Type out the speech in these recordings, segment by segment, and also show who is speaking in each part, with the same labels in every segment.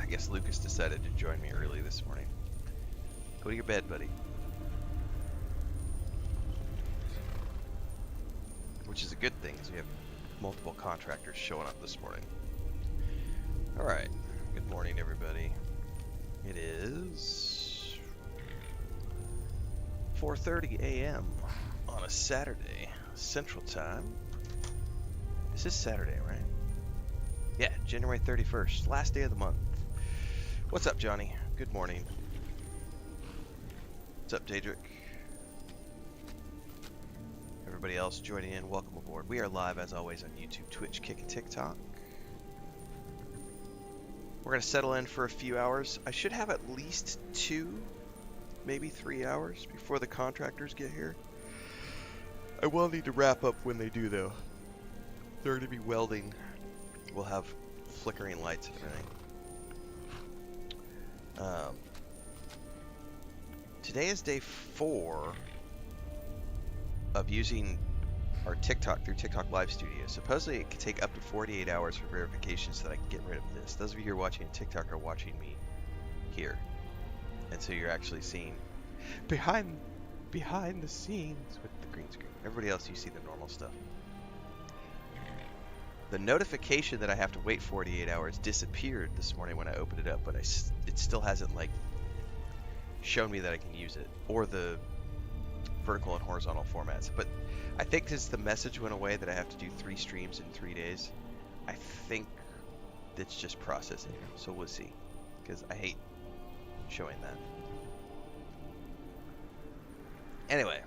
Speaker 1: I guess Lucas decided to join me early this morning. Go to your bed, buddy. Which is a good thing, because we have multiple contractors showing up this morning. Alright, good morning everybody. It is 4:30 a.m. on a Saturday, Central Time. This is Saturday, right? Yeah, January 31st, last day of the month. What's up, Johnny? Good morning. What's up, Daedric? Everybody else joining in, welcome aboard. We are live, as always, on YouTube, Twitch, Kick, and TikTok. We're going to settle in for a few hours. I should have at least 2, maybe 3 hours before the contractors get here. I will need to wrap up when they do, though. They're going to be welding. We'll have flickering lights and everything. Today is day 4 of using our TikTok through TikTok Live Studio. Supposedly it could take up to 48 hours for verification so that I can get rid of this. Those of you who are watching TikTok are watching me here. And so you're actually seeing behind the scenes with the green screen. Everybody else, you see the normal stuff. The notification that I have to wait 48 hours disappeared this morning when I opened it up, but it still hasn't like shown me that I can use it, or the vertical and horizontal formats. But I think since the message went away that I have to do 3 streams in 3 days, I think it's just processing. So we'll see, because I hate showing that. Anyway,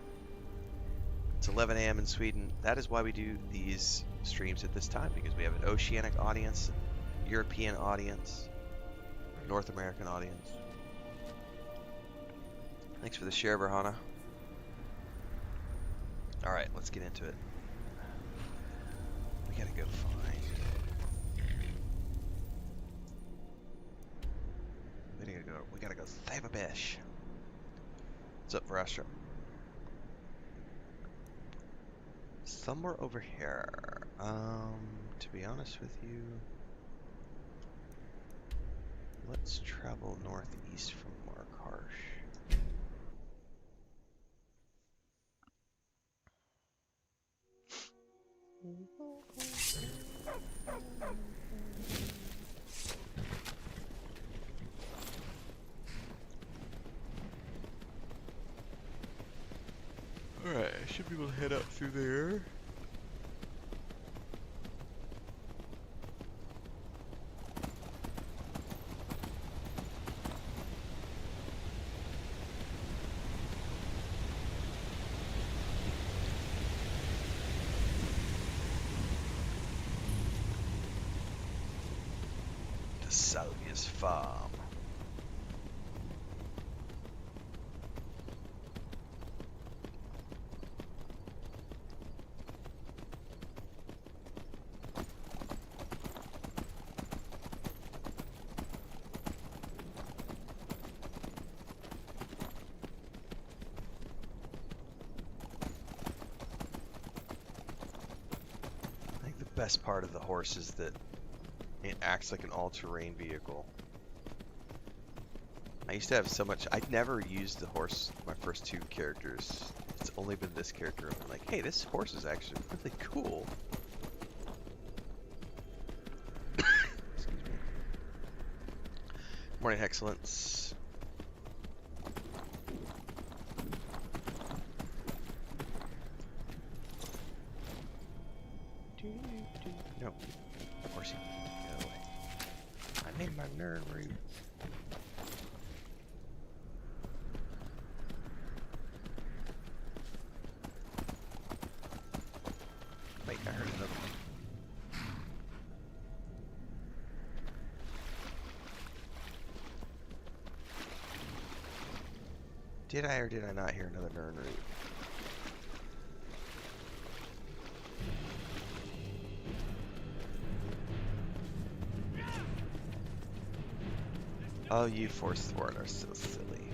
Speaker 1: it's 11 a.m. in Sweden. That is why we do these streams at this time, because we have an oceanic audience, European audience, North American audience. Thanks for the share, Verhana. Alright, let's get into it. We gotta go find... We gotta go save a bish. What's up, Verastra? Somewhere over here. To be honest with you, let's travel northeast from Markarsh. Alright, I should be able to head up through there. To Salvia's farm. Best part of the horse is that it acts like an all-terrain vehicle. I used to have so much... I'd never used the horse my first 2 characters. It's only been this character. I'm like, hey, this horse is actually really cool. Excuse me. Morning, Excellence. No, of course you get away. I made my nerd route. Wait, I heard another one. Did I or did I not hear another nerd route? Oh, you force thwart are so silly.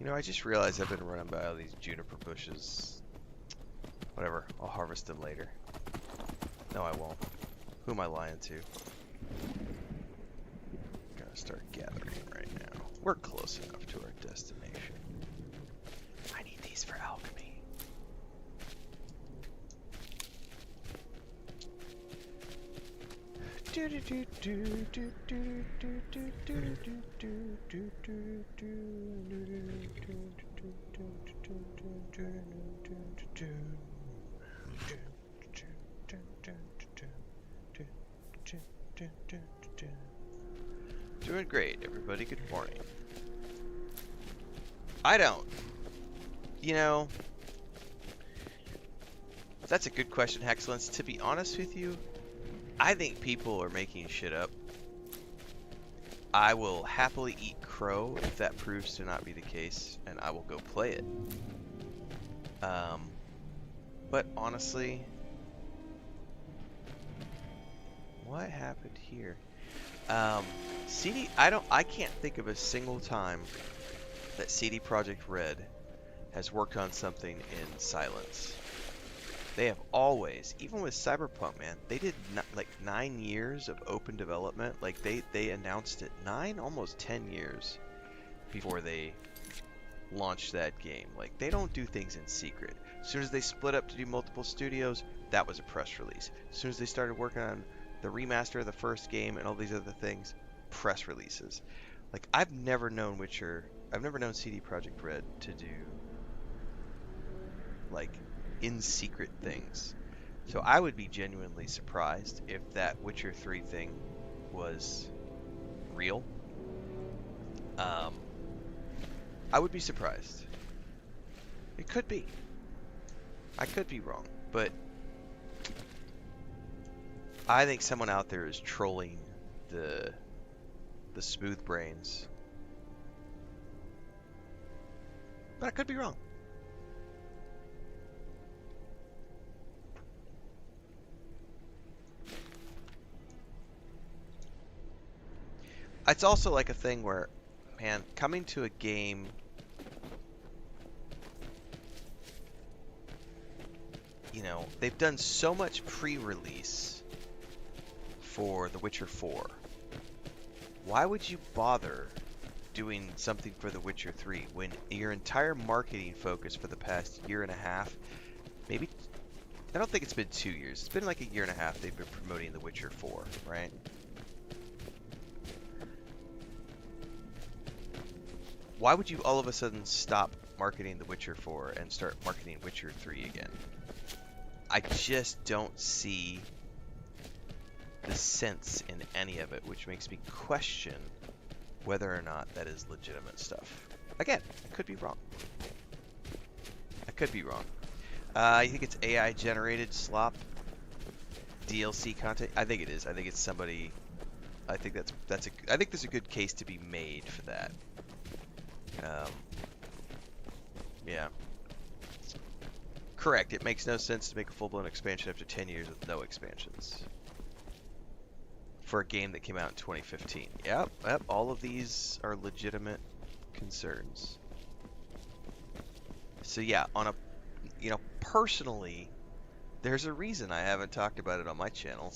Speaker 1: You know, I just realized I've been running by all these juniper bushes. Whatever, I'll harvest them later. No, I won't. Who am I lying to? Gotta start gathering right now. We're close enough to our destination. I need these for alchemy. Doing great, everybody. Good morning. I don't. You know, that's a good question, Hexcellence. To be honest with you, I think people are making shit up. I will happily eat crow if that proves to not be the case, and I will go play it. But honestly, what happened here? I can't think of a single time that CD Projekt Red has worked on something in silence. They have always, even with Cyberpunk, man, they did like 9 years of open development. Like they announced it 9, almost 10 years before they launched that game. Like they don't do things in secret. As soon as they split up to do multiple studios, that was a press release. As soon as they started working on the remaster of the first game and all these other things, press releases. Like I've never known CD Projekt Red to do like in secret things. So I would be genuinely surprised if that Witcher 3 thing was real. I would be surprised. It could be. I could be wrong, but I think someone out there is trolling the smooth brains. But I could be wrong. It's also like a thing where, man, coming to a game you know, they've done so much pre-release for The Witcher 4. Why would you bother doing something for The Witcher 3 when your entire marketing focus for the past year and a half, maybe, I don't think it's been 2 years, it's been like a year and a half they've been promoting The Witcher 4, right? Why would you all of a sudden stop marketing The Witcher 4 and start marketing Witcher 3 again? I just don't see the sense in any of it, which makes me question whether or not that is legitimate stuff. Again, I could be wrong. I could be wrong. I think it's AI generated slop DLC content. I think it is. I think it's somebody. I think I think there's a good case to be made for that. Yeah. Correct. It makes no sense to make a full-blown expansion after 10 years with no expansions. For a game that came out in 2015. Yep, all of these are legitimate concerns. So yeah, on a, you know, personally, there's a reason I haven't talked about it on my channel.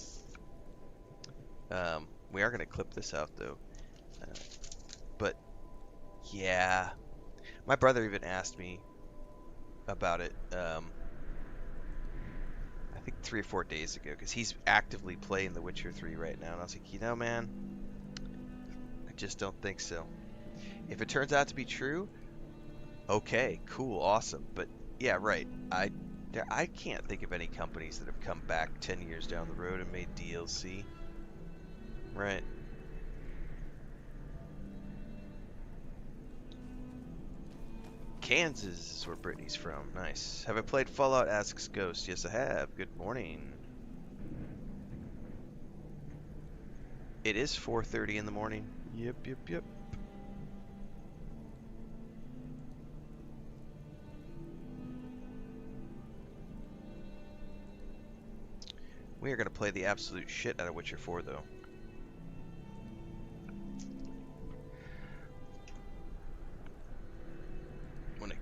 Speaker 1: We are going to clip this out though. But yeah, my brother even asked me about it. I think 3 or 4 days ago, because he's actively playing The Witcher 3 right now, and I was like, you know, man, I just don't think so. If it turns out to be true, okay, cool, awesome. But yeah, right. I can't think of any companies that have come back 10 years down the road and made DLC. Right. Kansas is where Brittany's from. Nice. Have I played Fallout? Asks Ghost. Yes, I have. Good morning. It is 4:30 in the morning. Yep. We are going to play the absolute shit out of Witcher 4, though.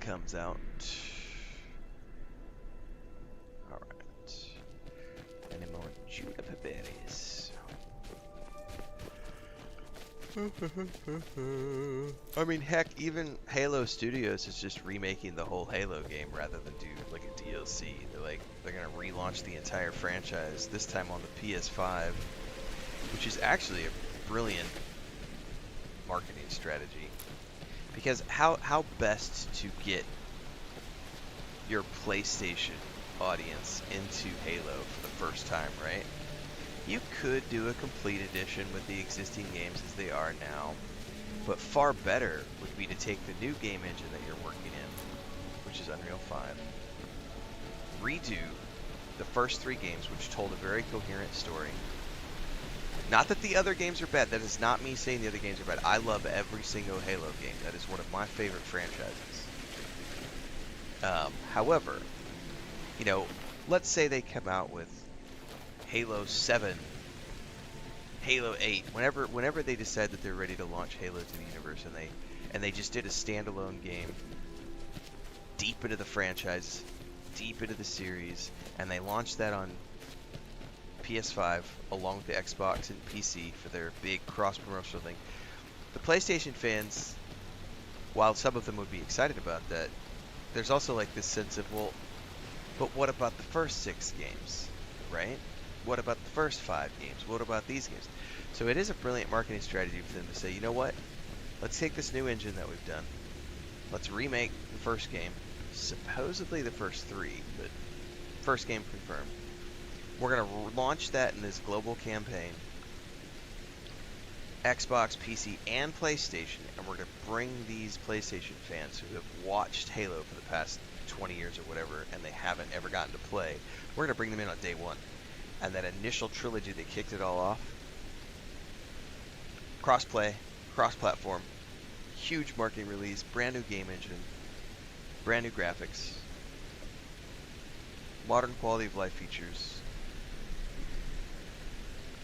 Speaker 1: comes out. Alright. Any more juniper berries? I mean, heck, even Halo Studios is just remaking the whole Halo game rather than do like a DLC. They're gonna relaunch the entire franchise, this time on the PS5, which is actually a brilliant marketing strategy. Because how best to get your PlayStation audience into Halo for the first time, right? You could do a complete edition with the existing games as they are now, but far better would be to take the new game engine that you're working in, which is Unreal 5, redo the first 3 games, which told a very coherent story. Not that the other games are bad. That is not me saying the other games are bad. I love every single Halo game. That is one of my favorite franchises. However, you know, let's say they come out with Halo 7, Halo 8, whenever they decide that they're ready to launch Halo to the universe, and they just did a standalone game deep into the franchise, deep into the series, and they launched that on PS5 along with the Xbox and PC for their big cross-promotional thing. The PlayStation fans, while some of them would be excited about that, there's also like this sense of, well, but what about the first 6 games, right? What about the first 5 games? What about these games? So it is a brilliant marketing strategy for them to say, you know what? Let's take this new engine that we've done. Let's remake the first game. Supposedly the first 3, but first game confirmed. We're going to launch that in this global campaign. Xbox, PC, and PlayStation. And we're going to bring these PlayStation fans who have watched Halo for the past 20 years or whatever, and they haven't ever gotten to play. We're going to bring them in on day 1. And that initial trilogy that kicked it all off, cross-play, cross-platform, huge marketing release, brand new game engine, brand new graphics, modern quality of life features.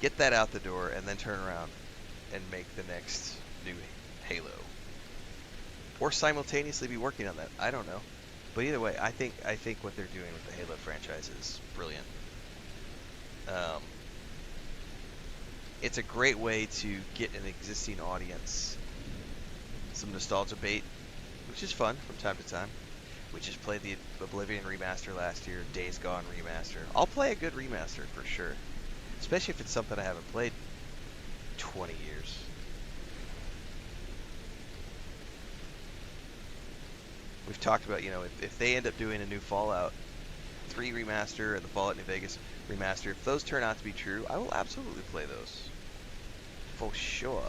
Speaker 1: Get that out the door and then turn around and make the next new Halo. Or simultaneously be working on that. I don't know. But either way, I think what they're doing with the Halo franchise is brilliant. It's a great way to get an existing audience some nostalgia bait, which is fun from time to time. We just played the Oblivion remaster last year, Days Gone remaster. I'll play a good remaster for sure, especially if it's something I haven't played 20 years. We've talked about, you know, if they end up doing a new Fallout 3 remaster and the Fallout New Vegas remaster, if those turn out to be true, I will absolutely play those. For sure.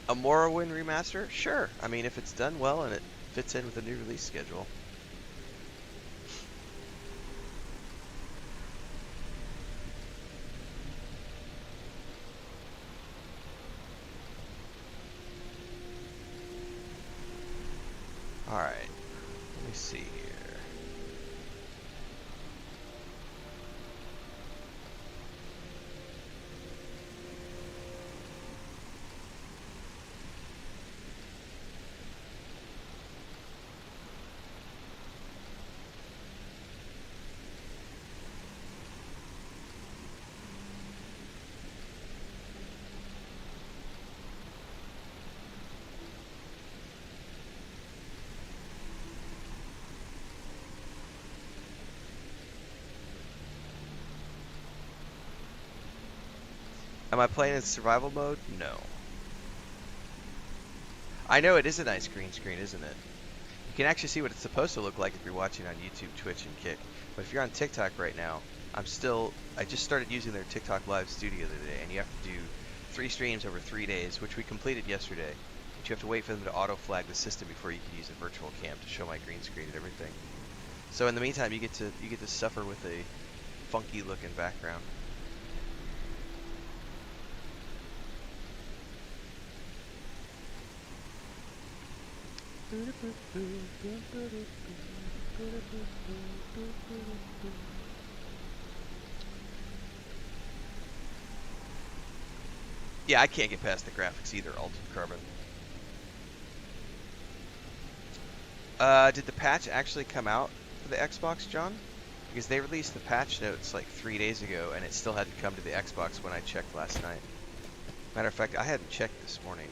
Speaker 1: A Morrowind remaster? Sure. I mean, if it's done well and it fits in with the new release schedule. Alright. Let me see here. Am I playing in survival mode? No. I know it is a nice green screen, isn't it? You can actually see what it's supposed to look like if you're watching on YouTube, Twitch, and Kick. But if you're on TikTok right now, I just started using their TikTok Live Studio the other day, and you have to do 3 streams over 3 days, which we completed yesterday. But you have to wait for them to auto-flag the system before you can use a virtual cam to show my green screen and everything. So in the meantime, you get to suffer with a funky looking background. Yeah, I can't get past the graphics either, Altered Carbon. Did the patch actually come out for the Xbox, John? Because they released the patch notes like 3 days ago, and it still hadn't come to the Xbox when I checked last night. Matter of fact, I hadn't checked this morning.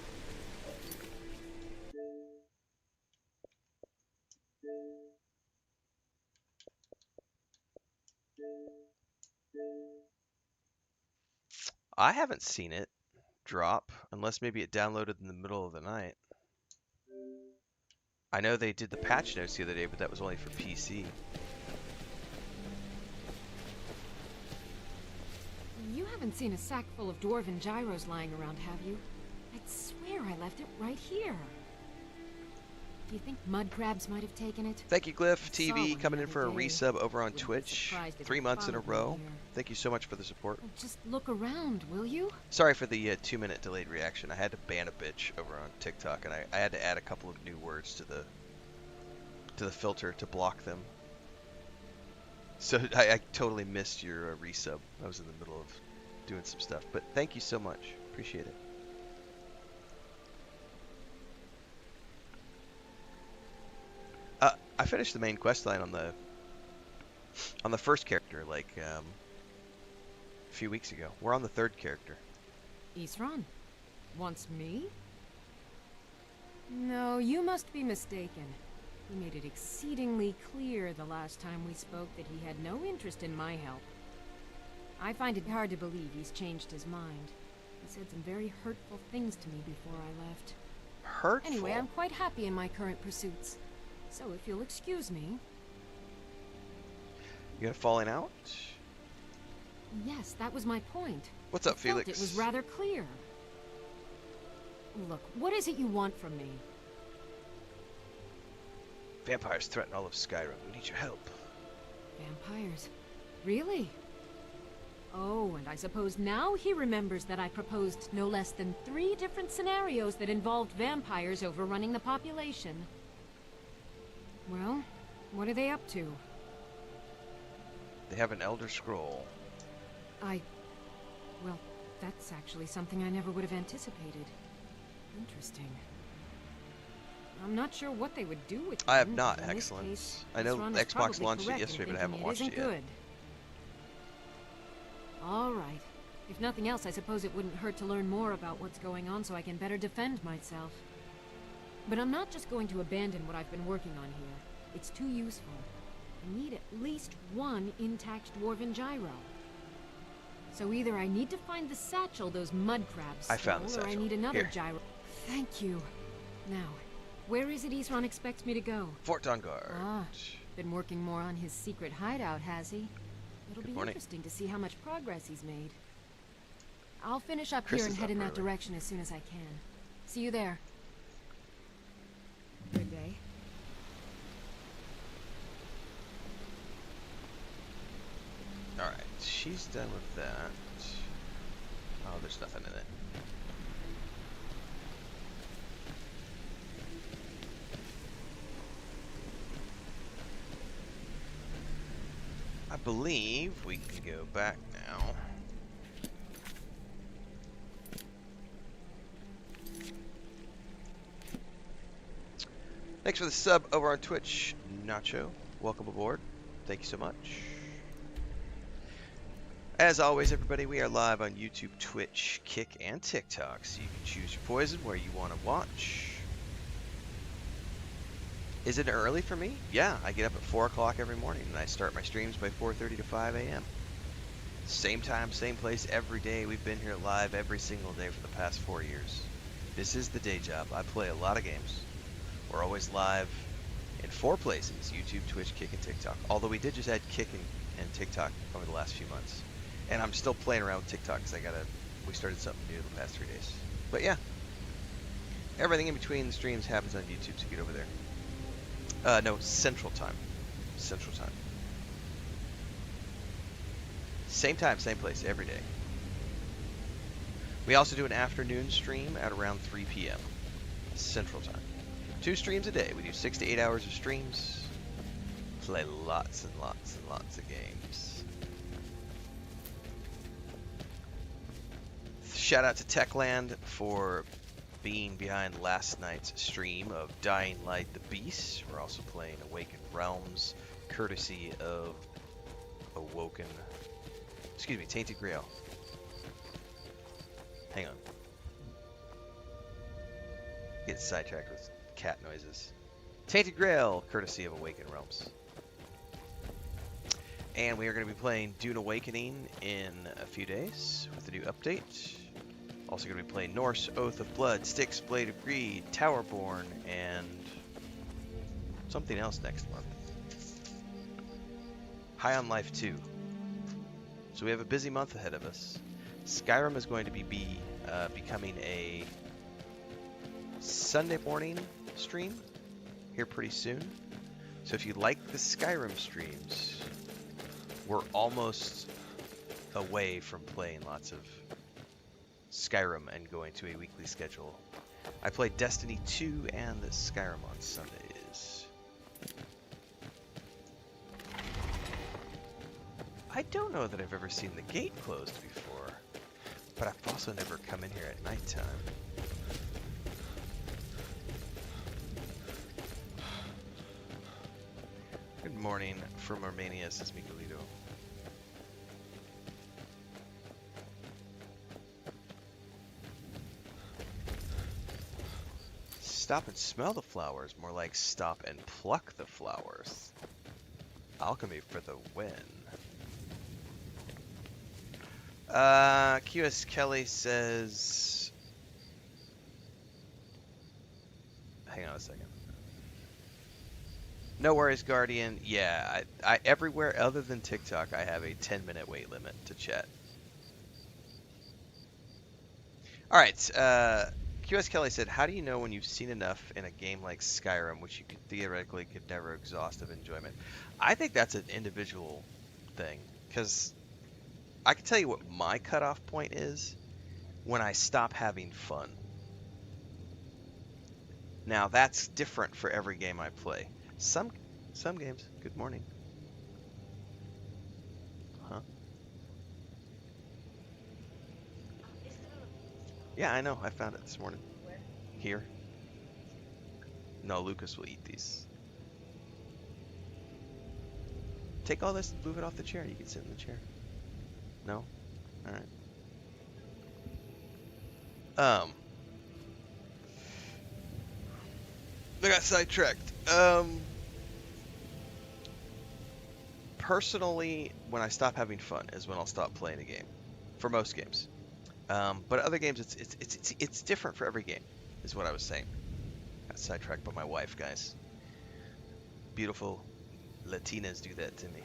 Speaker 1: I haven't seen it drop, unless maybe it downloaded in the middle of the night. I know they did the patch notes the other day, but that was only for PC.
Speaker 2: You haven't seen a sack full of dwarven gyros lying around, have you? I'd swear I left it right here. Do you think mud crabs might have taken it?
Speaker 1: Thank you, Glyph TV, coming in for a resub over on Twitch. 3 months in a row. Thank you so much for the support.
Speaker 2: Just look around, will you?
Speaker 1: Sorry for the 2-minute delayed reaction. I had to ban a bitch over on TikTok, and I had to add a couple of new words to the filter to block them. So I totally missed your resub. I was in the middle of doing some stuff, but thank you so much. Appreciate it. I finished the main quest line on the first character like a few weeks ago. We're on the third character.
Speaker 2: Isran wants me? No, you must be mistaken. He made it exceedingly clear the last time we spoke that he had no interest in my help. I find it hard to believe he's changed his mind. He said some very hurtful things to me before I left.
Speaker 1: Hurtful?
Speaker 2: Anyway, I'm quite happy in my current pursuits. So if you'll excuse me...
Speaker 1: You got a falling out?
Speaker 2: Yes, that was my point.
Speaker 1: What's up, Felix?
Speaker 2: It was rather clear. Look, what is it you want from me?
Speaker 1: Vampires threaten all of Skyrim. We need your help.
Speaker 2: Vampires? Really? Oh, and I suppose now he remembers that I proposed no less than 3 different scenarios that involved vampires overrunning the population. Well, what are they up to?
Speaker 1: They have an Elder Scroll.
Speaker 2: Well, that's actually something I never would have anticipated. Interesting. I'm not sure what they would do with them.
Speaker 1: I have not,
Speaker 2: In this
Speaker 1: excellent.
Speaker 2: case,
Speaker 1: I know
Speaker 2: Isran is
Speaker 1: Xbox
Speaker 2: probably
Speaker 1: launched it
Speaker 2: correct in
Speaker 1: yesterday, but I haven't
Speaker 2: thinking
Speaker 1: watched it
Speaker 2: isn't
Speaker 1: yet.
Speaker 2: good. All right. If nothing else, I suppose it wouldn't hurt to learn more about what's going on so I can better defend myself. But I'm not just going to abandon what I've been working on here. It's too useful. I need at least 1 intact dwarven gyro. So either I need to find the satchel those mud crabs stole,
Speaker 1: I found the satchel.
Speaker 2: or I need another
Speaker 1: Here.
Speaker 2: gyro. Thank you. Now, where is it Isran expects me to go?
Speaker 1: Fort Dawnguard.
Speaker 2: Ah, been working more on his secret hideout, has he? It'll be
Speaker 1: morning.
Speaker 2: interesting to see how much progress he's made. I'll finish up
Speaker 1: Chris
Speaker 2: here and
Speaker 1: is
Speaker 2: head
Speaker 1: up
Speaker 2: in that
Speaker 1: early.
Speaker 2: direction as soon as I can. See you there. Good day.
Speaker 1: Alright, she's done with that. Oh, there's nothing in it. I believe we can go back now. Thanks for the sub over on Twitch, Nacho. Welcome aboard. Thank you so much. As always, everybody, we are live on YouTube, Twitch, Kick, and TikTok, so you can choose your poison where you want to watch. Is it early for me? Yeah, I get up at 4 o'clock every morning, and I start my streams by 4:30 to 5 a.m. Same time, same place, every day. We've been here live every single day for the past 4 years. This is the day job. I play a lot of games. We're always live in 4 places, YouTube, Twitch, Kick, and TikTok. Although we did just add Kick and TikTok over the last few months. And I'm still playing around with TikTok because we started something new the past 3 days. But yeah, everything in between the streams happens on YouTube, so get over there. No, Central Time. Central Time. Same time, same place, every day. We also do an afternoon stream at around 3 p.m. Central Time. 2 streams a day. We do 6 to 8 hours of streams. Play lots and lots and lots of games. Shout out to Techland for being behind last night's stream of Dying Light the Beast. We're also playing Awakened Realms, courtesy of Tainted Grail. Hang on. Get sidetracked with cat noises. Tainted Grail, courtesy of Awakened Realms. And we are going to be playing Dune Awakening in a few days with the new update. Also going to be playing Norse, Oath of Blood, Styx, Blade of Greed, Towerborn, and something else next month. High on Life 2. So we have a busy month ahead of us. Skyrim is going to be becoming a Sunday morning stream here pretty soon. So if you like the Skyrim streams, we're almost away from playing lots of Skyrim and going to a weekly schedule. I play Destiny 2 and Skyrim on Sundays. I don't know that I've ever seen the gate closed before, but I've also never come in here at nighttime. Good morning from Armenia, says Miguelito. Stop and smell the flowers, more like stop and pluck the flowers. Alchemy for the win. QS Kelly says... Hang on a second. No worries, Guardian. Yeah, I everywhere other than TikTok, I have a 10-minute wait limit to chat. Alright, QS Kelly said, how do you know when you've seen enough in a game like Skyrim, which you could never exhaust of enjoyment? I think that's an individual thing, because I can tell you what my cutoff point is when I stop having fun. Now, that's different for every game I play. Some games. Good morning. Huh? Yeah, I know. I found it this morning.
Speaker 3: Where?
Speaker 1: Here. No, Lucas will eat these. Take all this, move it off the chair. You can sit in the chair. No? Alright. I got sidetracked. Personally, when I stop having fun is when I'll stop playing a game. For most games. But other games, it's different for every game, is what I was saying. Got sidetracked by my wife, guys. Beautiful Latinas do that to me.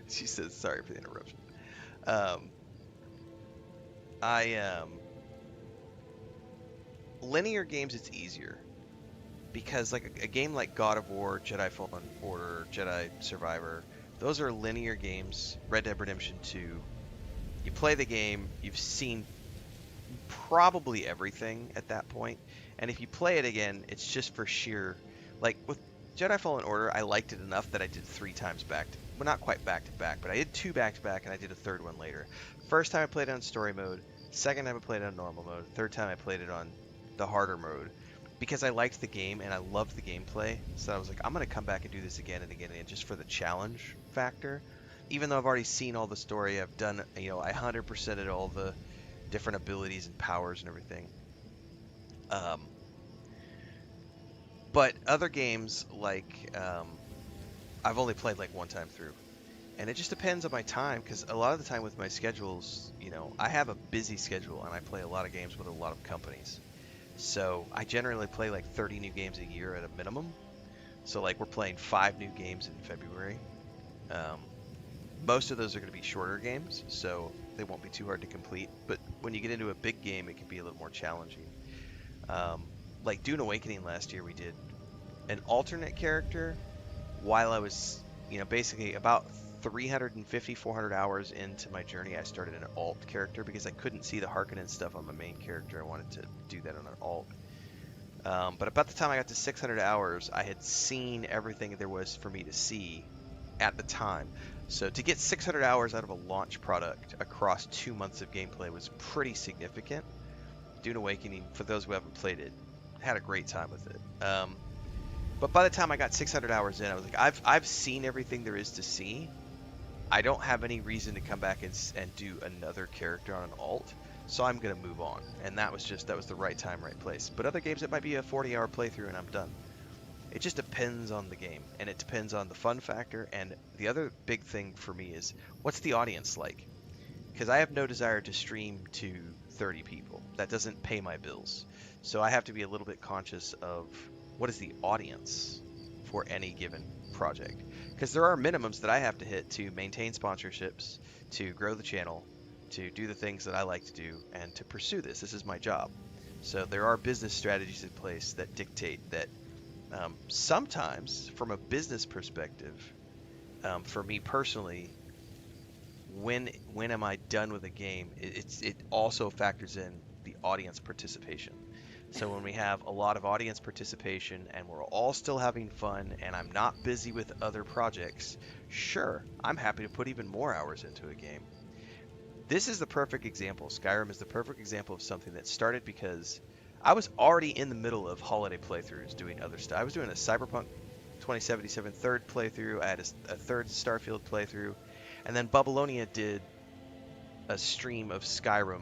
Speaker 1: She says sorry for the interruption. Linear games, it's easier because like a game like God of War, Jedi Fallen Order, Jedi Survivor, those are linear games. Red Dead Redemption 2, you play the game, you've seen probably everything at that point, and if you play it again, it's just for sheer, like with Jedi Fallen Order, I liked it enough that I did 3 times well, not quite back to back, but I did 2 back to back, and I did a 3rd one later. First time I played it on story mode, second time I played it on normal mode, third time I played it on the harder mode, because I liked the game and I loved the gameplay. So I was like, I'm gonna come back and do this again and again, and just for the challenge factor. Even though I've already seen all the story, I've done, I 100%ed all the different abilities and powers and everything. But other games, like, I've only played like 1 time through. And it just depends on my time, because a lot of the time with my schedules, I have a busy schedule, and I play a lot of games with a lot of companies. So I generally play like 30 new games a year at a minimum. So like we're playing 5 new games in February. Most of those are going to be shorter games, so they won't be too hard to complete. But when you get into a big game, it can be a little more challenging. Like Dune Awakening last year, we did an alternate character while I was you know, basically about 350, 400 hours into my journey, I started an alt character because I couldn't see the Harkonnen stuff on my main character. I wanted to do that on an alt. But about the time I got to 600 hours, I had seen everything there was for me to see at the time. So to get 600 hours out of a launch product across 2 months of gameplay was pretty significant. Dune Awakening, for those who haven't played it, had a great time with it. But by the time I got 600 hours in, I was like, I've seen everything there is to see. I don't have any reason to come back and do another character on an alt, so I'm gonna move on. And that was the right time, right place. But other games, it might be a 40-hour playthrough and I'm done. It just depends on the game, and it depends on the fun factor. And the other big thing for me is, what's the audience like? Because I have no desire to stream to 30 people. That doesn't pay my bills. So I have to be a little bit conscious of what is the audience for any given project. Because there are minimums that I have to hit to maintain sponsorships, to grow the channel, to do the things that I like to do, and to pursue this. This is my job. So there are business strategies in place that dictate that sometimes, from a business perspective, for me personally, when am I done with a game? It also factors in the audience participation. So when we have a lot of audience participation and we're all still having fun and I'm not busy with other projects, sure, I'm happy to put even more hours into a game. This is the perfect example. Skyrim is the perfect example of something that started because I was already in the middle of holiday playthroughs doing other stuff. I was doing a Cyberpunk 2077 third playthrough. I had a third Starfield playthrough. And then Babylonia did a stream of Skyrim,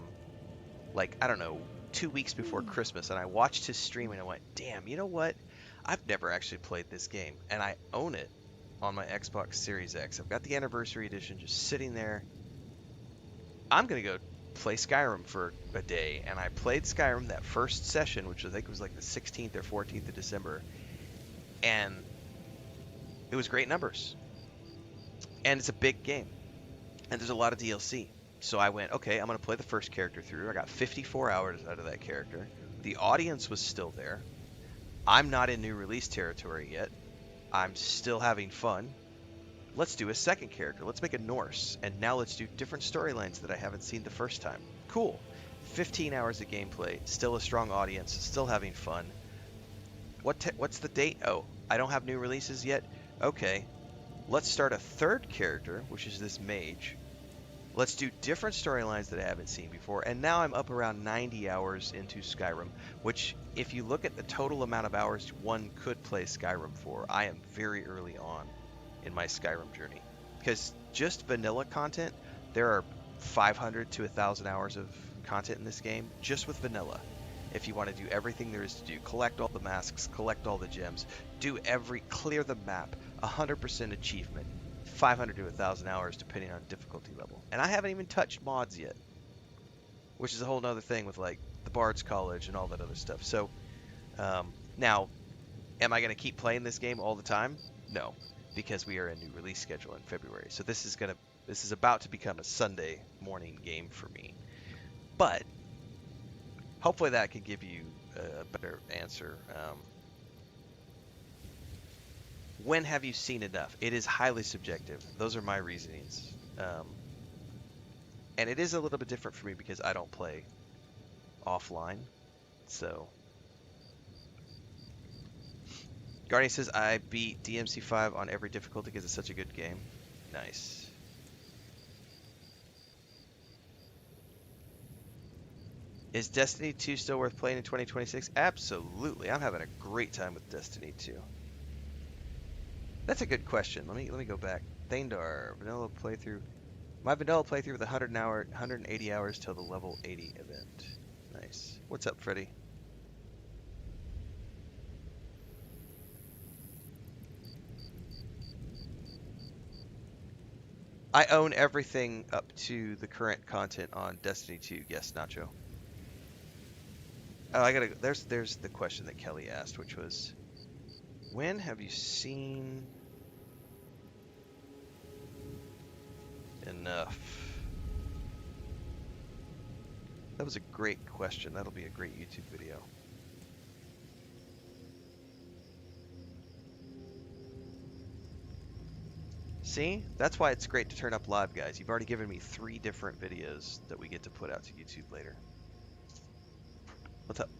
Speaker 1: like, I don't know, 2 weeks before Christmas. And I watched his stream and I went, damn, you know what? I've never actually played this game. And I own it on my Xbox Series X. I've got the Anniversary Edition just sitting there. I'm going to go play Skyrim for a day. And I played Skyrim that first session, which I think was like the 16th or 14th of December. And it was great numbers. And it's a big game. And there's a lot of DLC. So I went, okay, I'm going to play the first character through. I got 54 hours out of that character. The audience was still there. I'm not in new release territory yet. I'm still having fun. Let's do a second character. Let's make a Norse. And now let's do different storylines that I haven't seen the first time. Cool. 15 hours of gameplay. Still a strong audience. Still having fun. What's the date? Oh, I don't have new releases yet? Okay. Let's start a third character, which is this mage. Let's do different storylines that I haven't seen before. And now I'm up around 90 hours into Skyrim, which, if you look at the total amount of hours one could play Skyrim for, I am very early on in my Skyrim journey. Because just vanilla content, there are 500 to 1,000 hours of content in this game, just with vanilla. If you want to do everything there is to do, collect all the masks, collect all the gems, clear the map, 100% achievement, 500 to 1,000 hours depending on difficulty level. And I haven't even touched mods yet, which is a whole nother thing with like the Bard's College and all that other stuff. So now, am I going to keep playing this game all the time? No, because we are in a new release schedule in February. So this is about to become a Sunday morning game for me. But hopefully that can give you a better answer. When have you seen enough? It is highly subjective. Those are my reasonings. And it is a little bit different for me because I don't play offline. So Guardian says, I beat DMC5 on every difficulty because it's such a good game. Nice. Is Destiny 2 still worth playing in 2026? Absolutely. I'm having a great time with Destiny 2. That's a good question. Let me go back. Thandar, vanilla playthrough. My vanilla playthrough with 180 hours till the level 80 event. Nice. What's up, Freddy? I own everything up to the current content on Destiny 2. Yes, Nacho. Oh, there's the question that Kelly asked, which was, when have you seen enough? That was a great question. That'll be a great YouTube video. See? That's why it's great to turn up live, guys. You've already given me 3 different videos that we get to put out to YouTube later. What's up?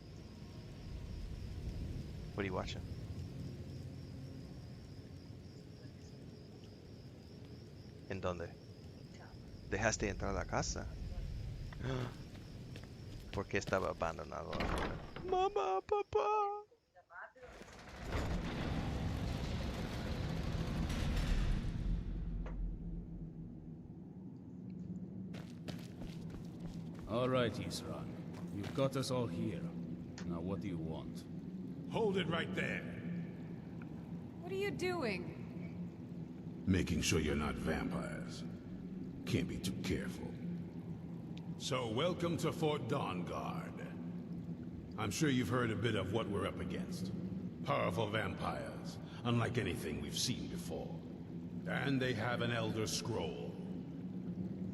Speaker 1: What are you watching? ¿En dónde? ¿Dejaste entrar a la casa? ¿Por qué estaba abandonado afuera? Mamá, papá.
Speaker 3: All right, Isran. You've got us all here. Now what do you want?
Speaker 4: Hold it right there.
Speaker 2: What are you doing?
Speaker 4: Making sure you're not vampires. Can't be too careful. So, welcome to Fort Dawnguard. I'm sure you've heard a bit of what we're up against. Powerful vampires, unlike anything we've seen before. And they have an Elder Scroll.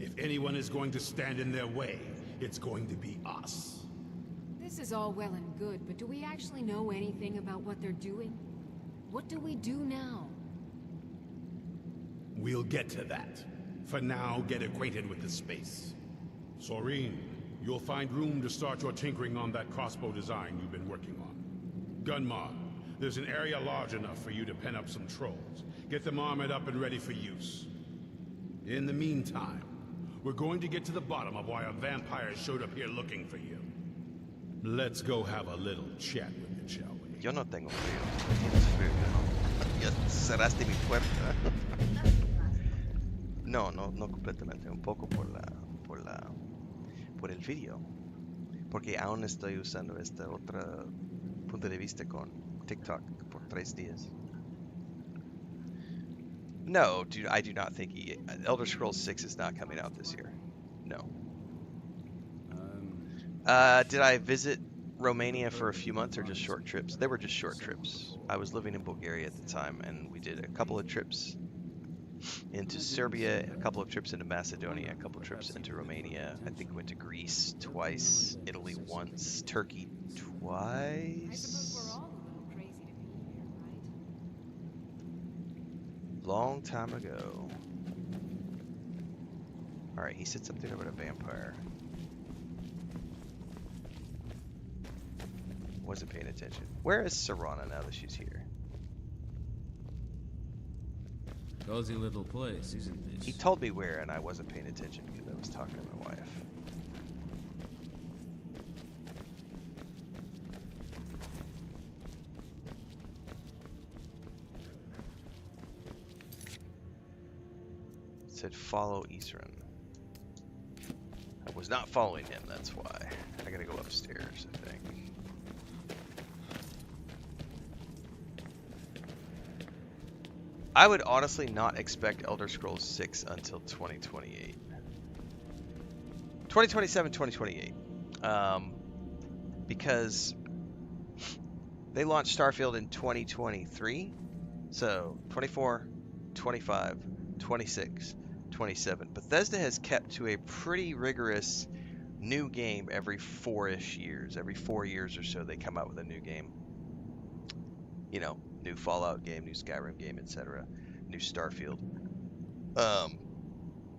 Speaker 4: If anyone is going to stand in their way, it's going to be us.
Speaker 2: This is all well and good, but do we actually know anything about what they're doing? What do we do now?
Speaker 4: We'll get to that. For now, get acquainted with the space. Soreen, you'll find room to start your tinkering on that crossbow design you've been working on. Gunmar, there's an area large enough for you to pen up some trolls. Get them armored up and ready for use. In the meantime, we're going to get to the bottom of why a vampire showed up here looking for you. Let's go have a little chat with it, shall we?
Speaker 1: Yo no tengo frío. Tienes frío, yo no. Ya cerraste mi puerta. No, no completamente. Un poco por el vídeo. Porque aún estoy usando esta otra punto de vista con TikTok por 3 días. No, dude, I do not think Elder Scrolls 6 is not coming out this year. No. Did I visit Romania for a few months or just short trips? They were just short trips. I was living in Bulgaria at the time, and we did a couple of trips into Serbia, a couple of trips into Macedonia, a couple of trips into Romania. I think we went to Greece twice, Italy once, Turkey
Speaker 2: I suppose we're
Speaker 1: twice.
Speaker 2: all a little crazy to be here, right?
Speaker 1: Long time ago. Alright, he said something about a vampire. Wasn't paying attention. Where is Serana now that she's here?
Speaker 3: Cozy little place, isn't it?
Speaker 1: He told me where, and I wasn't paying attention because I was talking to my wife. It said follow Isran. I was not following him, that's why. I gotta go upstairs, I think. I would honestly not expect Elder Scrolls 6 until 2028. 2027, 2028. Because they launched Starfield in 2023. So 24, 25, 26, 27. Bethesda has kept to a pretty rigorous new game every 4-ish years. Every 4 years or so they come out with a new game. You know, new Fallout game, new Skyrim game, etc. New Starfield.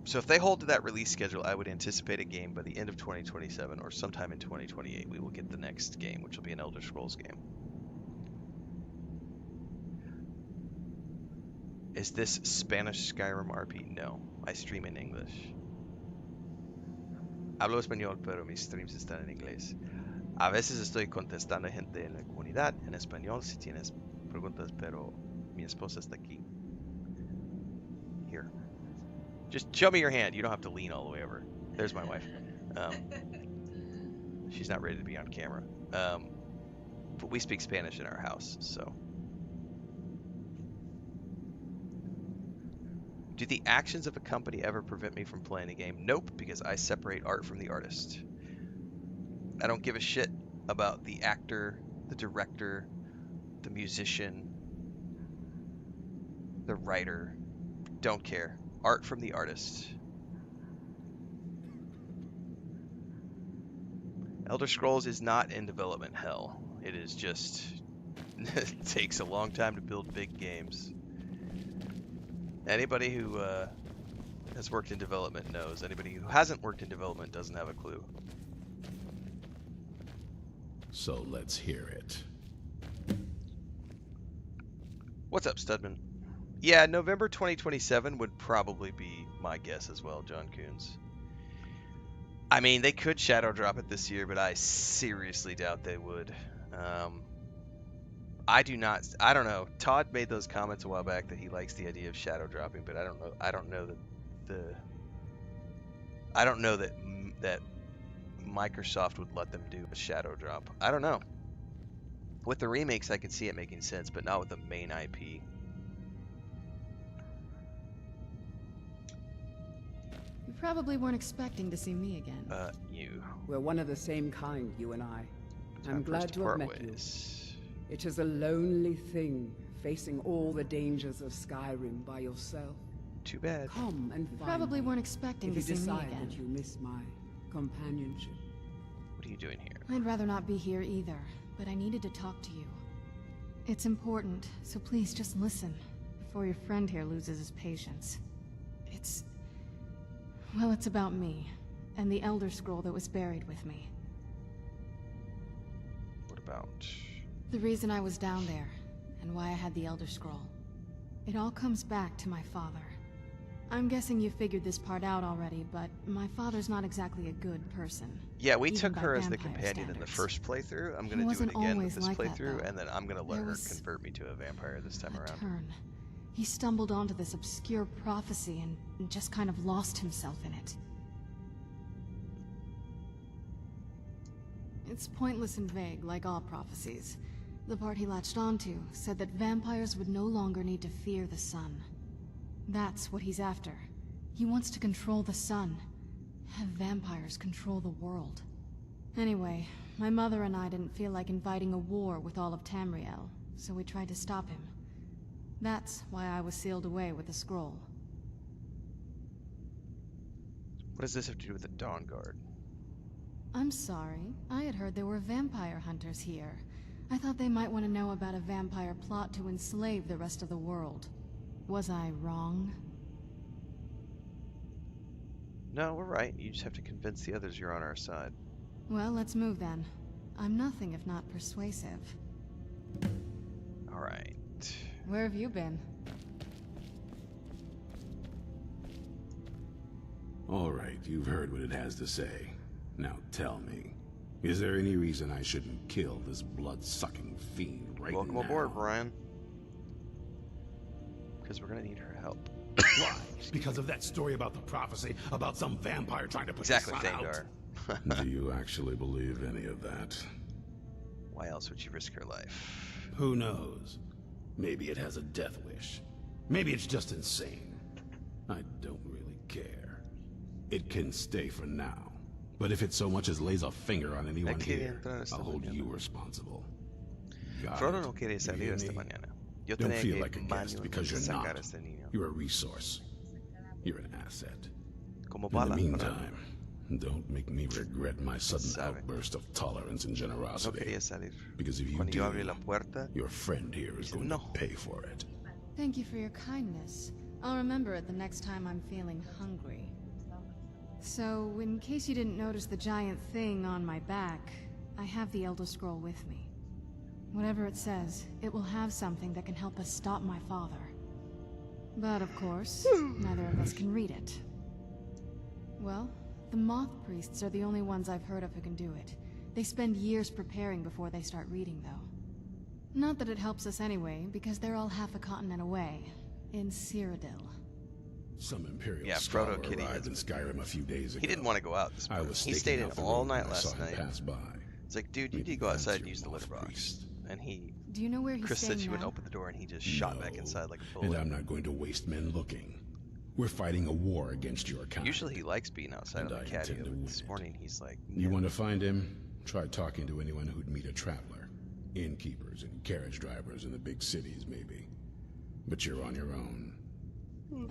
Speaker 1: So if they hold to that release schedule, I would anticipate a game by the end of 2027 or sometime in 2028. We will get the next game, which will be an Elder Scrolls game. Is this Spanish Skyrim RP? No, I stream in English. Hablo español, pero mis streams están en inglés. A veces estoy contestando a gente en la comunidad en español si tienes preguntas, pero mi esposa está aquí. Here. Just show me your hand. You don't have to lean all the way over. There's my wife. She's not ready to be on camera. But we speak Spanish in our house, so. Do the actions of a company ever prevent me from playing a game? Nope, because I separate art from the artist. I don't give a shit about the actor, the director, the musician, the writer. Don't care. Art from the artist. Elder Scrolls is not in development hell. It is just... it takes a long time to build big games. Anybody who has worked in development knows. Anybody who hasn't worked in development doesn't have a clue.
Speaker 4: So let's hear it.
Speaker 1: What's up, Studman? Yeah, November 2027 would probably be my guess as well, John Coons. I mean, they could shadow drop it this year, but I seriously doubt they would. I don't know. Todd made those comments a while back that he likes the idea of shadow dropping, but I don't know that Microsoft would let them do a shadow drop. I don't know. With the remakes, I could see it making sense, but not with the main IP.
Speaker 5: You probably weren't expecting to see me again.
Speaker 1: You.
Speaker 6: We're one of the same kind, you and I. I'm glad to have met you. It is a lonely thing, facing all the dangers of Skyrim by yourself.
Speaker 1: Too bad.
Speaker 6: Come and
Speaker 5: You
Speaker 6: find
Speaker 5: probably
Speaker 6: me
Speaker 5: weren't expecting
Speaker 6: if
Speaker 5: to
Speaker 6: you
Speaker 5: see me
Speaker 6: decide
Speaker 5: again.
Speaker 6: that you miss my companionship.
Speaker 1: What are you doing here?
Speaker 5: I'd rather not be here either, but I needed to talk to you. It's important, so please just listen, before your friend here loses his patience. Well, it's about me, and the Elder Scroll that was buried with me.
Speaker 1: What about...
Speaker 5: The reason I was down there, and why I had the Elder Scroll. It all comes back to my father. I'm guessing you figured this part out already, but my father's not exactly a good person.
Speaker 1: Yeah, we
Speaker 5: even
Speaker 1: took
Speaker 5: by
Speaker 1: her as the
Speaker 5: vampire
Speaker 1: companion in the
Speaker 5: standards.
Speaker 1: first playthrough. I'm
Speaker 5: He
Speaker 1: going to do it
Speaker 5: wasn't
Speaker 1: again with
Speaker 5: always
Speaker 1: this
Speaker 5: like that,
Speaker 1: playthrough,
Speaker 5: though.
Speaker 1: and then I'm going to let
Speaker 5: There
Speaker 1: her
Speaker 5: was
Speaker 1: convert me to a vampire this time
Speaker 5: A
Speaker 1: around.
Speaker 5: turn. He stumbled onto this obscure prophecy and just kind of lost himself in it. It's pointless and vague, like all prophecies. The part he latched onto said that vampires would no longer need to fear the sun. That's what he's after. He wants to control the sun. Have vampires control the world. Anyway, my mother and I didn't feel like inviting a war with all of Tamriel, so we tried to stop him. That's why I was sealed away with the scroll.
Speaker 1: What does this have to do with the Dawn Guard?
Speaker 5: I'm sorry. I had heard there were vampire hunters here. I thought they might want to know about a vampire plot to enslave the rest of the world. Was I wrong?
Speaker 1: No, we're right. You just have to convince the others you're on our side.
Speaker 5: Well, let's move then. I'm nothing if not persuasive.
Speaker 1: Alright.
Speaker 5: Where have you been?
Speaker 4: All right, you've heard what it has to say. Now tell me, is there any reason I shouldn't kill this blood-sucking fiend right
Speaker 1: Welcome
Speaker 4: now?
Speaker 1: aboard, Brian. Because we're going to need her help.
Speaker 4: Why? Because of that story about the prophecy, about some vampire trying to put
Speaker 1: Exactly,
Speaker 4: the sun out?
Speaker 1: Dengar.
Speaker 4: Do you actually believe any of that?
Speaker 1: Why else would you risk your life?
Speaker 4: Who knows? Maybe it has a death wish. Maybe it's just insane. I don't really care. It can stay for now. But if it so much as lays a finger on anyone here, I'll hold you responsible. Got
Speaker 1: Frodo
Speaker 4: it?
Speaker 1: no quiere
Speaker 4: You
Speaker 1: salir
Speaker 4: hear
Speaker 1: esta
Speaker 4: me?
Speaker 1: mañana. Yo
Speaker 4: Don't
Speaker 1: tenía
Speaker 4: feel
Speaker 1: que
Speaker 4: like a guest because you're
Speaker 1: sacar
Speaker 4: not.
Speaker 1: este niño.
Speaker 4: You're a resource. You're an asset.
Speaker 1: Como
Speaker 4: In the
Speaker 1: bala, Frodo.
Speaker 4: meantime, don't make me regret my sudden
Speaker 1: Sabe.
Speaker 4: outburst of tolerance and
Speaker 1: No
Speaker 4: generosity.
Speaker 1: quería salir.
Speaker 4: Because if you
Speaker 1: Cuando
Speaker 4: do,
Speaker 1: yo abrí la puerta,
Speaker 4: your friend here is
Speaker 1: Dice,
Speaker 4: going
Speaker 1: "No."
Speaker 4: to pay for it.
Speaker 5: Thank you for your kindness. I'll remember it the next time I'm feeling hungry. So, in case you didn't notice the giant thing on my back, I have the Elder Scroll with me. Whatever it says, it will have something that can help us stop my father. But of course, neither of us can read it. Well, the Moth Priests are the only ones I've heard of who can do it. They spend years preparing before they start reading, though. Not that it helps us anyway, because they're all half a continent away, in Cyrodiil.
Speaker 4: Some Imperial
Speaker 1: Yeah,
Speaker 4: scholar
Speaker 1: Frodo Kitty
Speaker 4: arrived in
Speaker 1: has-
Speaker 4: Skyrim a few days ago.
Speaker 1: he didn't want to go out this
Speaker 4: I
Speaker 1: morning.
Speaker 4: was
Speaker 1: He
Speaker 4: staking
Speaker 1: stayed in
Speaker 4: out the
Speaker 1: all
Speaker 4: road
Speaker 1: night
Speaker 4: when I saw
Speaker 1: last
Speaker 4: him
Speaker 1: night.
Speaker 4: pass by.
Speaker 1: It's like, dude, you
Speaker 4: Maybe
Speaker 1: need to go
Speaker 4: that's
Speaker 1: outside and
Speaker 4: your
Speaker 1: use the litter
Speaker 4: Moth
Speaker 1: box.
Speaker 4: Priest.
Speaker 1: And he,
Speaker 5: Do you know where he's
Speaker 1: Chris said
Speaker 5: staying
Speaker 1: she
Speaker 5: now?
Speaker 1: wouldn't open the door, and he just shot back
Speaker 4: No,
Speaker 1: inside like a
Speaker 4: And
Speaker 1: bullet.
Speaker 4: I'm not going to waste men looking. We're fighting a war against your kind.
Speaker 1: Usually he likes being outside
Speaker 4: And
Speaker 1: on the
Speaker 4: I intend
Speaker 1: catio.
Speaker 4: to win
Speaker 1: This
Speaker 4: it.
Speaker 1: morning he's like,
Speaker 4: You want to find him? Try talking to anyone who'd meet a traveler. Innkeepers and carriage drivers in the big cities, maybe. But you're on your own.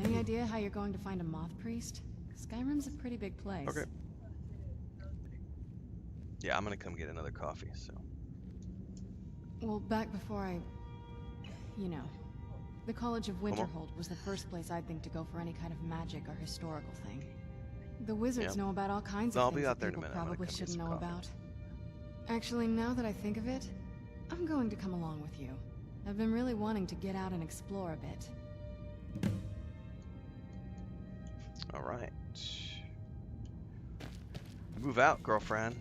Speaker 5: Any idea how you're going to find a Moth Priest? Skyrim's a pretty big place.
Speaker 1: okay. Yeah, I'm gonna come get another coffee, so.
Speaker 5: Well, back before I... you know. The College of Winterhold was the first place I'd think to go for any kind of magic or historical thing. The wizards know about all kinds of things that people probably shouldn't know about. Actually, now that I think of it, I'm going to come along with you. I've been really wanting to get out and explore a bit.
Speaker 1: Alright. Move out, girlfriend.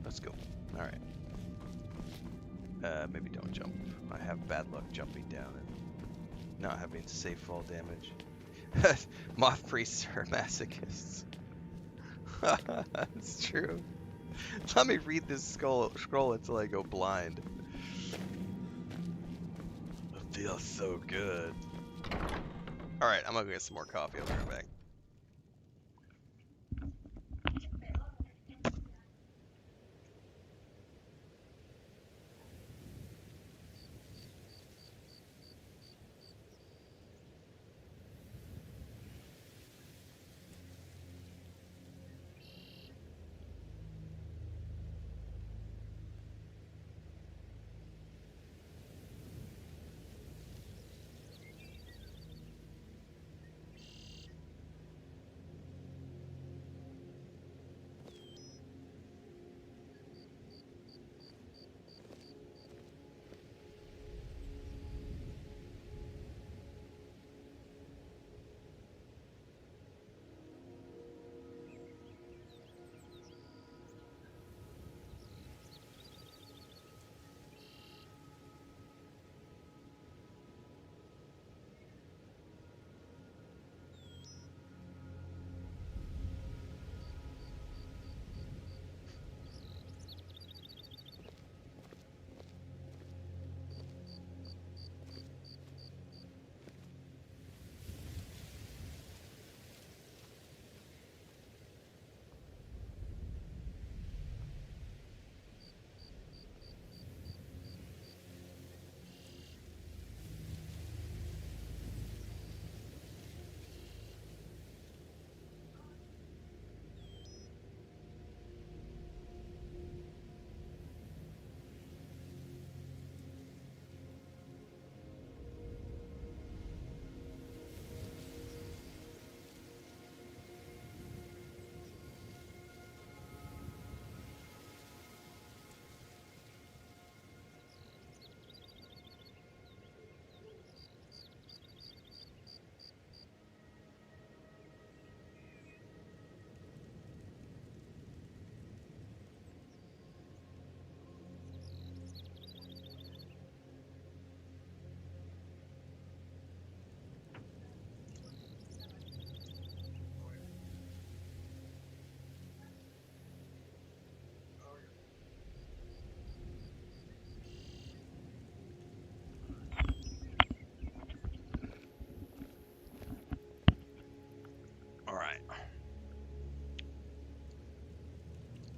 Speaker 1: Let's go. Alright. Maybe don't jump. I have bad luck jumping down and not having safe fall damage. Moth priests are masochists. It's true. Let me read this scroll until I go blind. It feels so good. Alright, I'm gonna go get some more coffee. I'll be right back.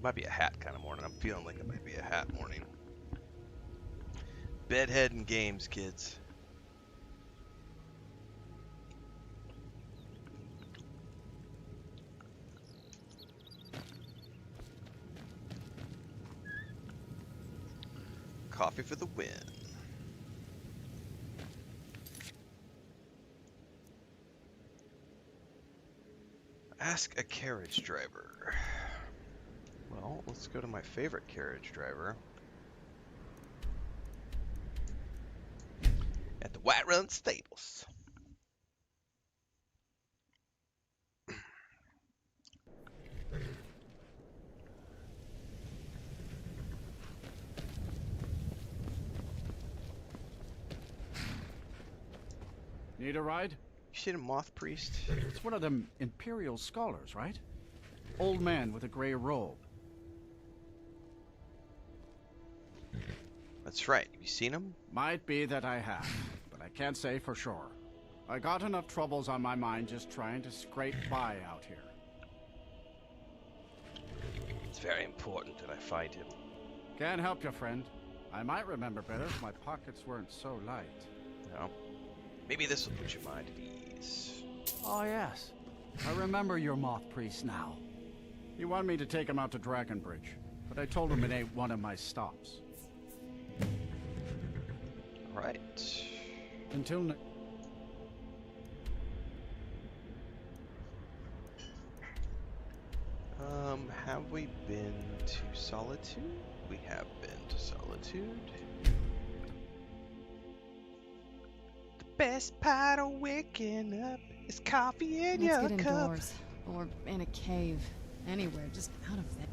Speaker 1: Might be a hat kind of morning. I'm feeling like it might be a hat morning. Bedhead and games, kids. Coffee for the win. Ask a carriage driver. Well, let's go to my favorite carriage driver. At the Whiterun Stables.
Speaker 7: Need a ride?
Speaker 1: You seen a moth priest?
Speaker 7: It's one of them Imperial scholars, right? Old man with a gray robe.
Speaker 1: That's right. Have you seen him?
Speaker 7: Might be that I have, but I can't say for sure. I got enough troubles on my mind just trying to scrape by out here.
Speaker 1: It's very important that I find him.
Speaker 7: Can't help you, friend. I might remember better if my pockets weren't so light.
Speaker 1: No. Maybe this will put your mind at ease.
Speaker 7: Oh, yes. I remember your moth priest now. He wanted me to take him out to Dragonbridge. but I told him it ain't one of my stops.
Speaker 1: Right.
Speaker 7: Until
Speaker 1: have we been to Solitude? We have been to Solitude. The best part of waking up is coffee in your
Speaker 5: Let's get
Speaker 1: cup.
Speaker 5: indoors. Or in a cave. Anywhere, just out of there.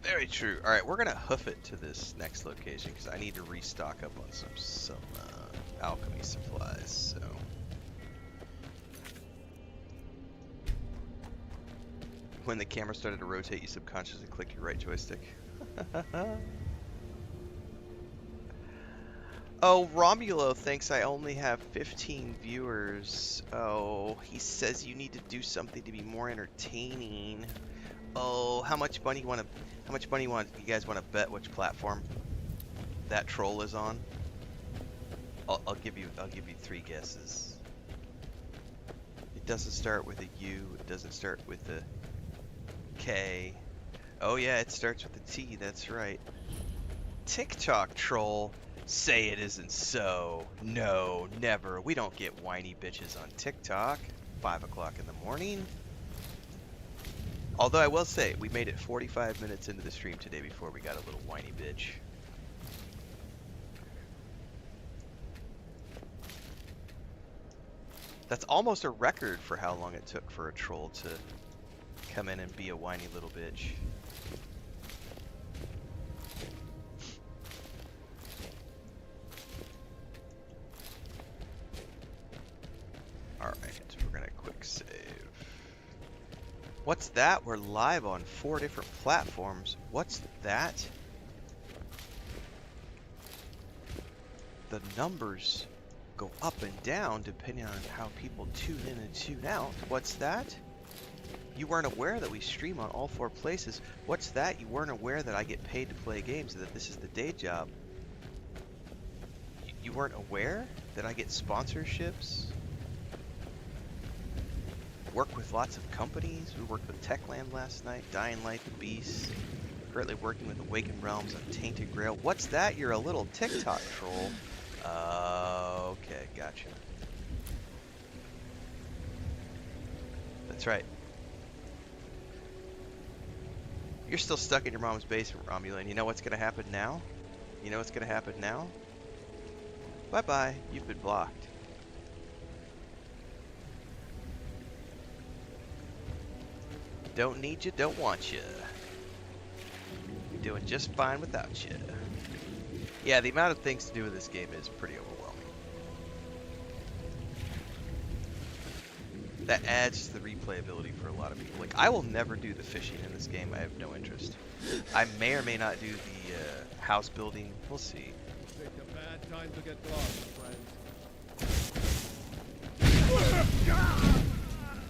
Speaker 1: Very true. Alright, we're gonna hoof it to this next location because I need to restock up on some alchemy supplies, so. When the camera started to rotate, you subconsciously click your right joystick. Oh, Romulo thinks I only have 15 viewers. Oh, he says you need to do something to be more entertaining. Oh, how much money you guys want to bet which platform that troll is on? I'll give you 3 guesses. It doesn't start with a U, it doesn't start with a K. Oh yeah, it starts with a T, that's right. TikTok troll, say it isn't so. No, never. We don't get whiny bitches on TikTok. 5 o'clock in the morning. Although I will say, we made it 45 minutes into the stream today before we got a little whiny bitch. That's almost a record for how long it took for a troll to come in and be a whiny little bitch. Alright, we're gonna quick save. What's that? We're live on 4 different platforms. What's that? The numbers go up and down depending on how people tune in and tune out. What's that? You weren't aware that we stream on all 4 places. What's that? You weren't aware that I get paid to play games, that this is the day job. You weren't aware that I get sponsorships? Work with lots of companies. We worked with Techland last night, Dying Light, The Beast. Currently working with Awakened Realms on Tainted Grail. What's that? You're a little TikTok troll. Okay, gotcha. That's right. You're still stuck in your mom's basement, Romulan. You know what's gonna happen now? You know what's gonna happen now? Bye-bye. You've been blocked. Don't need you, don't want you. You're doing just fine without you. Yeah, the amount of things to do with this game is pretty overwhelming. That adds to the replayability for a lot of people. Like, I will never do the fishing in this game. I have no interest. I may or may not do the house building. We'll see.
Speaker 8: Picked a bad time to get lost, friend.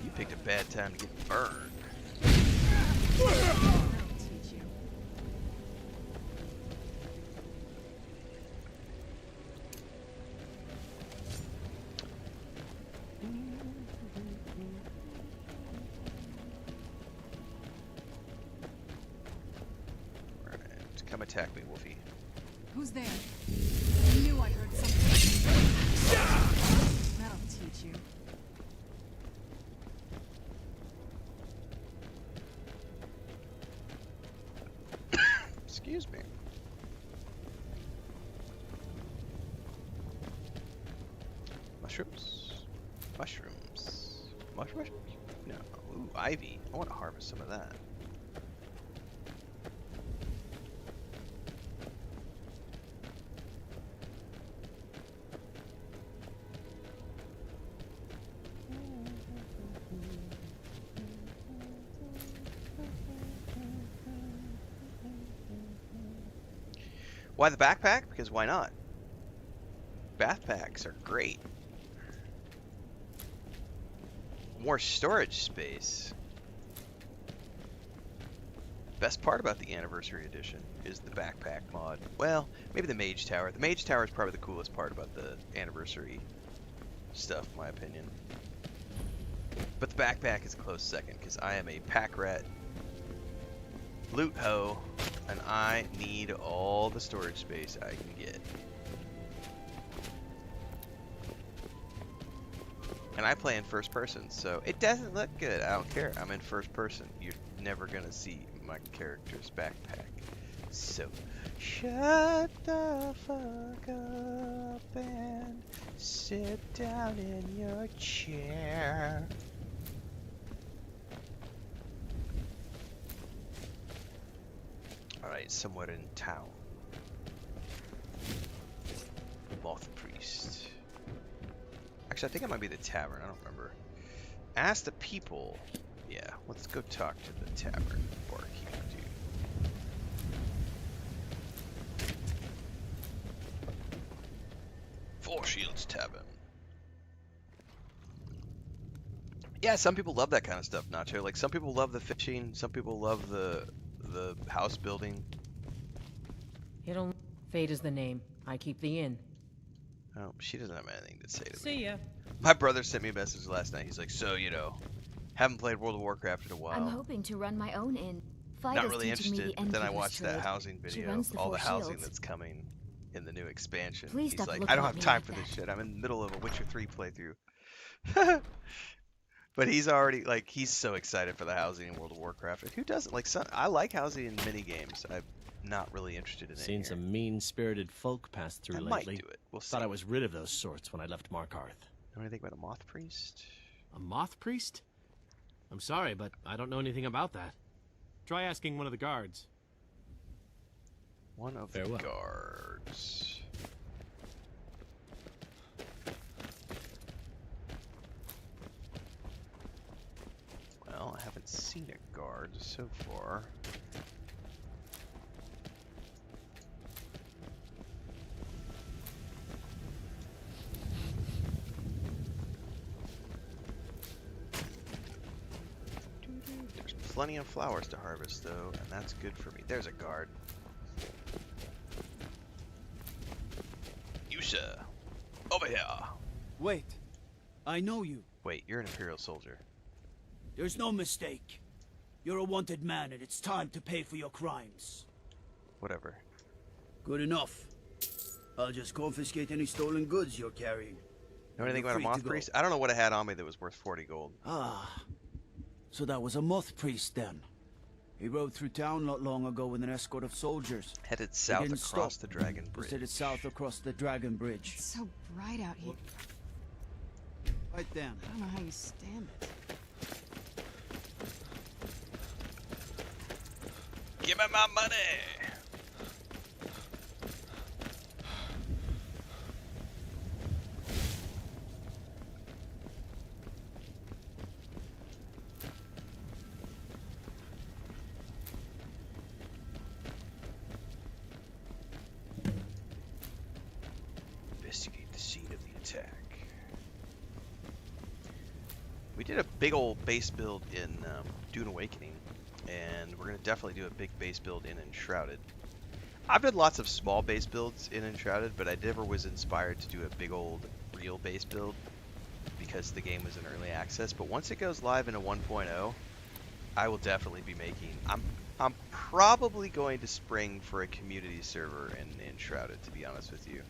Speaker 1: You picked a bad time to get burned. Come attack me, Wolfie.
Speaker 5: Who's there? I knew I heard something. That'll teach you.
Speaker 1: Excuse me. Mushrooms? Mushrooms. Mushrooms? No. Ooh, ivy. I want to harvest some of that. Why the backpack? Because why not? Backpacks are great. More storage space. Best part about the Anniversary Edition is the backpack mod. Well, maybe the Mage Tower. The Mage Tower is probably the coolest part about the Anniversary stuff, in my opinion. But the backpack is a close second, because I am a pack rat loot hoe, and I need all the storage space I can get. And I play in first person, so it doesn't look good. I don't care. I'm in first person. You're never gonna see my character's backpack. So, shut the fuck up and sit down in your chair. Alright, somewhere in town. Moth Priest. Actually, I think it might be the tavern. I don't remember. Ask the people. Yeah, let's go talk to the tavern barkeep dude. Four Shields Tavern. Yeah, some people love that kind of stuff, Nacho. Like, some people love the fishing. Some people love the house building.
Speaker 9: Fate is the name. I keep the inn.
Speaker 1: Oh, she doesn't have anything to say to me.
Speaker 9: See ya.
Speaker 1: My brother sent me a message last night. He's like, so, you know, haven't played World of Warcraft in a while.
Speaker 10: I'm hoping to run my own inn.
Speaker 1: Not really interested, but then I watched that housing video of all the housing that's coming in the new expansion. He's like, I don't have time for this shit. I'm in the middle of a Witcher 3 playthrough. But he's already, like, he's so excited for the housing in World of Warcraft. And who doesn't? Like, I like housing in minigames. I'm not really interested in it.
Speaker 11: Seen some mean-spirited folk pass through lately.
Speaker 1: Might do it. We'll see.
Speaker 11: Thought I was rid of those sorts when I left Markarth.
Speaker 1: Know anything about a Moth Priest?
Speaker 11: A Moth Priest? I'm sorry, but I don't know anything about that. Try asking one of the guards.
Speaker 1: One of the guards. Well, I haven't seen a guard so far. There's plenty of flowers to harvest, though, and that's good for me. There's a guard. You, sir. Over here.
Speaker 12: Wait. I know you.
Speaker 1: Wait, you're an Imperial soldier.
Speaker 12: There's no mistake. You're a wanted man, and it's time to pay for your crimes.
Speaker 1: Whatever.
Speaker 12: Good enough. I'll just confiscate any stolen goods you're carrying.
Speaker 1: Know anything about a Moth Priest? I don't know what it had on me that was worth 40 gold.
Speaker 12: Ah. So that was a Moth Priest, then. He rode through town not long ago with an escort of soldiers.
Speaker 1: Headed south across the Dragon Bridge.
Speaker 12: Headed south across the Dragon Bridge.
Speaker 5: It's so bright out here.
Speaker 12: Right then.
Speaker 5: I don't know how you stand it.
Speaker 1: Give me my money! Investigate the scene of the attack. We did a big old base build in Dune Awakening, and we're going to definitely do a big base build in Enshrouded. I've done lots of small base builds in Enshrouded, but I never was inspired to do a big old real base build because the game was in early access. But once it goes live into 1.0, I will definitely be making... I'm probably going to spring for a community server in Enshrouded, to be honest with you.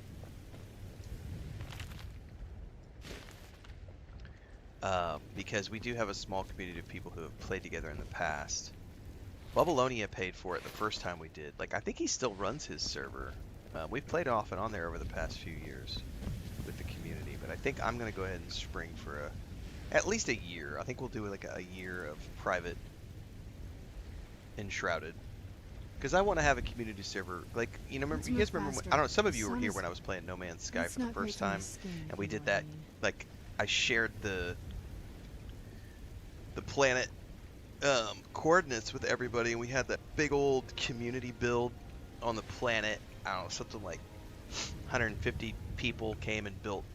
Speaker 1: Because we do have a small community of people who have played together in the past. Babylonia paid for it the first time we did. Like, I think he still runs his server. We've played off and on there over the past few years with the community, but I think I'm going to go ahead and spring for at least a year. I think we'll do like a year of private Enshrouded. Because I want to have a community server, like, you know, remember, you guys remember, when, I don't know, some of you were here when I was playing No Man's Sky for the first time, and we did that, like, I shared the planet coordinates with everybody, and we had that big old community build on the planet. I don't know, something like 150 people came and built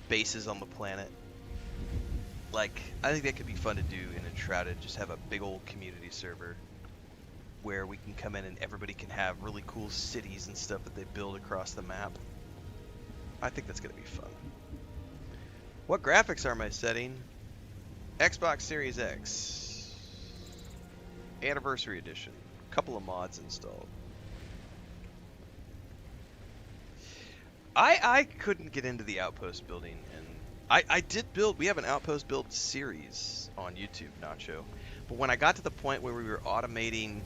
Speaker 1: bases on the planet. Like, I think that could be fun to do in Enshrouded, just have a big old community server where we can come in and everybody can have really cool cities and stuff that they build across the map. I think that's going to be fun. What graphics are my setting? Xbox Series X. Anniversary Edition. Couple of mods installed. I couldn't get into the outpost building, and I did build. We have an outpost build series on YouTube, Nacho. But when I got to the point where we were automating,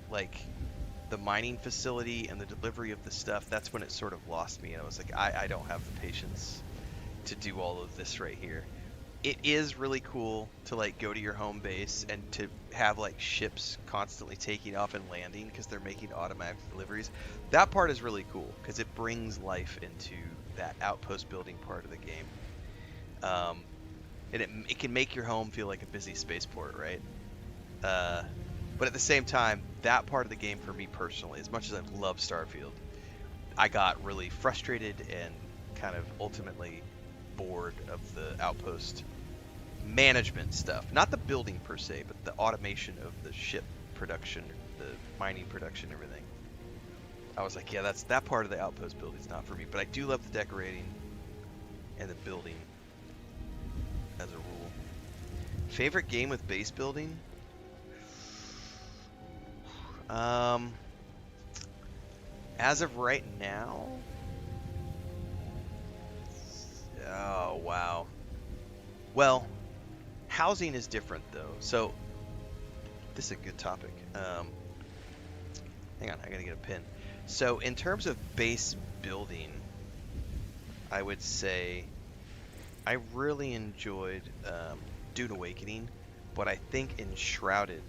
Speaker 1: like the mining facility and the delivery of the stuff, that's when it sort of lost me, and I was like, I don't have the patience to do all of this right here. It is really cool to like go to your home base and to have like ships constantly taking off and landing because they're making automatic deliveries. That part is really cool because it brings life into that outpost building part of the game. And it can make your home feel like a busy spaceport, right? But at the same time, that part of the game for me personally, as much as I love Starfield, I got really frustrated and kind of ultimately bored of the outpost management stuff. Not the building per se, but the automation of the ship production, the mining production, everything. I was like, yeah, that part of the outpost building is not for me. But I do love the decorating and the building as a rule. Favorite game with base building? As of right now, oh wow. Well, housing is different though. So this is a good topic. Hang on, I gotta get a pen. So in terms of base building, I would say I really enjoyed Dune Awakening, but I think Enshrouded,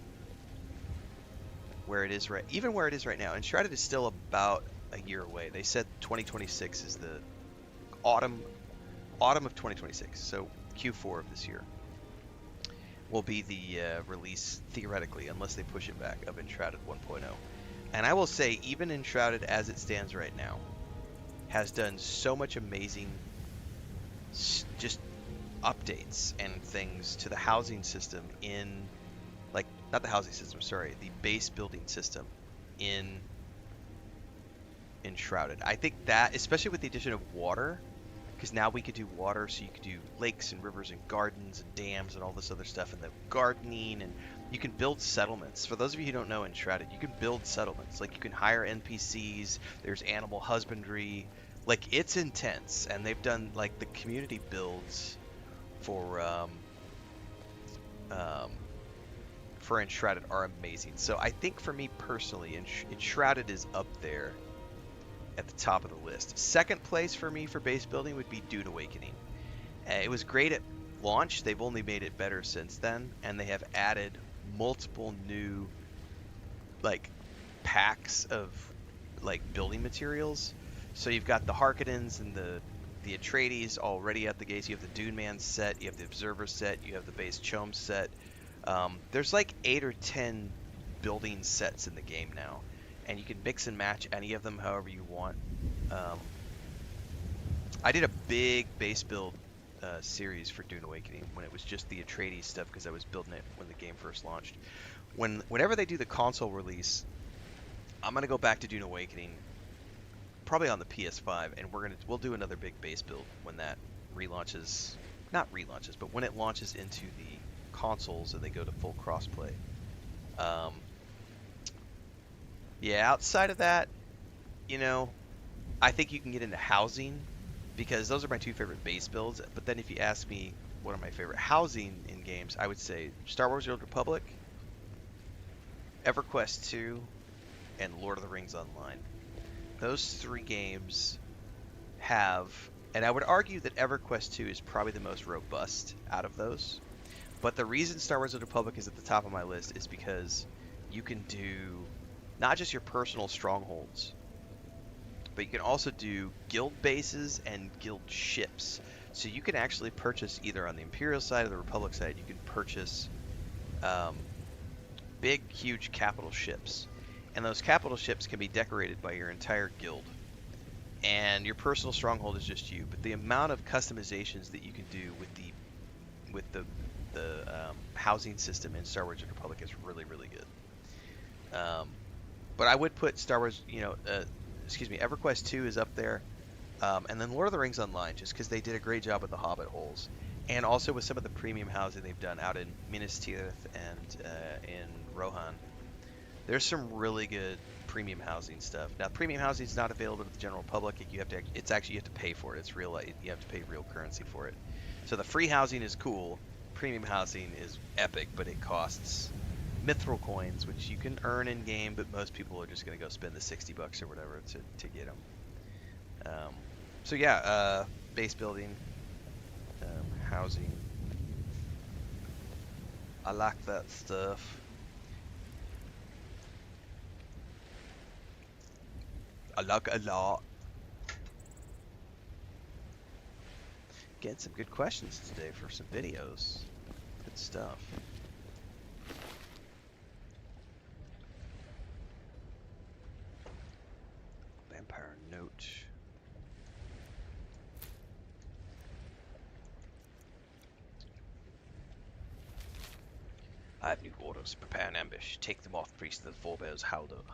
Speaker 1: where it is right, even where it is right now, Enshrouded is still about a year away. They said 2026 is the autumn of 2026, so Q4 of this year will be the release, theoretically, unless they push it back, of Enshrouded 1.0. And I will say, even Enshrouded as it stands right now has done so much amazing just updates and things to the housing system in, like, not the housing system, sorry, the base building system in Enshrouded. I think that, especially with the addition of water, because now we could do water, so you could do lakes and rivers and gardens and dams and all this other stuff, and the gardening, and you can build settlements. For those of you who don't know Enshrouded, you can build settlements. Like, you can hire NPCs, there's animal husbandry, like, it's intense. And they've done, like, the community builds for Enshrouded are amazing. So I think for me personally, Enshrouded is up there at the top of the list. Second place for me for base building would be Dune Awakening. It was great at launch. They've only made it better since then, and they have added multiple new, like, packs of, like, building materials. So you've got the Harkonnens and the Atreides already at the gates. You have the Dune Man set, you have the Observer set, you have the base Chom set. There's like 8 or 10 building sets in the game now, and you can mix and match any of them however you want. I did a big base build series for Dune Awakening when it was just the Atreides stuff, because I was building it when the game first launched. Whenever they do the console release, I'm gonna go back to Dune Awakening, probably on the PS5, and we'll do another big base build when that relaunches. Not relaunches, but when it launches into the consoles and they go to full crossplay. Yeah, outside of that, you know, I think you can get into housing, because those are my two favorite base builds. But then if you ask me what are my favorite housing in games, I would say Star Wars: The Old Republic, EverQuest 2, and Lord of the Rings Online. Those three games have, and I would argue that EverQuest 2 is probably the most robust out of those. But the reason Star Wars: The Old Republic is at the top of my list is because you can do not just your personal strongholds, but you can also do guild bases and guild ships. So you can actually purchase, either on the Imperial side or the Republic side, you can purchase big, huge capital ships. And those capital ships can be decorated by your entire guild. And your personal stronghold is just you. But the amount of customizations that you can do with the housing system in Star Wars: The Republic is really, really good. But I would put Star Wars, EverQuest 2 is up there, and then Lord of the Rings Online, just because they did a great job with the Hobbit holes, And also with some of the premium housing they've done out in Minas Tirith and in Rohan. There's some really good premium housing stuff. Now, premium housing is not available to the general public. You have to pay for it. It's real. You have to pay real currency for it. So the free housing is cool. Premium housing is epic, but it costs mithril coins, which you can earn in game, but most people are just going to go spend the $60 or whatever to get them. So yeah, base building, housing. I like that stuff. I like it a lot. Getting some good questions today for some videos. Good stuff. Vampire note. I have new orders. Prepare an ambush. Take them off, priest of the forebears holdout.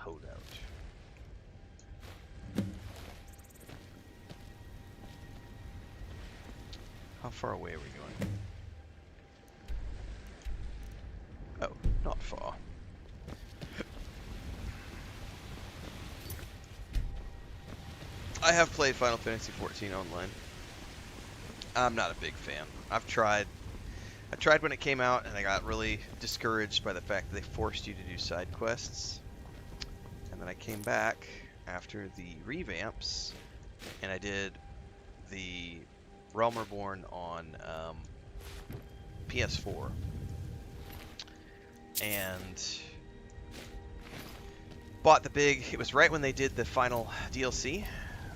Speaker 1: How far away are we going? Oh, not far. I have played Final Fantasy XIV online. I'm not a big fan. I tried when it came out, and I got really discouraged by the fact that they forced you to do side quests. And then I came back after the revamps, and I did the Realm Reborn on PS4. And bought it was right when they did the final DLC,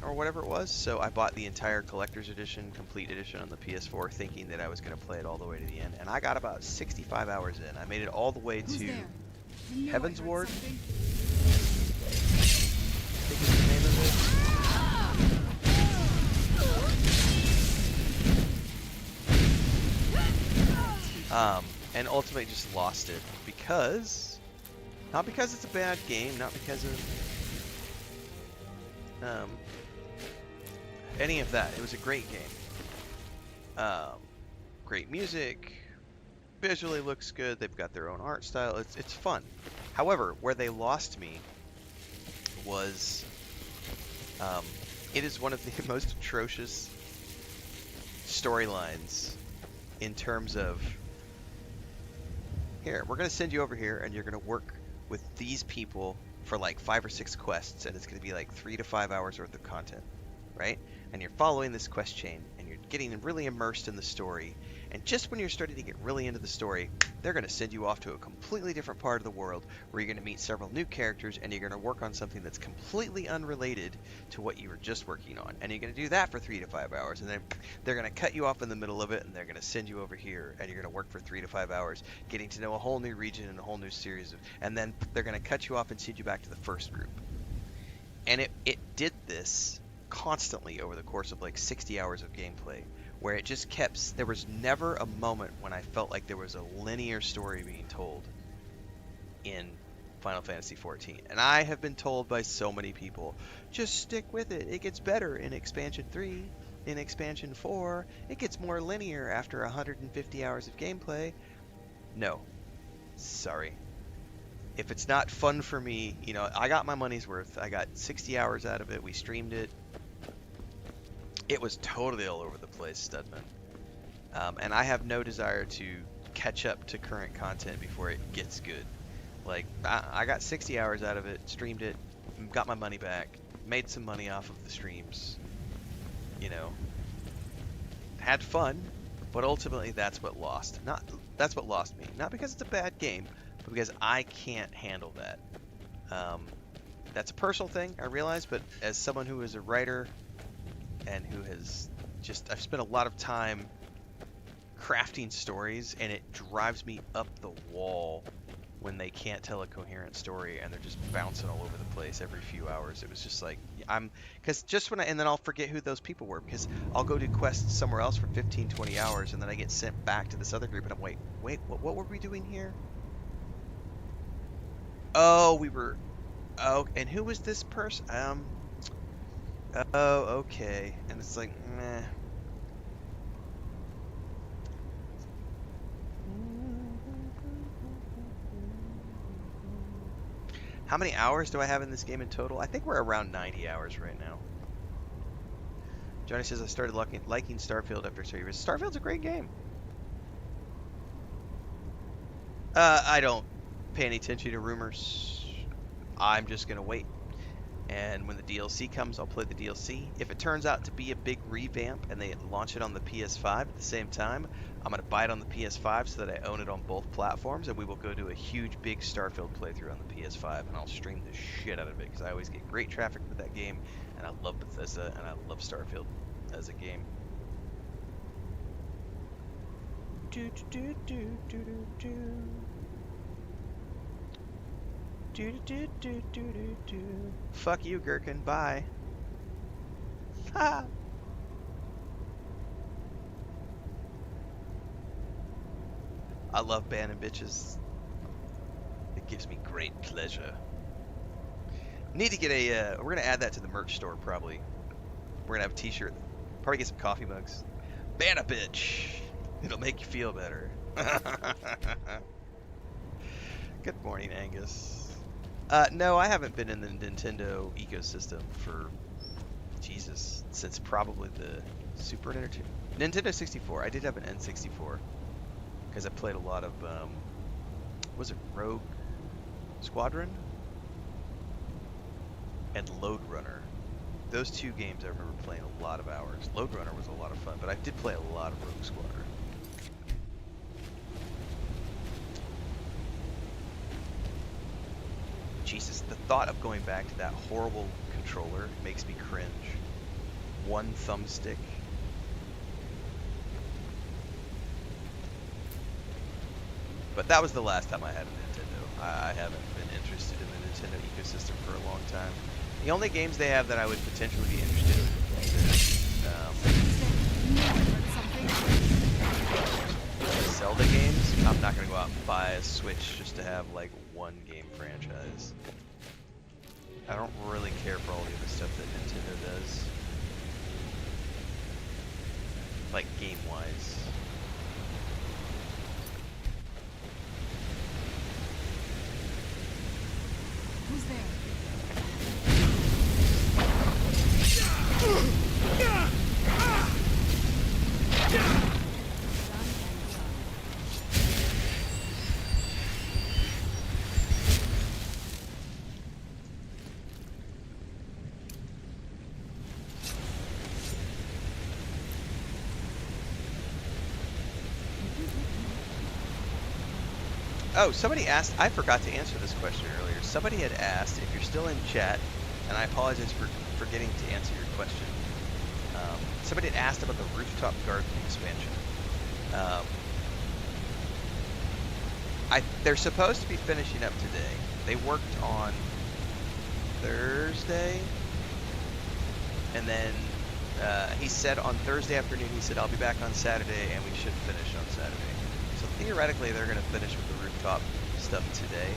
Speaker 1: or whatever it was, so I bought the entire collector's edition, complete edition on the PS4, thinking that I was going to play it all the way to the end, and I got about 65 hours in. I made it all the way to Heaven's Ward. I think is the name of it. And ultimately just lost it because, not because it's a bad game, not because of any of that. It was a great game. Great music, visually looks good. They've got their own art style. It's fun. However, where they lost me was it is one of the most atrocious storylines in terms of, here, we're going to send you over here and you're going to work with these people for like 5 or 6 quests, and it's going to be like 3 to 5 hours worth of content, right? And you're following this quest chain and you're getting really immersed in the story, and just when you're starting to get really into the story, they're going to send you off to a completely different part of the world where you're going to meet several new characters, and you're going to work on something that's completely unrelated to what you were just working on, and you're going to do that for 3 to 5 hours, and then they're going to cut you off in the middle of it, and they're going to send you over here, and you're going to work for 3 to 5 hours getting to know a whole new region and a whole new series of, and then they're going to cut you off and send you back to the first group. And it did this constantly over the course of like 60 hours of gameplay, where it just kept, there was never a moment when I felt like there was a linear story being told in Final Fantasy XIV. And I have been told by so many people, just stick with it, it gets better in Expansion 3, in Expansion 4, it gets more linear after 150 hours of gameplay. No, sorry. If it's not fun for me, you know, I got my money's worth. I got 60 hours out of it. We streamed it. It was totally all over the place, Studman. And I have no desire to catch up to current content before it gets good. Like, I got 60 hours out of it, streamed it, got my money back, made some money off of the streams, you know, had fun, but ultimately that's what lost. That's what lost me. Not because it's a bad game, but because I can't handle that. That's a personal thing, I realize, but as someone who is a writer and who has just, I've spent a lot of time crafting stories, and it drives me up the wall when they can't tell a coherent story and they're just bouncing all over the place every few hours. It was just like, because just when and then I'll forget who those people were, because I'll go do quests somewhere else for 15, 20 hours, and then I get sent back to this other group, and I'm wait, what were we doing here? Oh, and who was this person? Oh, okay. And it's like, meh. How many hours do I have in this game in total? I think we're around 90 hours right now. Johnny says I started liking Starfield after series. Starfield's a great game. I don't pay any attention to rumors. I'm just going to wait. And when the DLC comes, I'll play the DLC. If it turns out to be a big revamp and they launch it on the PS5 at the same time, I'm going to buy it on the PS5 so that I own it on both platforms, and we will go to a huge, big Starfield playthrough on the PS5, and I'll stream the shit out of it because I always get great traffic with that game, and I love Bethesda, and I love Starfield as a game. Fuck you, Gherkin. Bye. Ha! I love banning bitches. It gives me great pleasure. Need to get a, we're gonna add that to the merch store probably. We're gonna have a t-shirt. Probably get some coffee mugs. Ban a bitch. It'll make you feel better. Good morning, Angus. No, I haven't been in the Nintendo ecosystem for, Jesus, since probably the Super Nintendo 64. I did have an N64 because I played a lot of, was it Rogue Squadron and Lode Runner? Those two games I remember playing a lot of hours. Lode Runner was a lot of fun, but I did play a lot of Rogue Squadron. Jesus, the thought of going back to that horrible controller makes me cringe. One thumbstick. But that was the last time I had a Nintendo. I haven't been interested in the Nintendo ecosystem for a long time. The only games they have that I would potentially be interested in is Zelda games. I'm not going to go out and buy a Switch just to have like one game franchise. I don't really care for all the other stuff that Nintendo does. Like game-wise.
Speaker 5: Who's there?
Speaker 1: Oh, somebody asked, I forgot to answer this question earlier. Somebody had asked if you're still in chat, and I apologize for forgetting to answer your question. Somebody had asked about the rooftop garden expansion. They're supposed to be finishing up today. They worked on Thursday, and then he said on Thursday afternoon, he said, I'll be back on Saturday, and we should finish on Saturday. So theoretically, they're going to finish with the rooftop stuff today.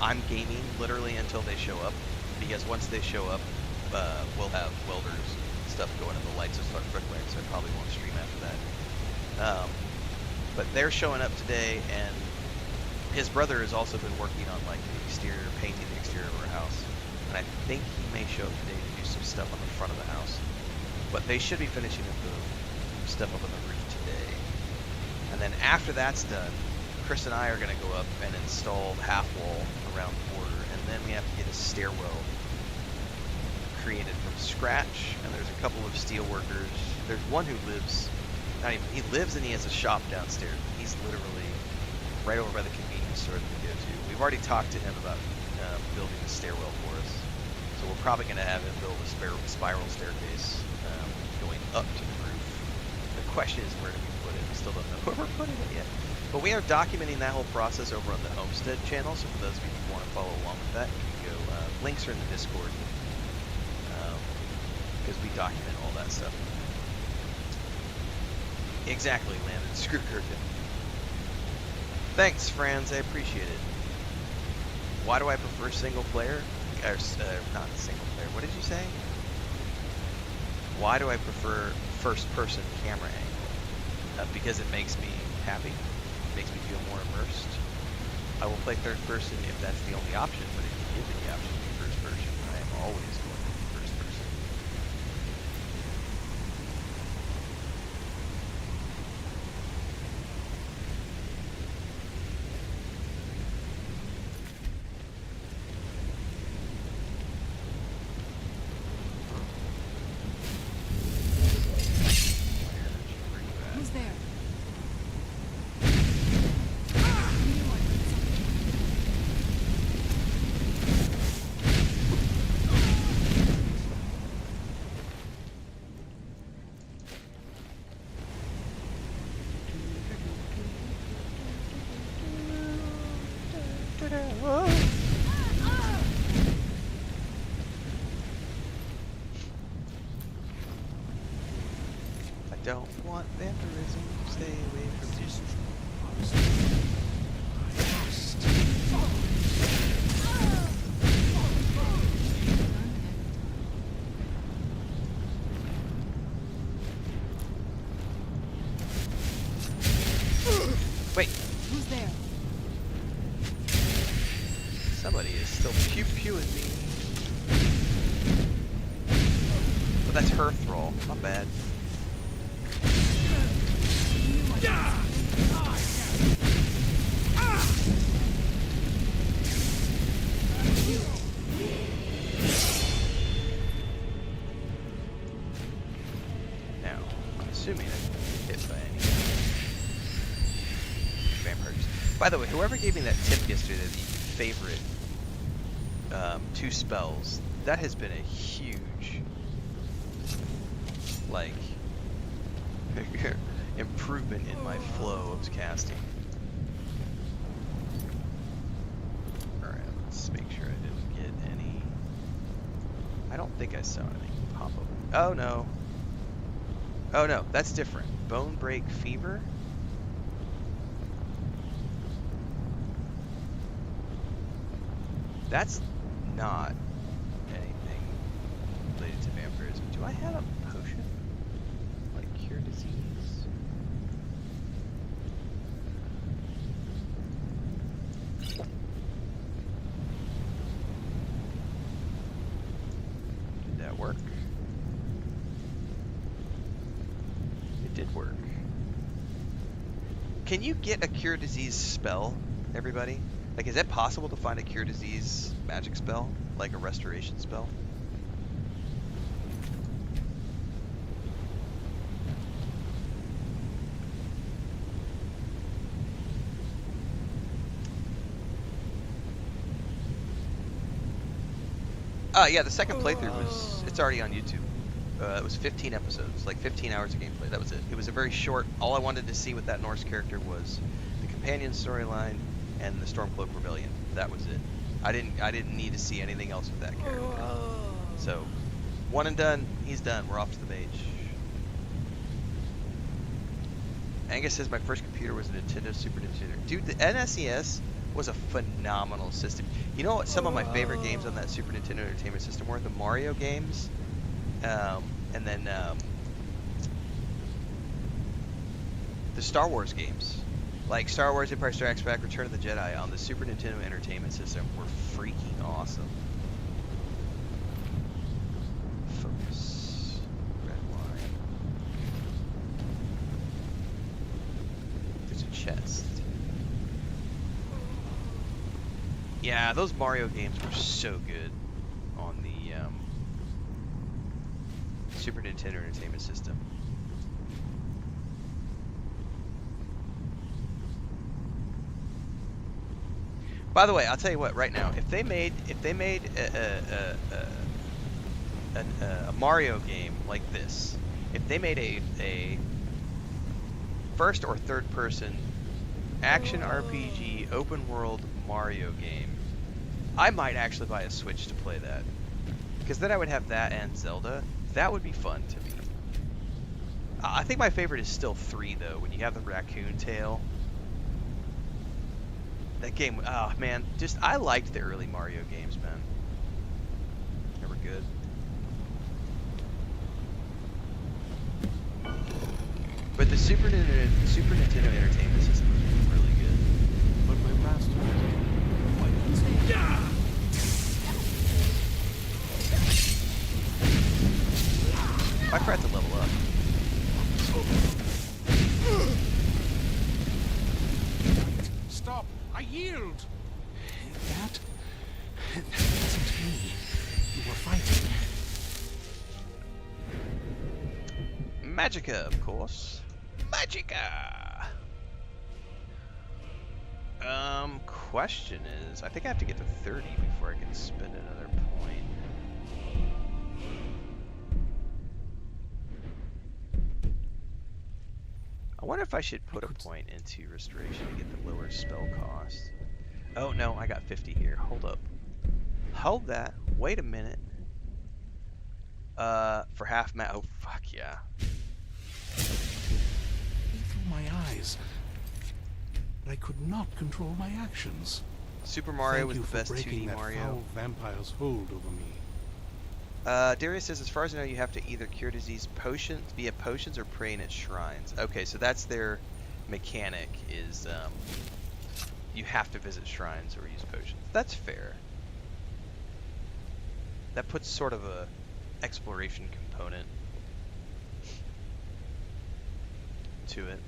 Speaker 1: I'm gaming literally until they show up, because once they show up, we'll have welders stuff going and the lights will start flickering, so I probably won't stream after that. But they're showing up today, and his brother has also been working on like the exterior, painting the exterior of our house. And I think he may show up today to do some stuff on the front of the house. But they should be finishing up the stuff up on the roof today. And then after that's done, Chris and I are going to go up and install half wall around the border, and then we have to get a stairwell created from scratch. And there's a couple of steel workers. There's one who lives, he lives and he has a shop downstairs. He's literally right over by the convenience store that we go to. We've already talked to him about building a stairwell for us. So we're probably going to have him build a spiral staircase going up to the roof. The question is, where do we put it? We still don't know where we're putting it yet. But we are documenting that whole process over on the Homestead channel, so for those of you who want to follow along with that, you can go, links are in the Discord, because we document all that stuff. Exactly, Landon. Screw Kirkin. Thanks, Franz, I appreciate it. Why do I prefer single player? Or, not single player, what did you say? Why do I prefer first person camera angle? Because it makes me happy. Makes me feel more immersed. I will play third person if that's the only option, but if you give me the option to be first person, I am always going to be first person.
Speaker 5: Who's there?
Speaker 1: I don't want vampirism. Stay away from me. Wait.
Speaker 5: Who's there?
Speaker 1: Somebody is still pew-pewing me. But that's her thrall. Not bad. Now, I'm assuming I can get hit by any vampires. By the way, whoever gave me that tip yesterday, the favorite 2 spells, that has been a huge, like, improvement in my flow of casting. Alright, let's make sure I didn't get any. I don't think I saw anything pop up. Oh no. Oh no, that's different. Bone Break Fever? That's not anything related to vampirism. Do I have a potion? Like cure disease? Did that work? It did work. Can you get a cure disease spell, everybody? Like, is it possible to find a cure disease magic spell? Like a restoration spell? Yeah, the second playthrough was, it's already on YouTube. It was 15 episodes, like 15 hours of gameplay. That was it. It was a very short, all I wanted to see with that Norse character was the companion storyline and the Stormcloak Rebellion. That was it. I didn't need to see anything else with that character. So, one and done, he's done. We're off to the page. Angus says my first computer was a Nintendo Super Nintendo. Dude, the NSES was a phenomenal system. You know what some of my favorite games on that Super Nintendo Entertainment System were? The Mario games, and then the Star Wars games. Like Star Wars Empire Strikes Back, Return of the Jedi on the Super Nintendo Entertainment System were freaking awesome. Focus. Red wine. There's a chest. Yeah, those Mario games were so good on the Super Nintendo Entertainment System. By the way, I'll tell you what. Right now, if they made a Mario game like this, if they made a first or third person action RPG open world Mario game, I might actually buy a Switch to play that, because then I would have that and Zelda. That would be fun to me. I think my favorite is still 3 though. When you have the raccoon tail. That game, oh man, just I liked the early Mario games, man. They were good. But the Super Nintendo Entertainment System was really good.
Speaker 7: faster.
Speaker 1: I forgot to level up.
Speaker 4: Stop! I yield!
Speaker 13: That wasn't me. You were fighting.
Speaker 1: Magicka, of course. Magicka! Question is, I think I have to get to 30 before I can spend another point. I wonder if I should put a point into restoration to get the lower spell cost. Oh no, I got 50 here. Hold up. Hold that. Wait a minute. For half oh fuck yeah.
Speaker 13: Through my eyes. But I could not control my actions.
Speaker 1: Super Mario was the best 2D Mario.
Speaker 13: Foul vampire's hold over me.
Speaker 1: Darius says, as far as I know, you have to either cure disease via potions or praying at shrines. Okay, so that's their mechanic, is you have to visit shrines or use potions. That's fair. That puts sort of a exploration component to it.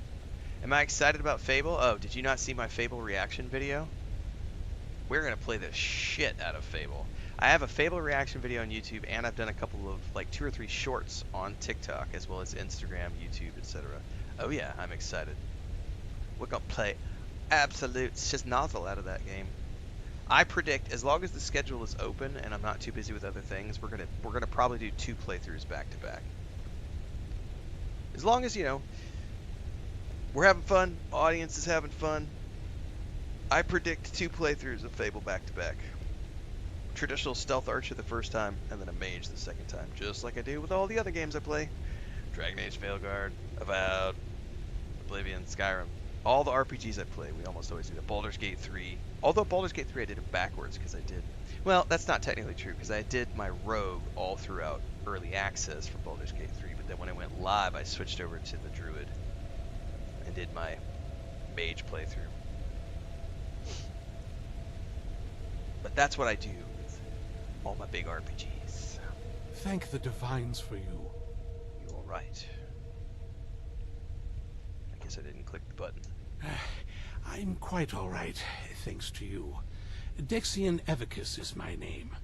Speaker 1: Am I excited about Fable? Oh, did you not see my Fable reaction video? We're going to play the shit out of Fable. I have a Fable reaction video on YouTube, and I've done a couple of, like, 2 or 3 shorts on TikTok, as well as Instagram, YouTube, etc. Oh yeah, I'm excited. We're going to play absolute shiznazzle out of that game. I predict, as long as the schedule is open and I'm not too busy with other things, we're gonna probably do 2 playthroughs back to back. As long as, you know, we're having fun, audience is having fun. I predict 2 playthroughs of Fable back to back. Traditional stealth archer the first time, and then a mage the second time, just like I do with all the other games I play. Dragon Age, Veilguard, Avowed, Oblivion, Skyrim. All the RPGs I play, we almost always do that. Baldur's Gate 3. Although Baldur's Gate 3 I did it backwards because I did... Well, that's not technically true because I did my rogue all throughout early access for Baldur's Gate 3, but then when I went live I switched over to the druid and did my mage playthrough. But that's what I do with all my big RPGs.
Speaker 13: Thank the divines for you.
Speaker 1: You're right. I guess I didn't click the button.
Speaker 13: I'm quite all right, thanks to you. Dexian Evicus is my name.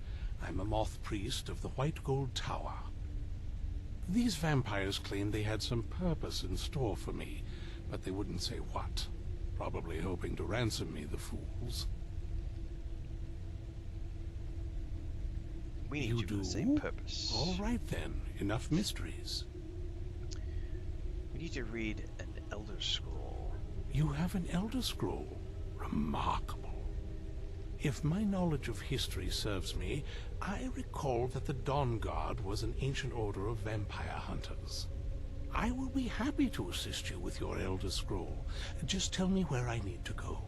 Speaker 13: I'm a moth priest of the White Gold Tower. These vampires claimed they had some purpose in store for me, but they wouldn't say what. Probably hoping to ransom me, the fools.
Speaker 1: We need you for the same purpose.
Speaker 13: All right then, enough mysteries.
Speaker 1: We need to read an Elder Scroll.
Speaker 13: You have an Elder Scroll. Remarkable. If my knowledge of history serves me, I recall that the Dawn Guard was an ancient order of vampire hunters. I will be happy to assist you with your Elder Scroll. Just tell me where I need to go.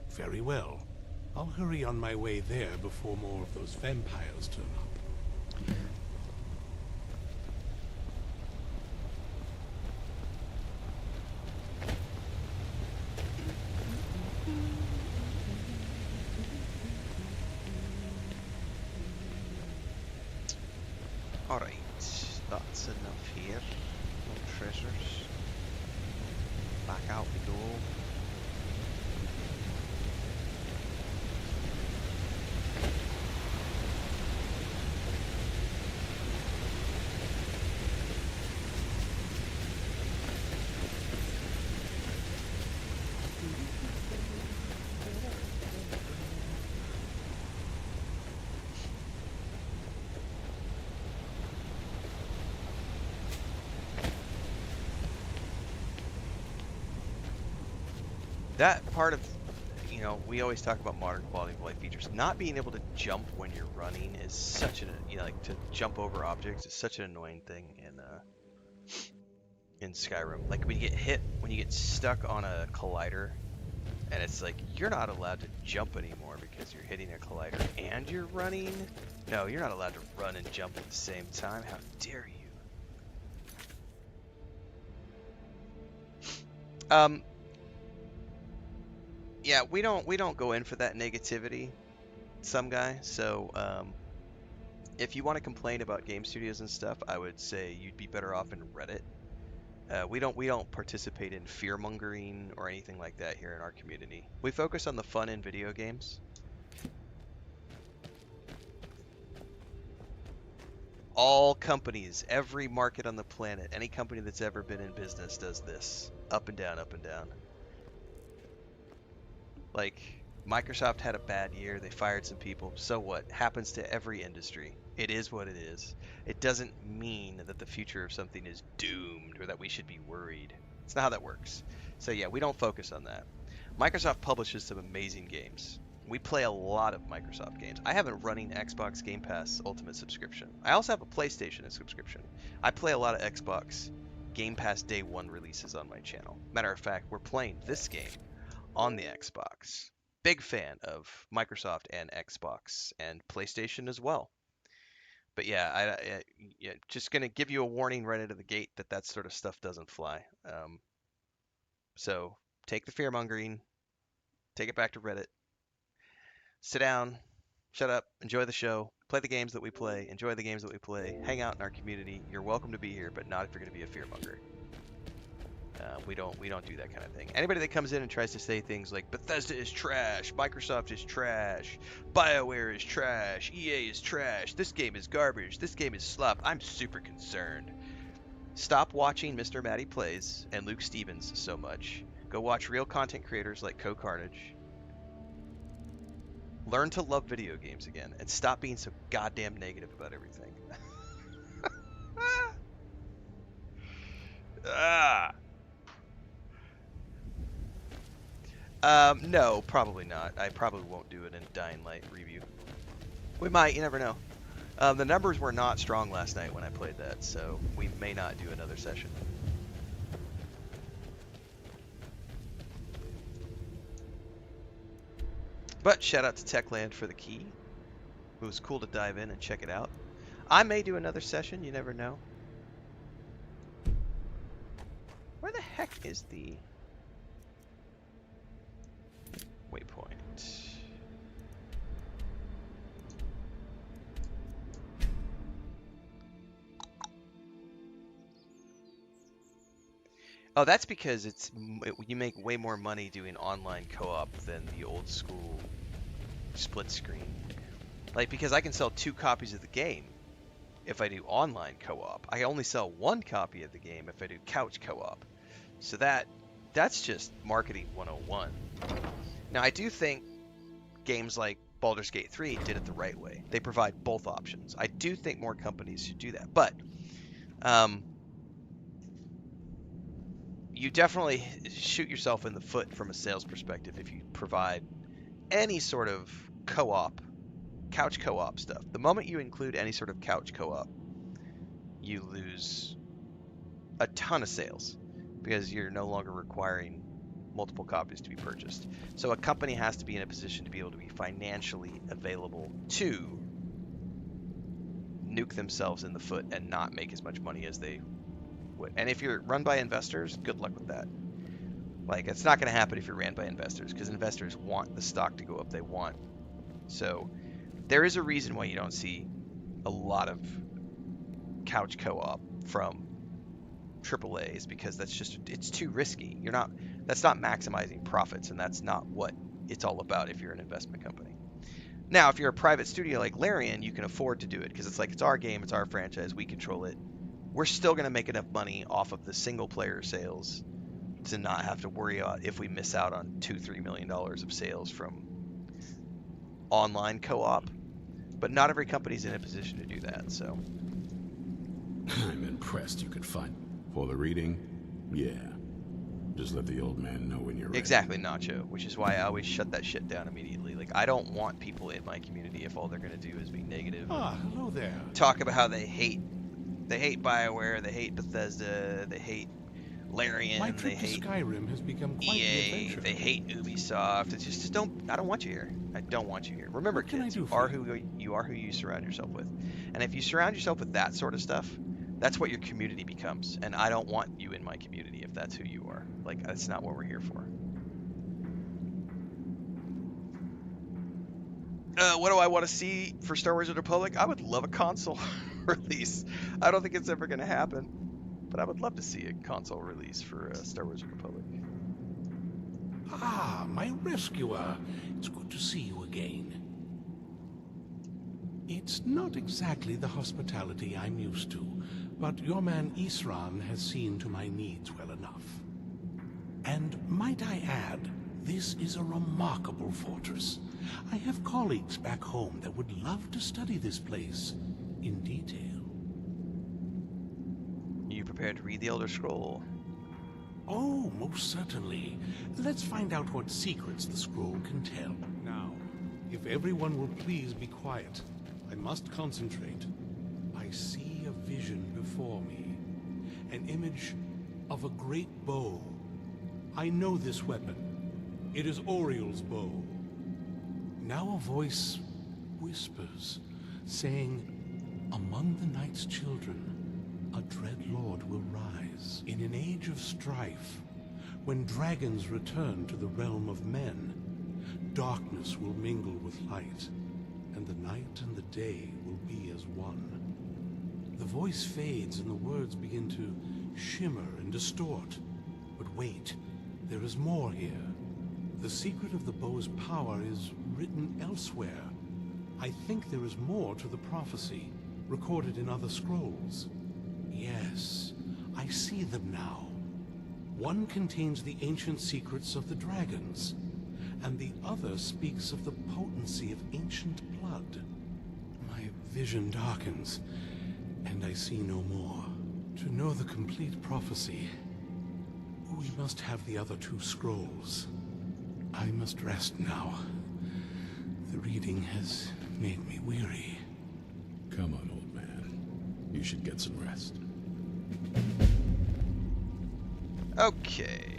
Speaker 13: Very well. I'll hurry on my way there before more of those vampires turn up.
Speaker 1: Alright, that's enough here. No treasures. Back out we go. That part of, you know, we always talk about modern quality of life features. Not being able to jump when you're running is such an, you know, like to jump over objects is such an annoying thing in Skyrim. Like when you get hit, when you get stuck on a collider, and it's like you're not allowed to jump anymore because you're hitting a collider and you're running. No, you're not allowed to run and jump at the same time. How dare you? Yeah, we don't go in for that negativity, some guy. So if you want to complain about game studios and stuff, I would say you'd be better off in Reddit. We don't participate in fear mongering or anything like that here in our community. We focus on the fun in video games. All companies, every market on the planet, any company that's ever been in business does this. Up and down, up and down. Like, Microsoft had a bad year, they fired some people. So what? Happens to every industry. It is what it is. It doesn't mean that the future of something is doomed or that we should be worried. It's not how that works. So yeah, we don't focus on that. Microsoft publishes some amazing games. We play a lot of Microsoft games. I have a running Xbox Game Pass Ultimate subscription. I also have a PlayStation subscription. I play a lot of Xbox Game Pass Day 1 releases on my channel. Matter of fact, we're playing this game on the Xbox. Big fan of Microsoft and Xbox and PlayStation as well. But yeah, just going to give you a warning right out of the gate that sort of stuff doesn't fly. So take the fear-mongering, take it back to Reddit. Sit down, shut up, enjoy the show, play the games that we play, enjoy the games that we play, hang out in our community. You're welcome to be here, but not if you're going to be a fearmonger. We don't do that kind of thing. Anybody that comes in and tries to say things like Bethesda is trash, Microsoft is trash, BioWare is trash, EA is trash, this game is garbage, this game is slop, I'm super concerned. Stop watching Mr. Matty Plays and Luke Stevens so much. Go watch real content creators like Co-Carnage. Learn to love video games again and stop being so goddamn negative about everything. No, probably not. I probably won't do it in Dying Light review. We might, you never know. The numbers were not strong last night when I played that, so we may not do another session. But shout out to Techland for the key. It was cool to dive in and check it out. I may do another session, you never know. Where the heck is the waypoint? Oh, that's because you make way more money doing online co-op than the old school split screen. Like, because I can sell 2 copies of the game if I do online co-op. I only sell 1 copy of the game if I do couch co-op. So that's just marketing 101. Now, I do think games like Baldur's Gate 3 did it the right way. They provide both options. I do think more companies should do that. But you definitely shoot yourself in the foot from a sales perspective if you provide any sort of co-op, couch co-op stuff. The moment you include any sort of couch co-op, you lose a ton of sales because you're no longer requiring multiple copies to be purchased. So a company has to be in a position to be able to be financially available to nuke themselves in the foot and not make as much money as they would. And if you're run by investors, good luck with that. Like, it's not going to happen if you're ran by investors, because investors want the stock to go up. They want. So there is a reason why you don't see a lot of couch co-op from AAA, is because it's too risky. That's not maximizing profits, and that's not what it's all about if you're an investment company. Now, if you're a private studio like Larian, you can afford to do it because it's our game, it's our franchise, we control it. We're still going to make enough money off of the single player sales to not have to worry about if we miss out on $2-3 million of sales from online co-op. But not every company's in a position to do that, so.
Speaker 4: I'm impressed you could find. For the reading? Yeah. Just let the old man know when you're ready.
Speaker 1: Exactly, Nacho, which is why I always shut that shit down immediately. Like, I don't want people in my community if all they're going to do is be negative.
Speaker 13: Ah, hello there.
Speaker 1: Talk about how they hate BioWare, they hate Bethesda, they hate Larian,
Speaker 13: My trip to Skyrim has become quite the
Speaker 1: EA,
Speaker 13: adventure.
Speaker 1: they hate Ubisoft. It's just I don't want you here. I don't want you here. Remember, kids, you are who you surround yourself with. And if you surround yourself with that sort of stuff, that's what your community becomes. And I don't want you in my community if that's who you are. Like, that's not what we're here for. What do I want to see for Star Wars: The Republic? I would love a console release. I don't think it's ever going to happen, but I would love to see a console release for Star Wars: The Republic.
Speaker 13: Ah, my rescuer. It's good to see you again. It's not exactly the hospitality I'm used to, but your man Isran has seen to my needs well enough. And might I add, this is a remarkable fortress. I have colleagues back home that would love to study this place in detail.
Speaker 1: You prepared to read the Elder Scroll?
Speaker 13: Oh, most certainly. Let's find out what secrets the scroll can tell.
Speaker 3: Now, if everyone will please be quiet, I must concentrate. I see a vision before me, an image of a great bow. I know this weapon. It is Oriel's bow. Now a voice whispers, saying, among the night's children, a dread lord will rise. In an age of strife, when dragons return to the realm of men, darkness will mingle with light, and the night and the day will be as one. The voice fades and the words begin to shimmer and distort. But wait, there is more here. The secret of the bow's power is written elsewhere. I think there is more to the prophecy, recorded in other scrolls. Yes, I see them now. One contains the ancient secrets of the dragons, and the other speaks of the potency of ancient blood. My vision darkens, and I see no more. To know the complete prophecy, we must have the other two scrolls. I must rest now. The reading has made me weary.
Speaker 8: Come on, old man. You should get some rest.
Speaker 1: Okay.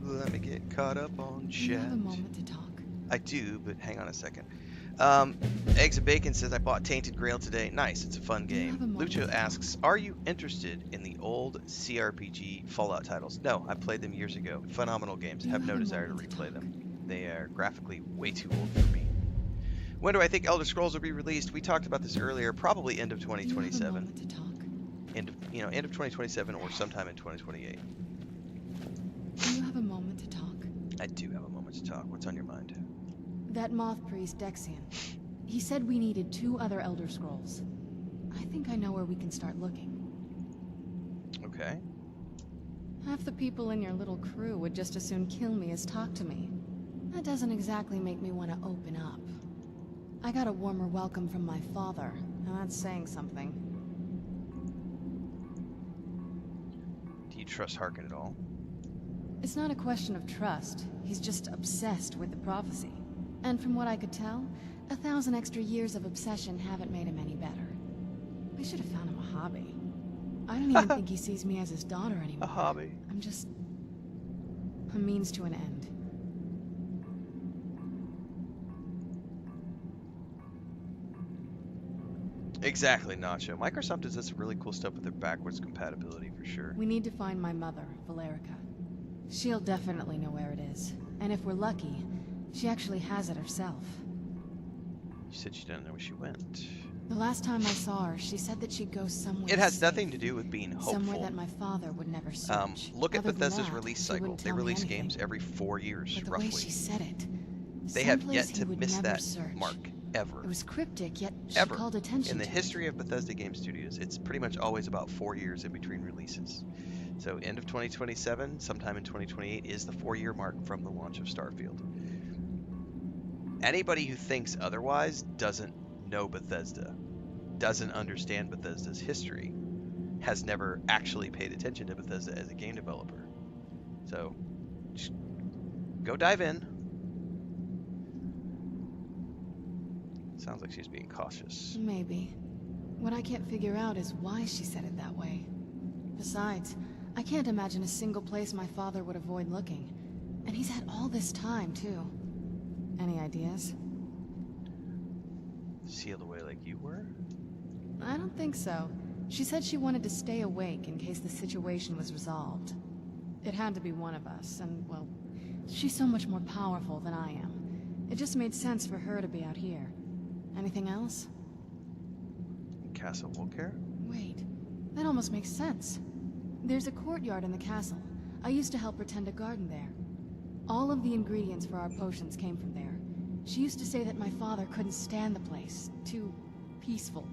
Speaker 1: Let me get caught up on chat.
Speaker 5: Do you have a moment to talk?
Speaker 1: I do, but hang on a second. Eggs and Bacon says, I bought Tainted Grail today. Nice, it's a fun game. Lucho asks, are you interested in the old CRPG Fallout titles? No, I played them years ago. Phenomenal games. Have no desire to replay them. They are graphically way too old for me. When do I think Elder Scrolls will be released? We talked about this earlier. Probably end of 2027. End of 2027 or sometime in 2028.
Speaker 5: Do you have a moment to talk?
Speaker 1: I do have a moment to talk. What's on your mind?
Speaker 5: That moth priest, Dexian. He said we needed 2 other Elder Scrolls. I think I know where we can start looking.
Speaker 1: Okay.
Speaker 5: Half the people in your little crew would just as soon kill me as talk to me. That doesn't exactly make me want to open up. I got a warmer welcome from my father, and that's saying something.
Speaker 1: Do you trust Harkin at all?
Speaker 5: It's not a question of trust. He's just obsessed with the prophecy. And from what I could tell, 1,000 extra years of obsession haven't made him any better. I should have found him a hobby. I don't even think he sees me as his daughter anymore.
Speaker 1: A hobby.
Speaker 5: I'm just a means to an end.
Speaker 1: Exactly, Nacho. Microsoft does some really cool stuff with their backwards compatibility for sure.
Speaker 5: We need to find my mother, Valerica. She'll definitely know where it is. And if we're lucky, she actually has it herself.
Speaker 1: You said she didn't know where she went.
Speaker 5: The last time I saw her, she said that she'd go somewhere
Speaker 1: It has
Speaker 5: safe.
Speaker 1: nothing to do with being hopeful.
Speaker 5: Somewhere that my father would never search.
Speaker 1: Look at
Speaker 5: Other than
Speaker 1: Bethesda's
Speaker 5: that,
Speaker 1: release
Speaker 5: she
Speaker 1: cycle.
Speaker 5: wouldn't
Speaker 1: They
Speaker 5: tell me
Speaker 1: release
Speaker 5: anything.
Speaker 1: games every 4 years,
Speaker 5: But the
Speaker 1: roughly.
Speaker 5: way she said it,
Speaker 1: They have yet
Speaker 5: someplace he
Speaker 1: to
Speaker 5: would
Speaker 1: miss
Speaker 5: never
Speaker 1: that
Speaker 5: search.
Speaker 1: mark, ever.
Speaker 5: It was cryptic, yet she
Speaker 1: Ever.
Speaker 5: called attention
Speaker 1: In the
Speaker 5: to
Speaker 1: history of Bethesda Game Studios, it's pretty much always about 4 years in between releases. So end of 2027, sometime in 2028 is the 4-year mark from the launch of Starfield. Anybody who thinks otherwise doesn't know Bethesda, doesn't understand Bethesda's history, has never actually paid attention to Bethesda as a game developer. So, just go dive in. Sounds like she's being cautious.
Speaker 5: Maybe. What I can't figure out is why she said it that way. Besides, I can't imagine a single place my father would avoid looking. And he's had all this time, too. Any ideas?
Speaker 1: Sealed away like you were?
Speaker 5: I don't think so. She said she wanted to stay awake in case the situation was resolved. It had to be one of us, and, well, She's so much more powerful than I am. It just made sense for her to be out here. Anything else?
Speaker 1: Castle Volcare?
Speaker 5: Wait, that almost makes sense. There's a courtyard in the castle. I used to help her tend a garden there. All of the ingredients for our potions came from there. She used to say that my father couldn't stand the place. Too peaceful.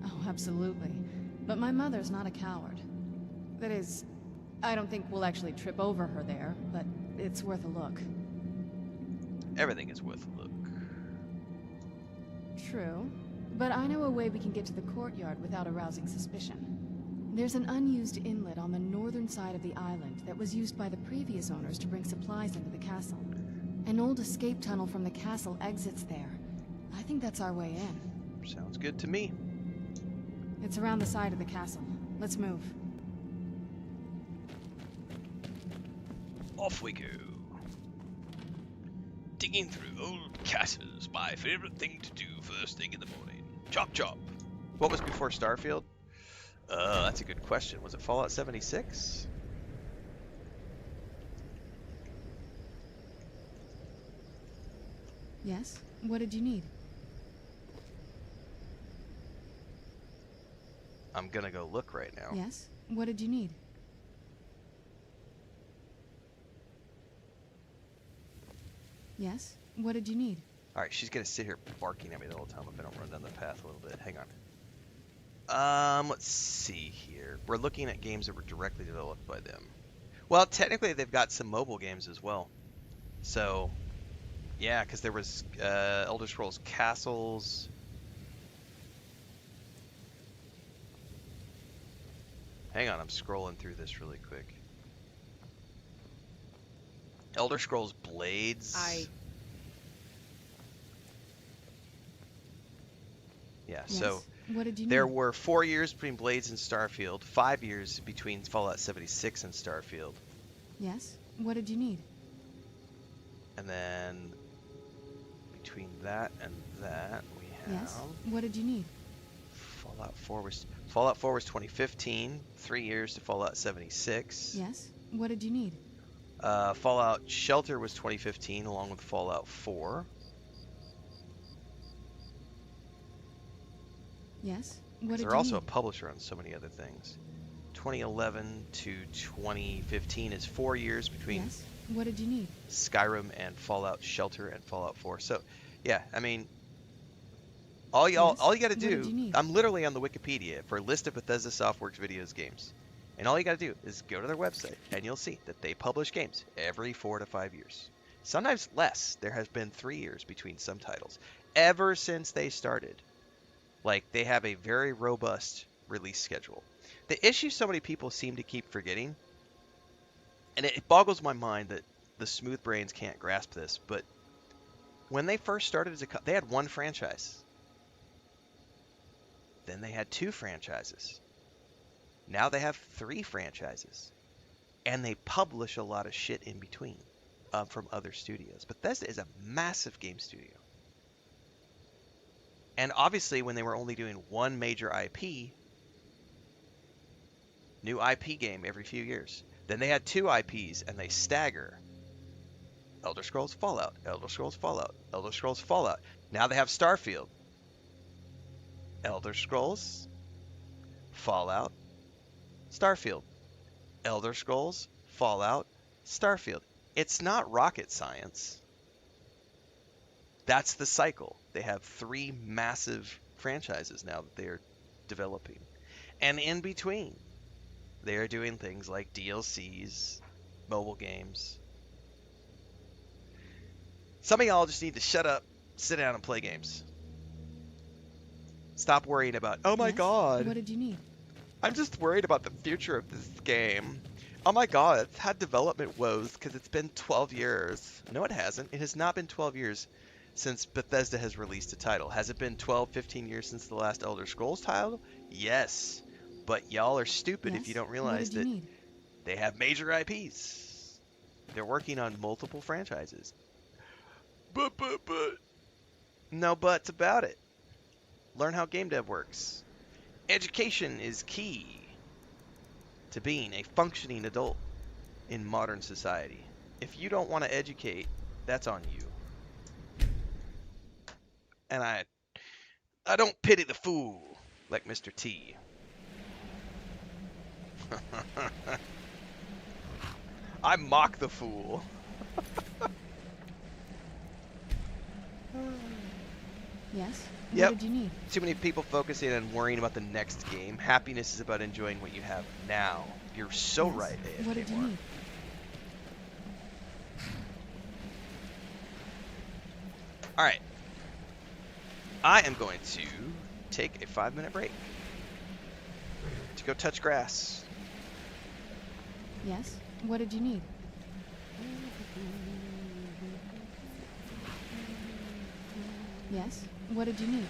Speaker 5: Oh, absolutely. But my mother's not a coward. That is, I don't think we'll actually trip over her there, but it's worth a look.
Speaker 1: Everything is worth a look.
Speaker 5: True. But I know a way we can get to the courtyard without arousing suspicion. There's an unused inlet on the northern side of the island that was used by the previous owners to bring supplies into the castle. An old escape tunnel from the castle exits there. I think that's our way in.
Speaker 1: Sounds good to me.
Speaker 5: It's around the side of the castle. Let's move.
Speaker 1: Off we go. Digging through old castles, my favorite thing to do first thing in the morning. Chop chop. What was before Starfield? That's a good question. Was it Fallout 76?
Speaker 5: Yes? What did you need?
Speaker 1: I'm gonna go look right now.
Speaker 5: Yes? What did you need? Yes? What did you need?
Speaker 1: Alright, she's gonna sit here barking at me the whole time if I don't run down the path a little bit. Hang on. Let's see here. We're looking at games that were directly developed by them. Well, technically they've got some mobile games as well. So, yeah, because there was Elder Scrolls Castles. Hang on, I'm scrolling through this really quick. Elder Scrolls Blades. Yeah,
Speaker 5: yes.
Speaker 1: so
Speaker 5: what did you
Speaker 1: there
Speaker 5: need?
Speaker 1: were 4 years between Blades and Starfield, 5 years between Fallout 76 and Starfield.
Speaker 5: Yes? What did you need?
Speaker 1: And then between that and that, we have...
Speaker 5: Yes? What did you need?
Speaker 1: Fallout 4 was 2015, 3 years to Fallout 76.
Speaker 5: Yes? What did you need?
Speaker 1: Fallout Shelter was 2015, along with Fallout 4.
Speaker 5: Yes? What did you
Speaker 1: They're also
Speaker 5: need?
Speaker 1: a publisher on so many other things. 2011 to 2015 is 4 years between
Speaker 5: yes? What did you need?
Speaker 1: Skyrim and Fallout Shelter and Fallout 4. So, yeah, I mean, all you got to do, I'm literally on the Wikipedia for a list of Bethesda Softworks videos games. And all you got to do is go to their website and you'll see that they publish games every 4 to 5 years. Sometimes less. There has been 3 years between some titles ever since they started. Like, they have a very robust release schedule. The issue so many people seem to keep forgetting, and it boggles my mind that the smooth brains can't grasp this, but when they first started as they had one franchise. Then they had 2 franchises. Now they have 3 franchises. And they publish a lot of shit in between from other studios. Bethesda is a massive game studio. And obviously, when they were only doing one major IP, new IP game every few years. Then they had 2 IPs, and they stagger. Elder Scrolls Fallout, Elder Scrolls Fallout, Elder Scrolls Fallout. Now they have Starfield. Elder Scrolls, Fallout, Starfield. Elder Scrolls, Fallout, Starfield. It's not rocket science. That's the cycle. They have 3 massive franchises now that they're developing. And in between, they're doing things like DLCs, mobile games. Some of y'all just need to shut up, sit down, and play games. Stop worrying about, oh my god.
Speaker 5: What did you need?
Speaker 1: I'm just worried about the future of this game. Oh my god, it's had development woes because it's been 12 years. No, it hasn't. It has not been 12 years since Bethesda has released a title. Has it been 12, 15 years since the last Elder Scrolls title? Yes. But y'all are stupid if you don't realize that they have major IPs. They're working on multiple franchises. But. No buts about it. Learn how game dev works. Education is key to being a functioning adult. in modern society. If you don't want to educate, that's on you. And I don't pity the fool like Mr. T. I mock the fool.
Speaker 5: Yes?
Speaker 1: Yep.
Speaker 5: What did you need?
Speaker 1: Too many people focusing on worrying about the next game. Happiness is about enjoying what you have now. You're so
Speaker 5: Yes?
Speaker 1: right, AFK
Speaker 5: What did you
Speaker 1: Mark.
Speaker 5: need?
Speaker 1: Alright. I am going to take a 5-minute break to go touch grass.
Speaker 5: Yes? What did you need? Yes? What did you need?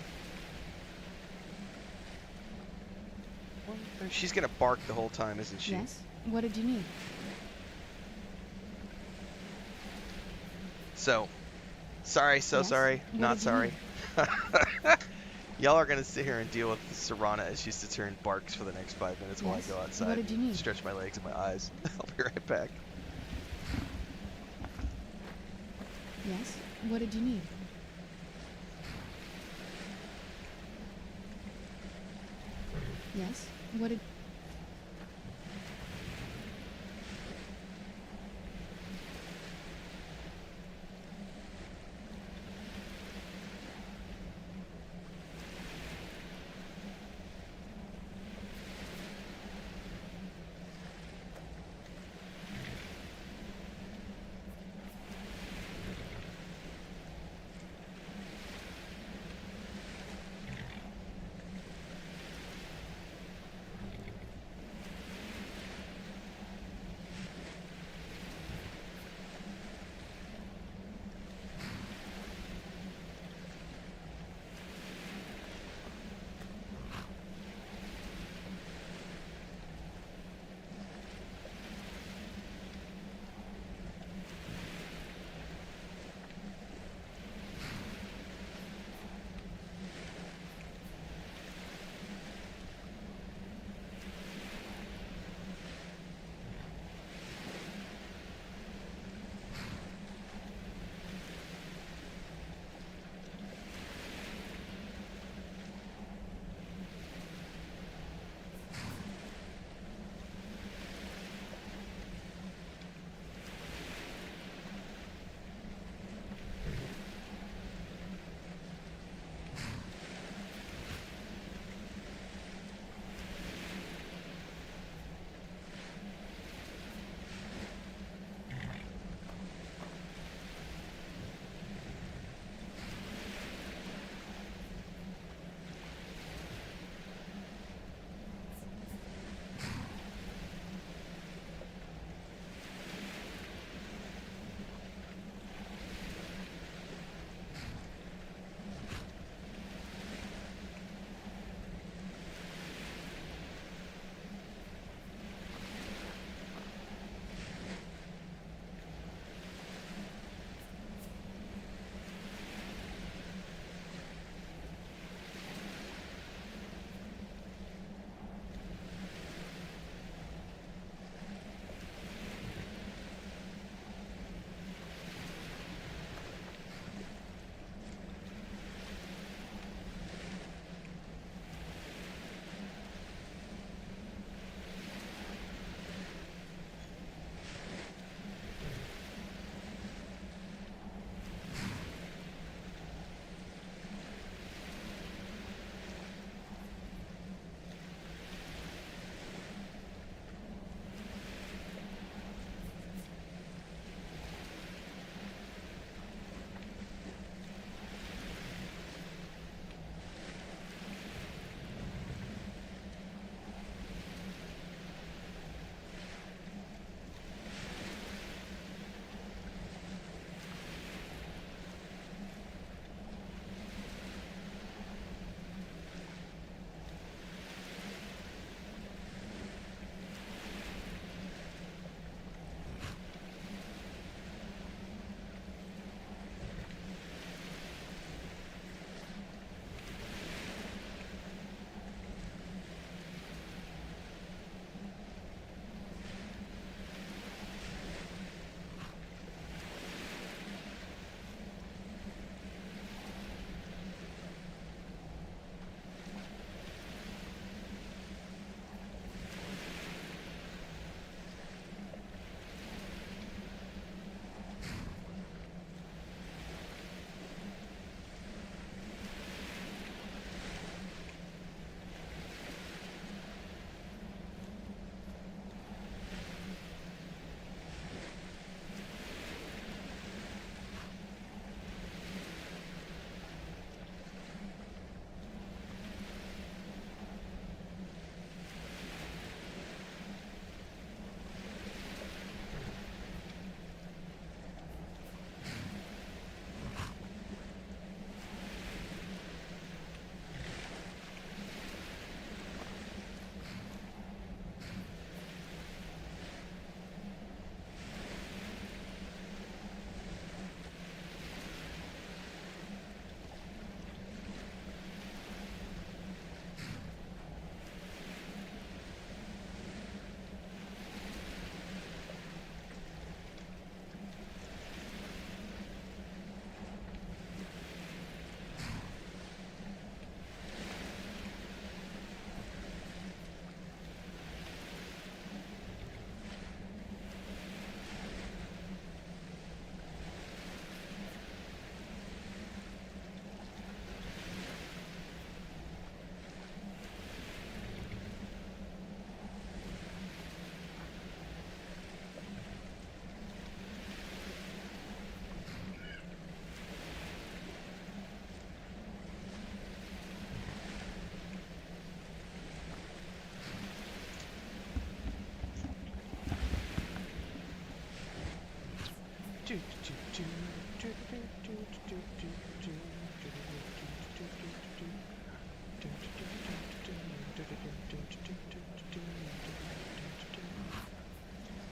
Speaker 1: She's gonna bark the whole time, isn't she?
Speaker 5: Yes? What did you need?
Speaker 1: So, sorry, so
Speaker 5: Yes?
Speaker 1: sorry,
Speaker 5: What
Speaker 1: not
Speaker 5: did you
Speaker 1: sorry. Y'all are gonna sit here and deal with Serana as she sits here and barks for the next 5 minutes while I
Speaker 5: Yes?
Speaker 1: go
Speaker 5: What
Speaker 1: outside
Speaker 5: did you
Speaker 1: and
Speaker 5: need?
Speaker 1: stretch my legs and my eyes. I'll be right back.
Speaker 5: Yes? What did you need? Yes? What did...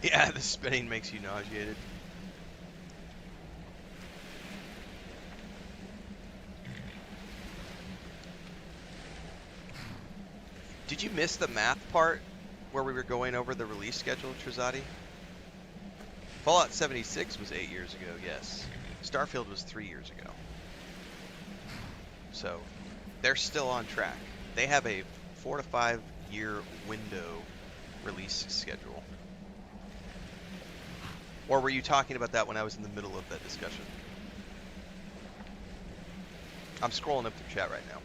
Speaker 1: Yeah, the spinning makes you nauseated. Did you miss the math part where we were going over the release schedule, Trizati? Fallout 76 was 8 years ago, yes. Starfield was 3 years ago. So, they're still on track. They have a 4 to 5 year window release schedule. Or were you talking about that when I was in the middle of that discussion? I'm scrolling up the chat right now.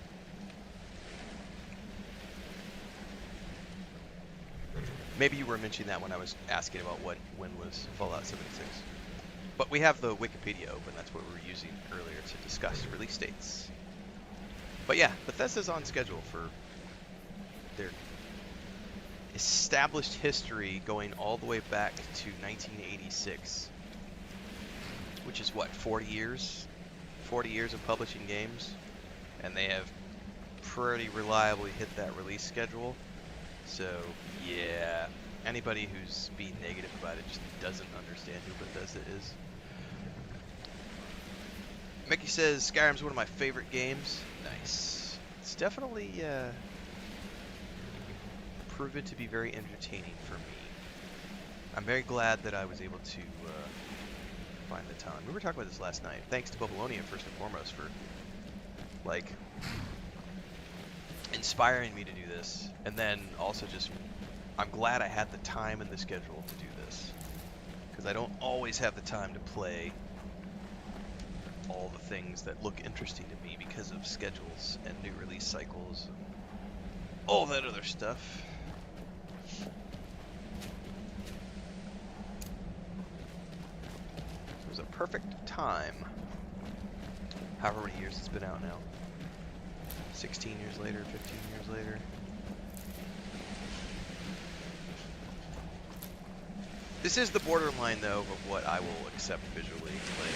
Speaker 1: Maybe you were mentioning that when I was asking about when was Fallout 76. But we have the Wikipedia open. That's what we were using earlier to discuss release dates. But yeah, Bethesda's on schedule for their established history going all the way back to 1986. Which is what, 40 years? 40 years of publishing games. And they have pretty reliably hit that release schedule. So, yeah, anybody who's being negative about it just doesn't understand who Bethesda is. Mickey says, Skyrim's one of my favorite games. Nice. It's definitely proven to be very entertaining for me. I'm very glad that I was able to find the time. We were talking about this last night. Thanks to Babylonia, first and foremost, for, like, inspiring me to do this. And then also just, I'm glad I had the time in the schedule to do this. Because I don't always have the time to play all the things that look interesting to me because of schedules and new release cycles and all that other stuff. It was a perfect time. However many years it's been out now. 16 years later, 15 years later. This is the borderline, though, of what I will accept visually. Like,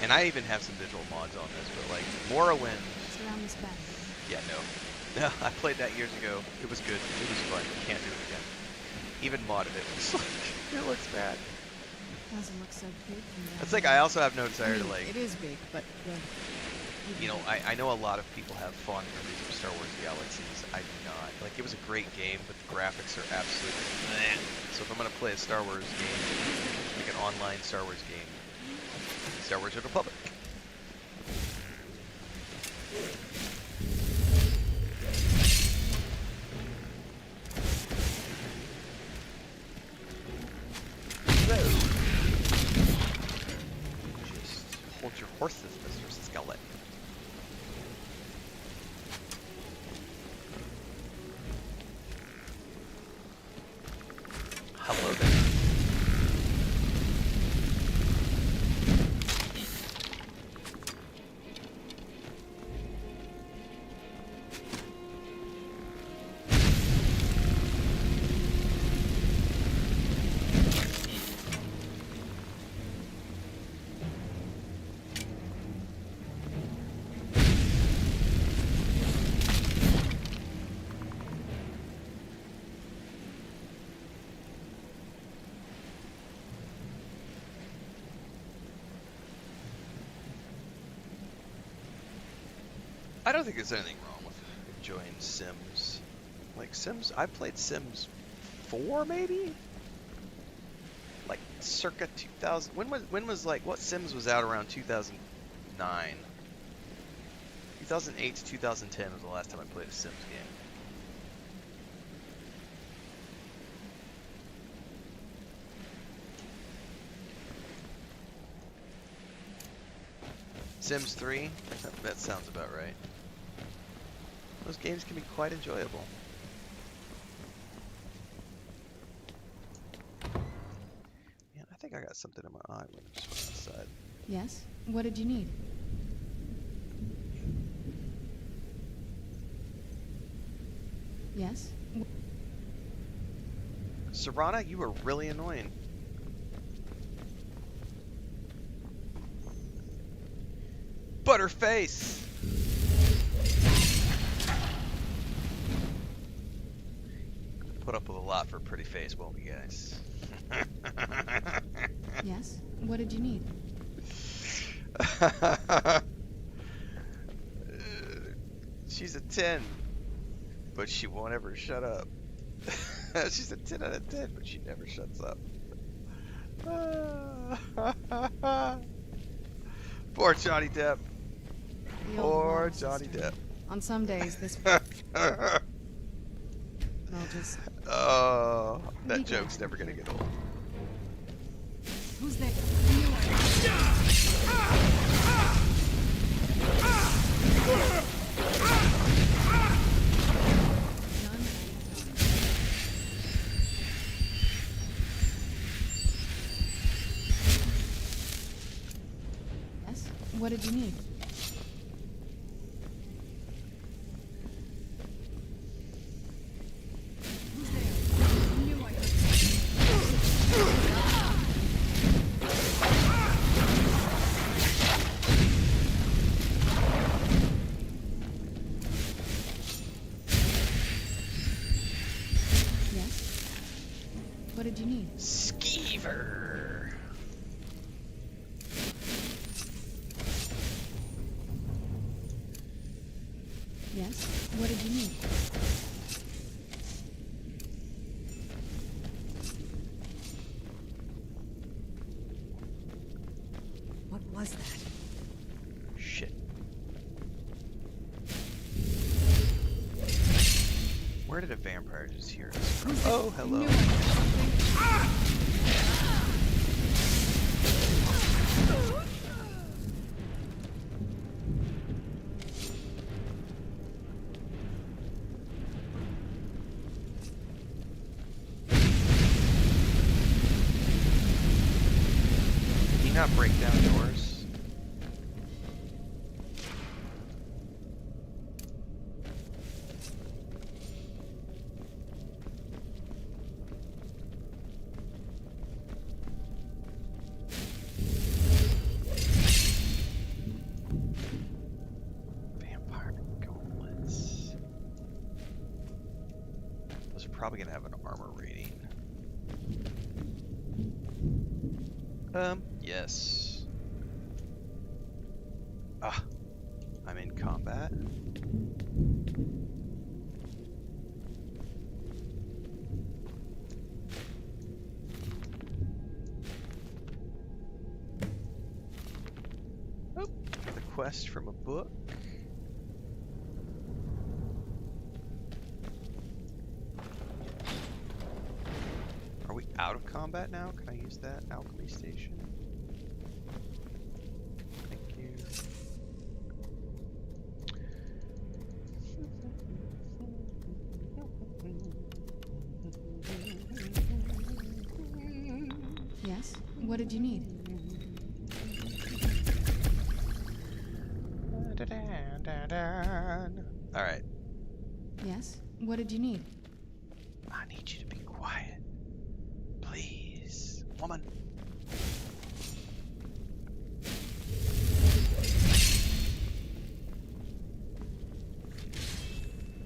Speaker 1: and I even have some visual mods on this, but like Morrowind.
Speaker 5: Surround this bed.
Speaker 1: Yeah, no, I played that years ago. It was good. It was fun. Can't do it again. Even modded it. It looks bad.
Speaker 5: Doesn't look so big from there.
Speaker 1: It's like I also have no desire to like.
Speaker 5: It is big, but.
Speaker 1: You know, I know a lot of people have fond memories of Star Wars Galaxies. I do not. Like, it was a great game, but the graphics are absolutely bleh. So if I'm going to play a Star Wars game, like an online Star Wars game, Star Wars Republic. Just hold your horses, Mr. Skeleton. Hello there. I don't think there's anything wrong with enjoying Sims. Like Sims, I played Sims 4 maybe? Like circa 2000. When was like what Sims was out around 2009? 2008 to 2010 was the last time I played a Sims game. Sims 3? That sounds about right. Those games can be quite enjoyable. Man, I think I got something in my eye when I just went outside.
Speaker 5: Yes? What did you need? Yes?
Speaker 1: Serana, you were really annoying. Butterface! Put up with a lot for a pretty face, won't we, guys?
Speaker 5: Yes? What did you need?
Speaker 1: She's a 10, but she won't ever shut up. She's a 10 out of 10, but she never shuts up. Poor Johnny Depp. Poor Johnny Depp.
Speaker 5: On some days, this... I'll just...
Speaker 1: Oh, that joke's never gonna get old.
Speaker 5: Who's there? Yes? What did you need? What did you need?
Speaker 1: Skeever.
Speaker 5: Yes? What did you need?
Speaker 9: What was that?
Speaker 1: Shit. Where did a vampire just hear us from? Oh, hello. Can you not break down doors? Probably gonna have an armor rating. Yes. Ah, I'm in combat. Oh, the quest from a book. Out of combat now? Can I use that alchemy station? Thank you.
Speaker 5: Yes? What did you need?
Speaker 1: Alright.
Speaker 5: Yes? What did you need?
Speaker 1: I need you to be quiet. Please, woman.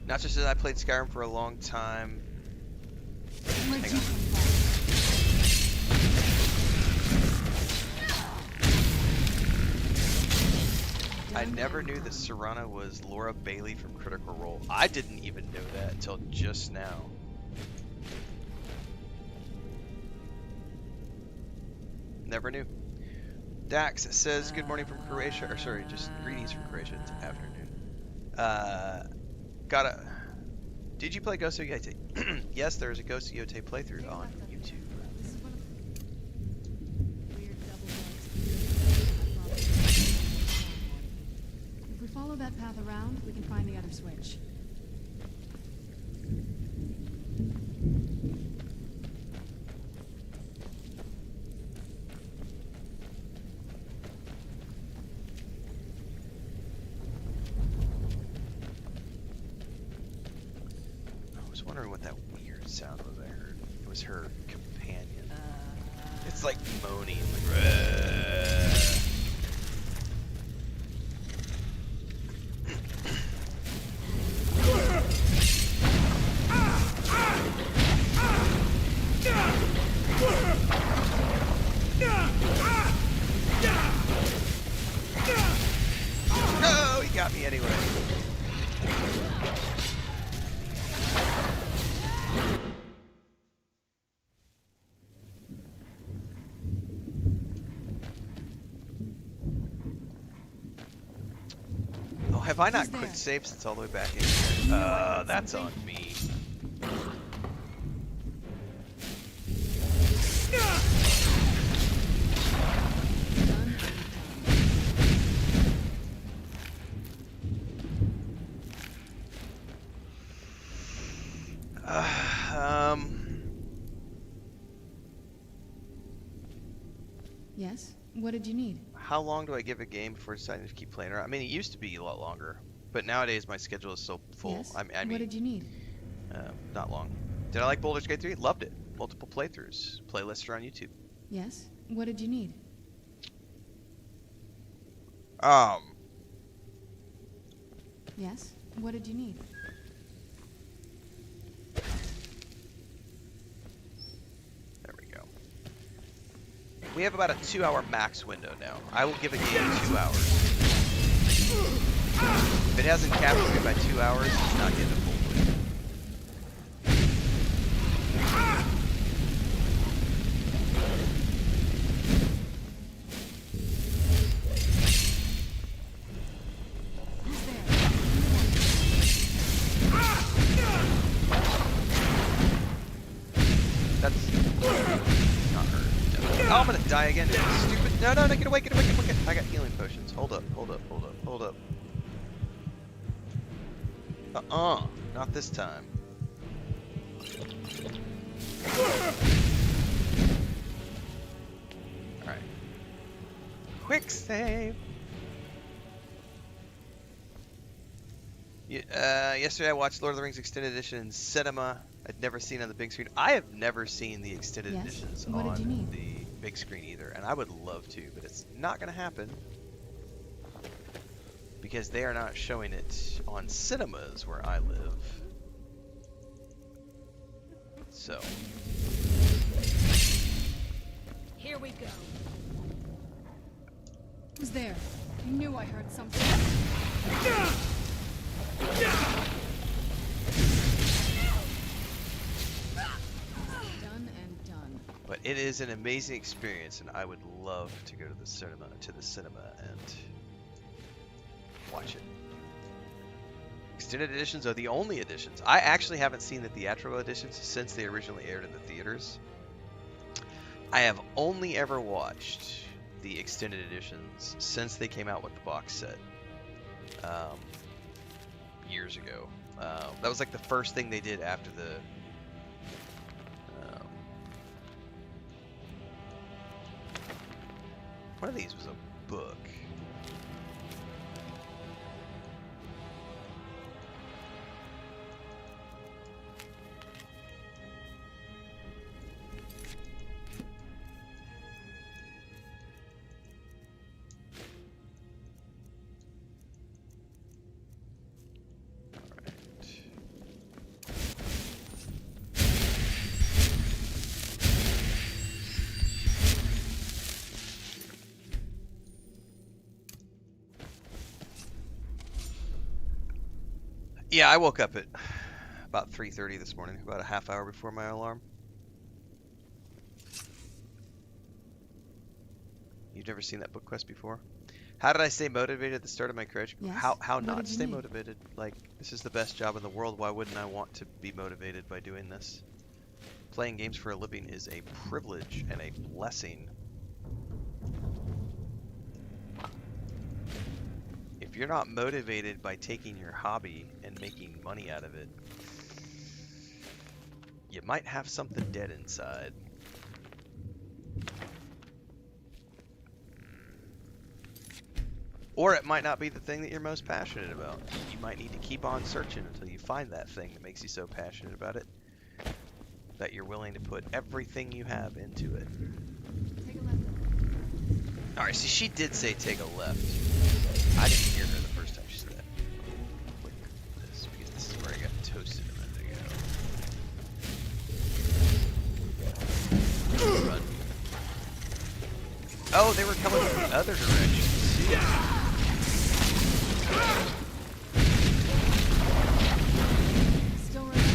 Speaker 1: Not just that I played Skyrim for a long time. Hang on. I never knew that Serana was Laura Bailey from Critical Role. I didn't even know that until just now. Never knew. Dax says, good morning from Croatia, or sorry, just greetings from Croatia. It's afternoon. Did you play Ghost of Yotei? Yes, there's a Ghost of Yotei playthrough on YouTube.
Speaker 5: If we follow that path around, we can find the other switch.
Speaker 1: Wondering what that weird sound was I heard. It was her companion. It's like moaning, like, have I not quick saved since all the way back in here? That's on me.
Speaker 5: Yes? What did you need?
Speaker 1: How long do I give a game before deciding to keep playing? I mean, it used to be a lot longer, but nowadays my schedule is so full.
Speaker 5: Yes?
Speaker 1: I mean,
Speaker 5: what did you need?
Speaker 1: Not long. Did I like Baldur's Gate 3? Loved it. Multiple playthroughs. Playlists are on YouTube.
Speaker 5: Yes? What did you need? Yes? What did you need?
Speaker 1: There we go. We have about a 2-hour max window now. I will give a game 2 hours. If it hasn't captured me by 2 hours, it's not getting a full play. Oh, I'm gonna die again. Stupid. No, get away, get away, get away. I got healing potions. Hold up. Not this time. Alright. Quick save. Yesterday I watched Lord of the Rings Extended Edition in cinema. I'd never seen it on the big screen. I have never seen the extended editions on the big screen either, and I would love to, but it's not going to happen because they are not showing it on cinemas where I live. So
Speaker 2: here we go.
Speaker 5: Who's there? I knew I heard something.
Speaker 1: But it is an amazing experience, and I would love to go to the cinema and watch it. Extended editions are the only editions. I actually haven't seen the theatrical editions since they originally aired in the theaters. I have only ever watched the extended editions since they came out with the box set years ago. That was like the first thing they did after the one of these was a book. Yeah, I woke up at about 3:30 this morning, about a half hour before my alarm. You've never seen that book quest before? How did I stay motivated at the start of my career?
Speaker 5: Yes.
Speaker 1: How not stay motivated? Like, this is the best job in the world. Why wouldn't I want to be motivated by doing this? Playing games for a living is a privilege and a blessing. If you're not motivated by taking your hobby and making money out of it, you might have something dead inside. Or it might not be the thing that you're most passionate about. You might need to keep on searching until you find that thing that makes you so passionate about it that you're willing to put everything you have into it.
Speaker 5: Take a left.
Speaker 1: Alright, see, she did say take a left. I didn't hear her the first time she said that. Click this, because this is where I got toasted a minute ago. Run. Oh, they were coming from the other direction. See?
Speaker 5: Still remember.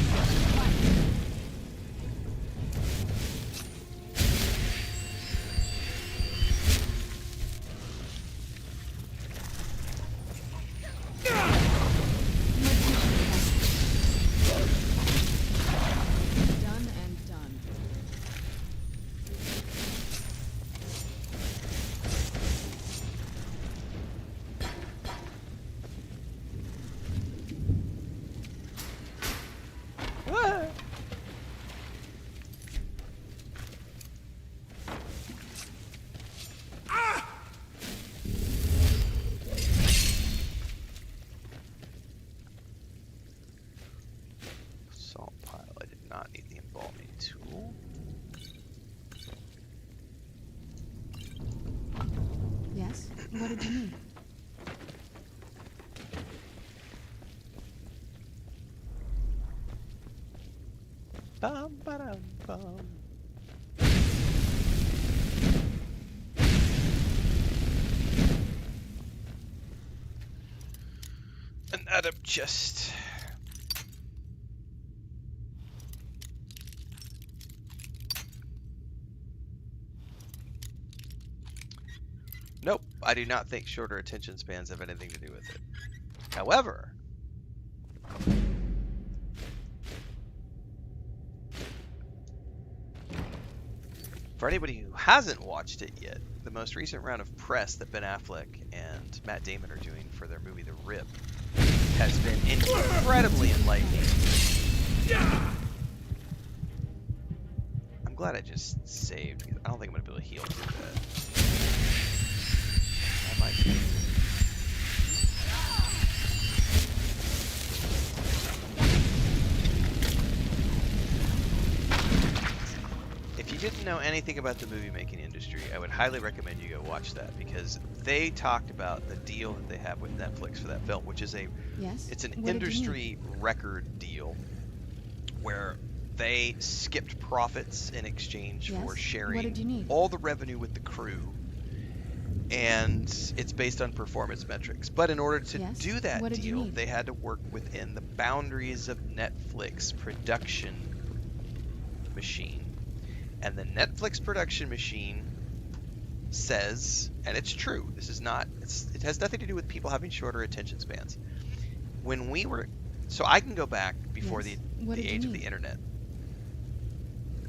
Speaker 5: What did you need?
Speaker 1: Bum, ba-dum, bum. Another chest. Nope, I do not think shorter attention spans have anything to do with it. However, for anybody who hasn't watched it yet, the most recent round of press that Ben Affleck and Matt Damon are doing for their movie The Rip has been incredibly enlightening. I'm glad I just saved, because I don't think I'm going to be able to heal through that. I might be. If you didn't know anything about the movie making industry, I would highly recommend you go watch that, because they talked about the deal that they have with Netflix for that film, which is it's an industry record deal where they skipped profits in exchange for sharing all the revenue with the crew, and it's based on performance metrics. But in order to do that deal, they had to work within the boundaries of Netflix production machine. And the Netflix production machine says, and it's true, this is not, it has nothing to do with people having shorter attention spans. When we were, so I can go back before the age of the internet.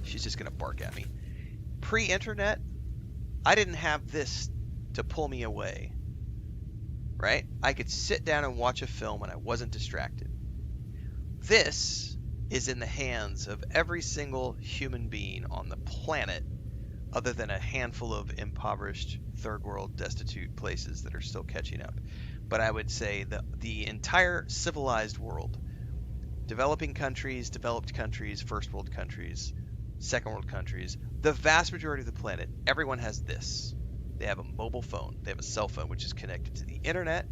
Speaker 1: She's just going to bark at me. Pre-internet, I didn't have this to pull me away, right? I could sit down and watch a film and I wasn't distracted. This is in the hands of every single human being on the planet, other than a handful of impoverished, third world, destitute places that are still catching up. But I would say the entire civilized world, developing countries, developed countries, first world countries, second world countries, the vast majority of the planet, everyone has this. They have a mobile phone. They have a cell phone which is connected to the internet,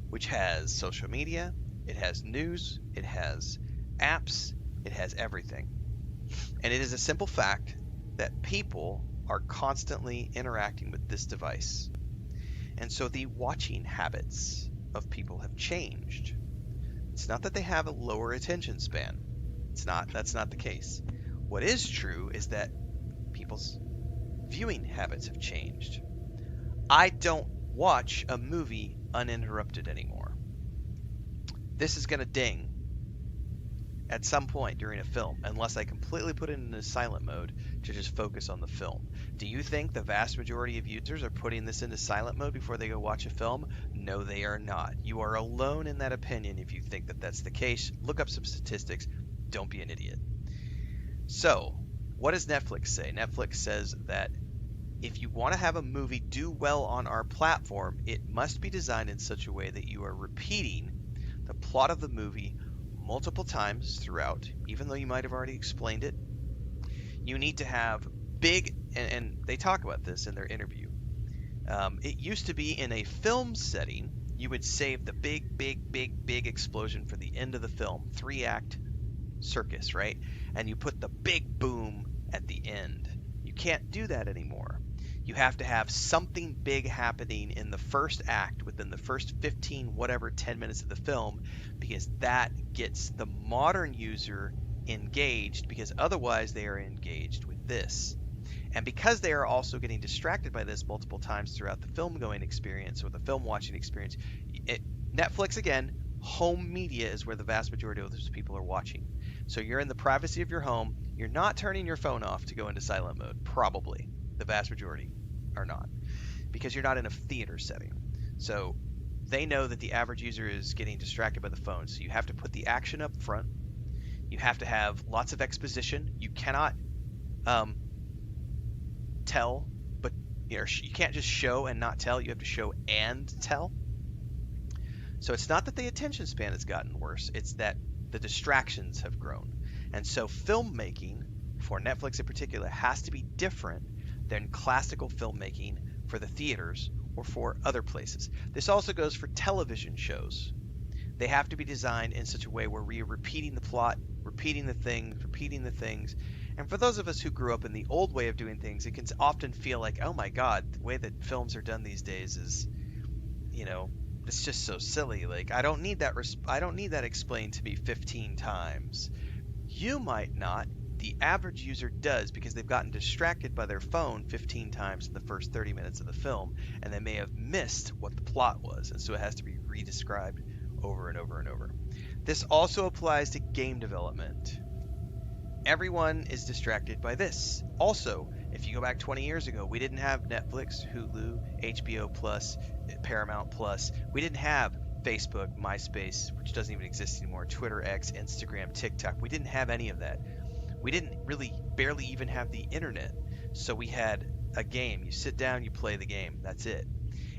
Speaker 1: which has social media, it has news, it has apps, it has everything. And it is a simple fact that people are constantly interacting with this device. And so the watching habits of people have changed. It's not that they have a lower attention span. That's not the case. What is true is that people's viewing habits have changed. I don't watch a movie uninterrupted anymore. This is going to ding at some point during a film, unless I completely put it into silent mode to just focus on the film. Do you think the vast majority of users are putting this into silent mode before they go watch a film? No, they are not. You are alone in that opinion if you think that that's the case. Look up some statistics. Don't be an idiot. So, what does Netflix say? Netflix says that if you want to have a movie do well on our platform, it must be designed in such a way that you are repeating the plot of the movie multiple times throughout, even though you might have already explained it. You need to have big, and they talk about this in their interview. It used to be in a film setting, you would save the big explosion for the end of the film, 3-act circus, right? And you put the big boom at the end. You can't do that anymore. You have to have something big happening in the first act within the first 10 minutes of the film, because that gets the modern user engaged, because otherwise they are engaged with this. And because they are also getting distracted by this multiple times throughout the film going experience or the film watching experience, Netflix, again, home media is where the vast majority of those people are watching. So you're in the privacy of your home. You're not turning your phone off to go into silent mode. Probably. The vast majority are not. Because you're not in a theater setting. So they know that the average user is getting distracted by the phone. So you have to put the action up front. You have to have lots of exposition. You cannot tell, but you can't just show and not tell. You have to show and tell. So it's not that the attention span has gotten worse. It's that the distractions have grown. And so filmmaking, for Netflix in particular, has to be different than classical filmmaking for the theaters, or for other places. This also goes for television shows. They have to be designed in such a way where we are repeating the plot, repeating the things. And for those of us who grew up in the old way of doing things, it can often feel like, oh my God, the way that films are done these days is, you know, it's just so silly. Like, I don't need that explained to me 15 times. You might not. The average user does, because they've gotten distracted by their phone 15 times in the first 30 minutes of the film, and they may have missed what the plot was, and so it has to be redescribed over and over and over. This also applies to game development. Everyone is distracted by this. Also, if you go back 20 years ago, we didn't have Netflix, Hulu, HBO Plus, Paramount Plus. We didn't have Facebook, MySpace, which doesn't even exist anymore, Twitter, X, Instagram, TikTok. We didn't have any of that. We didn't barely even have the internet. So we had a game. You sit down, you play the game. That's it.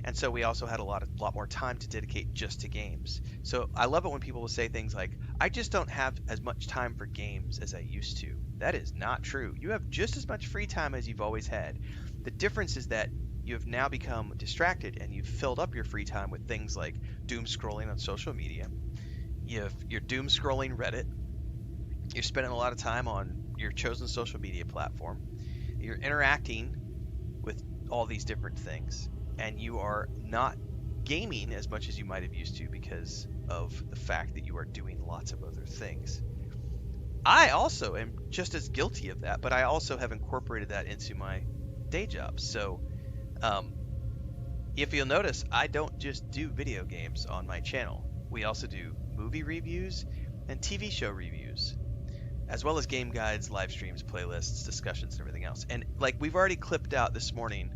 Speaker 1: And so we also had a lot more time to dedicate just to games. So I love it when people will say things like, I just don't have as much time for games as I used to. That is not true. You have just as much free time as you've always had. The difference is that you have now become distracted, and you've filled up your free time with things like doom scrolling on social media. You're doom scrolling Reddit. You're spending a lot of time on your chosen social media platform. You're interacting with all these different things, and you are not gaming as much as you might have used to because of the fact that you are doing lots of other things. I also am just as guilty of that, but I also have incorporated that into my day job. So if you'll notice, I don't just do video games on my channel. We also do movie reviews and TV show reviews, as well as game guides, live streams, playlists, discussions, and everything else. And like we've already clipped out this morning,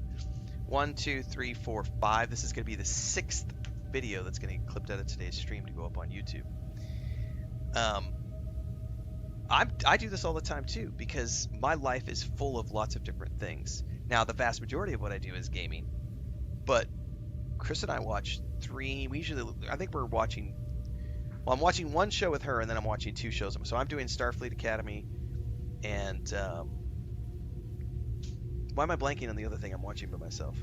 Speaker 1: 1, 2, 3, 4, 5. This is going to be the 6th video that's going to get clipped out of today's stream to go up on YouTube. I do this all the time too, because my life is full of lots of different things. Now, the vast majority of what I do is gaming, but Chris and I watch 3. I think we're watching. Well, I'm watching one show with her, and then I'm watching 2 shows. So I'm doing Starfleet Academy, and why am I blanking on the other thing I'm watching by myself?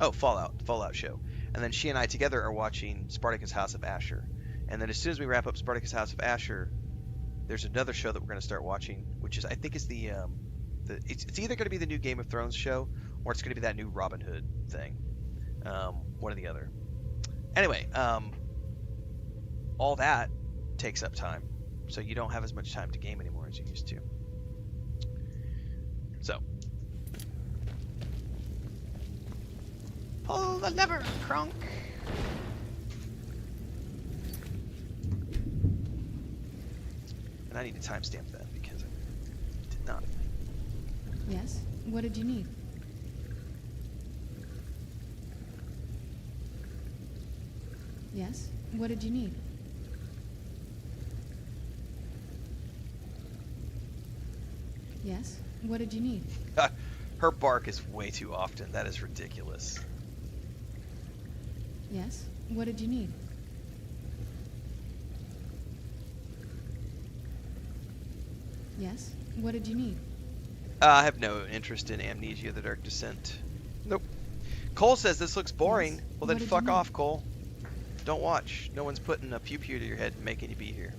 Speaker 1: Oh, Fallout show. And then she and I together are watching Spartacus House of Asher. And then as soon as we wrap up Spartacus House of Asher, there's another show that we're going to start watching, which is, I think, is it's either going to be the new Game of Thrones show, or it's going to be that new Robin Hood thing. One or the other. Anyway, all that takes up time, so you don't have as much time to game anymore as you used to. So, pull the lever, Kronk. And I need to timestamp that because I did not.
Speaker 5: Yes? What did you need? Yes? What did you need? Yes? What did you need?
Speaker 1: Her bark is way too often. That is ridiculous.
Speaker 5: Yes? What did you need? Yes? What did you need?
Speaker 1: I have no interest in Amnesia: The Dark Descent. Nope. Cole says this looks boring. Yes. Well, then fuck off, Cole. Don't watch. No one's putting a pew-pew to your head and making you be here.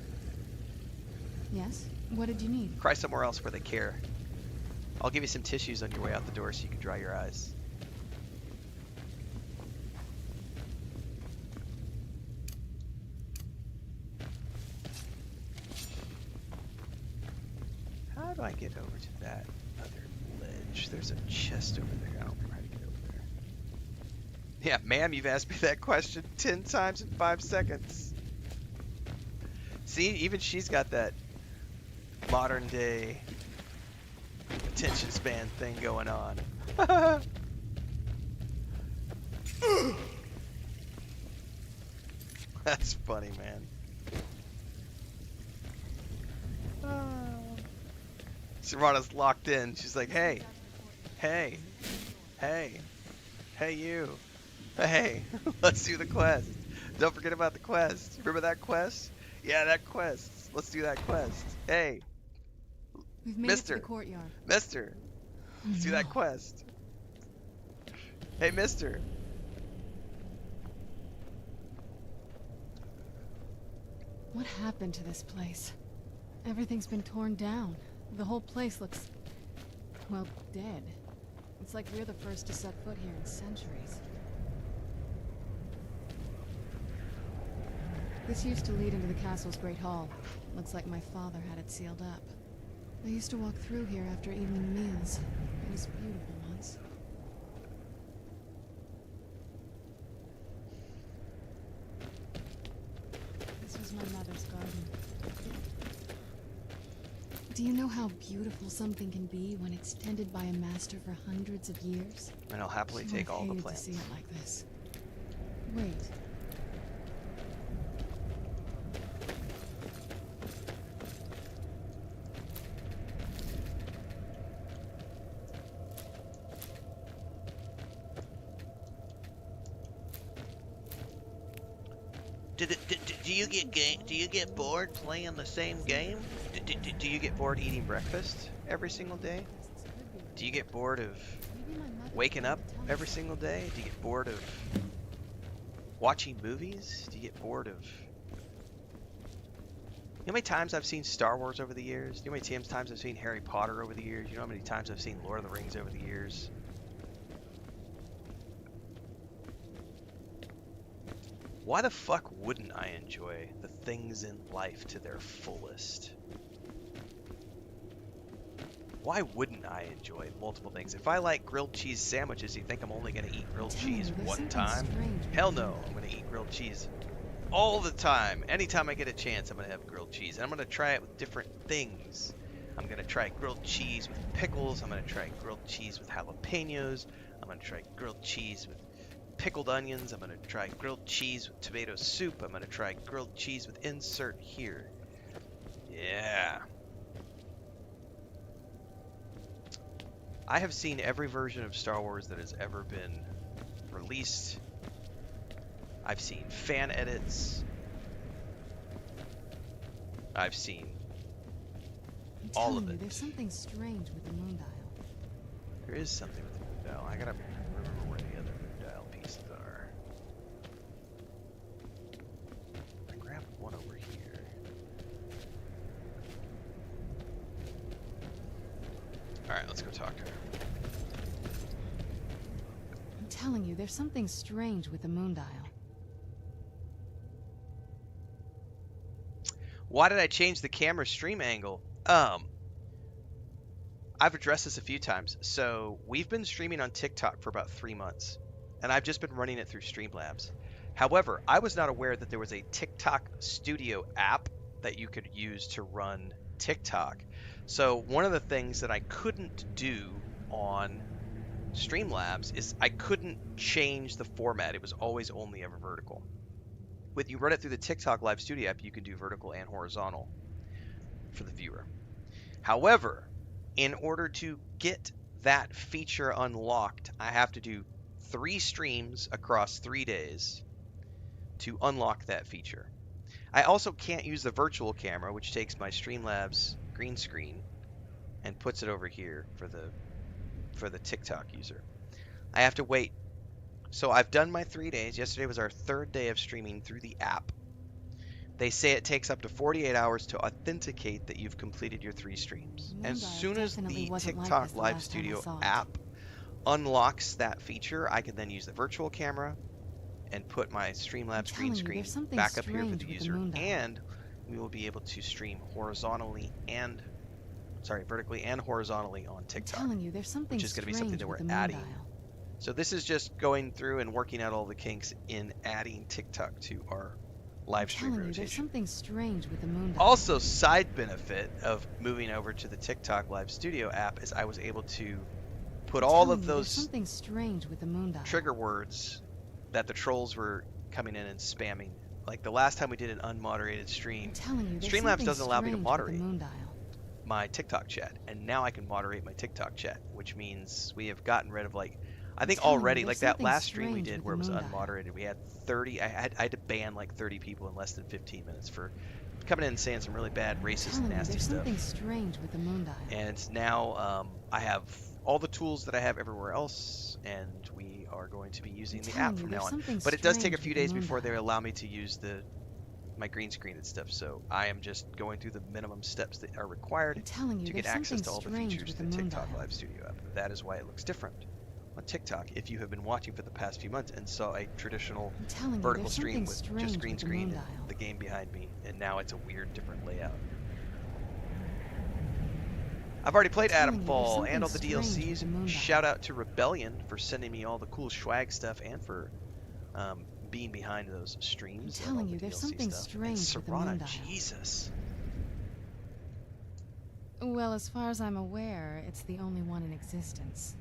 Speaker 5: Yes? What did you need?
Speaker 1: Cry somewhere else where they care. I'll give you some tissues on your way out the door so you can dry your eyes. How do I get over to that other ledge? There's a chest over there. I don't know how to get over there. Yeah, ma'am, you've asked me that question 10 times in 5 seconds. See, even she's got that modern day attention span thing going on. That's funny, man. Serrano's locked in. She's like, hey, hey, hey, hey you, hey, let's do the quest. Don't forget about the quest. Remember that quest? Yeah, that quest. Let's do that quest. Hey,
Speaker 5: We've made it to the courtyard.
Speaker 1: Mister, let's do that quest. Hey, mister.
Speaker 5: What happened to this place? Everything's been torn down. The whole place looks, well, dead. It's like we're the first to set foot here in centuries. This used to lead into the castle's great hall. Looks like my father had it sealed up. I used to walk through here after evening meals. It was beautiful once. This was my mother's garden. Do you know how beautiful something can be when it's tended by a master for hundreds of years?
Speaker 1: And I'll happily take all the plants.
Speaker 5: To see it like this. Wait.
Speaker 1: Do you get bored playing the same game? Do you get bored eating breakfast every single day? Do you get bored of waking up every single day? Do you get bored of watching movies? Do you get bored of... You know how many times I've seen Star Wars over the years? You know how many times I've seen Harry Potter over the years? You know how many times I've seen Lord of the Rings over the years? Why the fuck wouldn't I enjoy the things in life to their fullest? Why wouldn't I enjoy multiple things? If I like grilled cheese sandwiches, you think I'm only going to eat grilled cheese one time? Hell no, I'm going to eat grilled cheese all the time. Anytime I get a chance, I'm going to have grilled cheese. And I'm going to try it with different things. I'm going to try grilled cheese with pickles. I'm going to try grilled cheese with jalapenos. I'm going to try grilled cheese with pickled onions. I'm going to try grilled cheese with tomato soup. I'm going to try grilled cheese with insert here. Yeah. I have seen every version of Star Wars that has ever been released. I've seen fan edits. I've seen all of it.
Speaker 5: There's something strange with the moon dial.
Speaker 1: There is something with the moon dial. I gotta remember where the other moon dial pieces are. I grabbed one over here. Alright, let's go talk to her.
Speaker 5: I'm telling you, there's something strange with the moon dial.
Speaker 1: Why did I change the camera stream angle? I've addressed this a few times. So we've been streaming on TikTok for about 3 months, and I've just been running it through Streamlabs. However, I was not aware that there was a TikTok Studio app that you could use to run TikTok. So one of the things that I couldn't do on Streamlabs is I couldn't change the format. It was always only ever vertical. When you run it through the TikTok Live Studio app, you can do vertical and horizontal for the viewer. However, in order to get that feature unlocked, I have to do 3 streams across 3 days to unlock that feature. I also can't use the virtual camera, which takes my Streamlabs green screen and puts it over here for the TikTok user. I have to wait. So I've done my 3 days. Yesterday was our 3rd day of streaming through the app. They say it takes up to 48 hours to authenticate that you've completed your 3 streams. As soon as the TikTok Live Studio app unlocks that feature, I can then use the virtual camera and put my Streamlabs green screen back up here for the user, and we will be able to stream vertically and horizontally on TikTok, which is going to be something that we're adding. So this is just going through and working out all the kinks in adding TikTok to our live stream rotation.
Speaker 5: There's something strange with the moon dial.
Speaker 1: Also, side benefit of moving over to the TikTok Live Studio app is I was able to put all of those
Speaker 5: something strange with the moon dial.
Speaker 1: Trigger words that the trolls were coming in and spamming. Like the last time we did an unmoderated stream, Streamlabs doesn't allow me to moderate my TikTok chat, and now I can moderate my TikTok chat, which means we have gotten rid of I think already, like that last stream we did where it was unmoderated, we had 30, I had to ban like 30 people in less than 15 minutes for coming in and saying some really bad, racist, nasty stuff.
Speaker 5: Something strange with the moon dial.
Speaker 1: And now I have all the tools that I have everywhere else, and we are going to be using the app from now on. But it
Speaker 5: does
Speaker 1: take a few days before they allow me to use my green screen and stuff, so I am just going through the minimum steps that are required to get access to all the features of the TikTok Live Studio app. That is why it looks different on TikTok. If you have been watching for the past few months and saw a traditional vertical stream with just green screen and the game behind me, and now it's a weird, different layout. I've already played Adamfall and all the DLCs. Shout out to Rebellion for sending me all the cool swag stuff and for being behind those streams.
Speaker 5: I'm telling you, there's something strange with the moondial.
Speaker 1: Jesus.
Speaker 5: Well, as far as I'm aware, it's the only one in existence.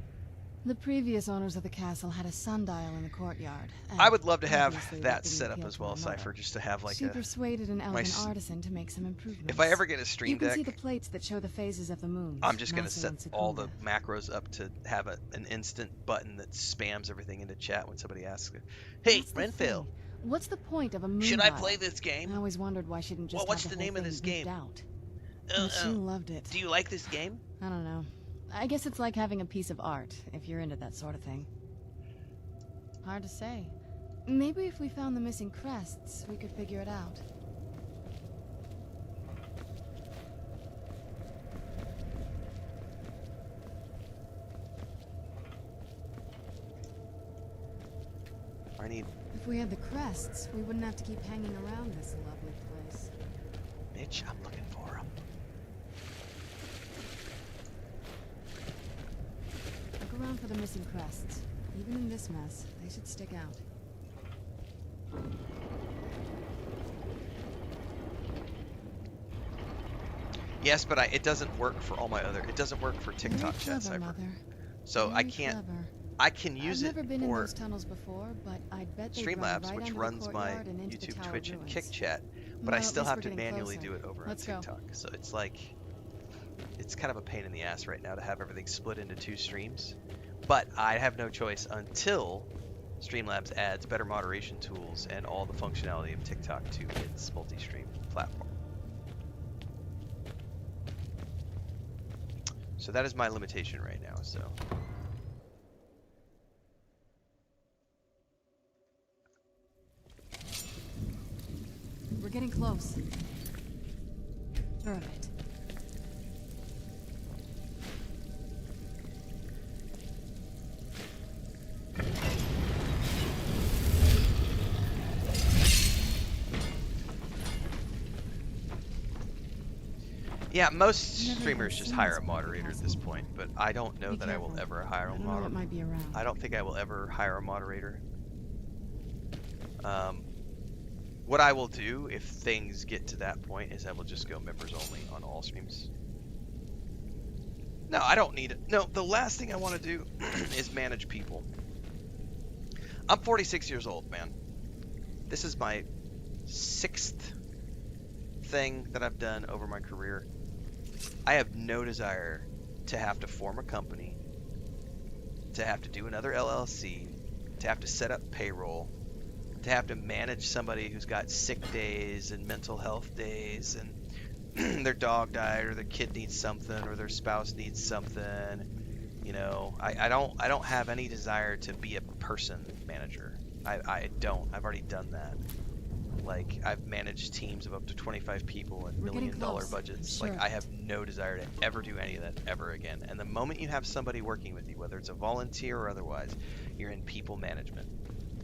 Speaker 5: The previous owners of the castle had a sundial in the courtyard.
Speaker 1: I would love to have that set up as well, Cypher, just to have like
Speaker 5: she persuaded an elven artisan to make some improvements.
Speaker 1: If I ever get a stream deck,
Speaker 5: you can see the plates that show the phases of the moon.
Speaker 1: I'm just going to set all the macros up to have an instant button that spams everything into chat when somebody asks, "Hey, Renfail,
Speaker 5: what's the point of a moon?
Speaker 1: Should I play this game?
Speaker 5: I always wondered why she didn't just.
Speaker 1: Well, what's the name of this game?
Speaker 5: She loved it.
Speaker 1: Do you like this game?
Speaker 5: I don't know. I guess it's like having a piece of art, if you're into that sort of thing. Hard to say. Maybe if we found the missing crests, we could figure it out. If we had the crests, we wouldn't have to keep hanging around this lovely place.
Speaker 1: Mitch, I'm looking for them.
Speaker 5: Look around for the missing crests. Even in this mess, they should stick out.
Speaker 1: Yes, but it doesn't work for all my other. It doesn't work for TikTok chat, Cypher. So I can't.
Speaker 5: Clever.
Speaker 1: I can use
Speaker 5: I've never
Speaker 1: it
Speaker 5: been
Speaker 1: for
Speaker 5: in those tunnels before, but I'd bet
Speaker 1: Streamlabs,
Speaker 5: right
Speaker 1: which
Speaker 5: under
Speaker 1: runs
Speaker 5: the
Speaker 1: my
Speaker 5: and
Speaker 1: YouTube,
Speaker 5: the
Speaker 1: Twitch, and
Speaker 5: ruins.
Speaker 1: Kick chat, but
Speaker 5: Well,
Speaker 1: I still have to
Speaker 5: getting
Speaker 1: manually
Speaker 5: closer.
Speaker 1: do it over
Speaker 5: Let's
Speaker 1: on
Speaker 5: go.
Speaker 1: TikTok. So it's like, it's kind of a pain in the ass right now to have everything split into 2 streams. But I have no choice until Streamlabs adds better moderation tools and all the functionality of TikTok to its multi-stream platform. So that is my limitation right now. So.
Speaker 5: We're getting close. Sure of it.
Speaker 1: Yeah, most streamers just hire a moderator at this point, but I don't know that I will ever hire a moderator.
Speaker 5: Might be around.
Speaker 1: I don't think I will ever hire a moderator. What I will do if things get to that point is I will just go members only on all streams. No, I don't need it. No, the last thing I want to do is manage people. I'm 46 years old, man. This is my 6th thing that I've done over my career. I have no desire to have to form a company, to have to do another LLC, to have to set up payroll, to have to manage somebody who's got sick days and mental health days and their dog died or their kid needs something or their spouse needs something. You know, I don't have any desire to be a person manager. I don't. I've already done that. Like, I've managed teams of up to 25 people and million-dollar budgets. Like, I have no desire to ever do any of that ever again. And the moment you have somebody working with you, whether it's a volunteer or otherwise, you're in people management.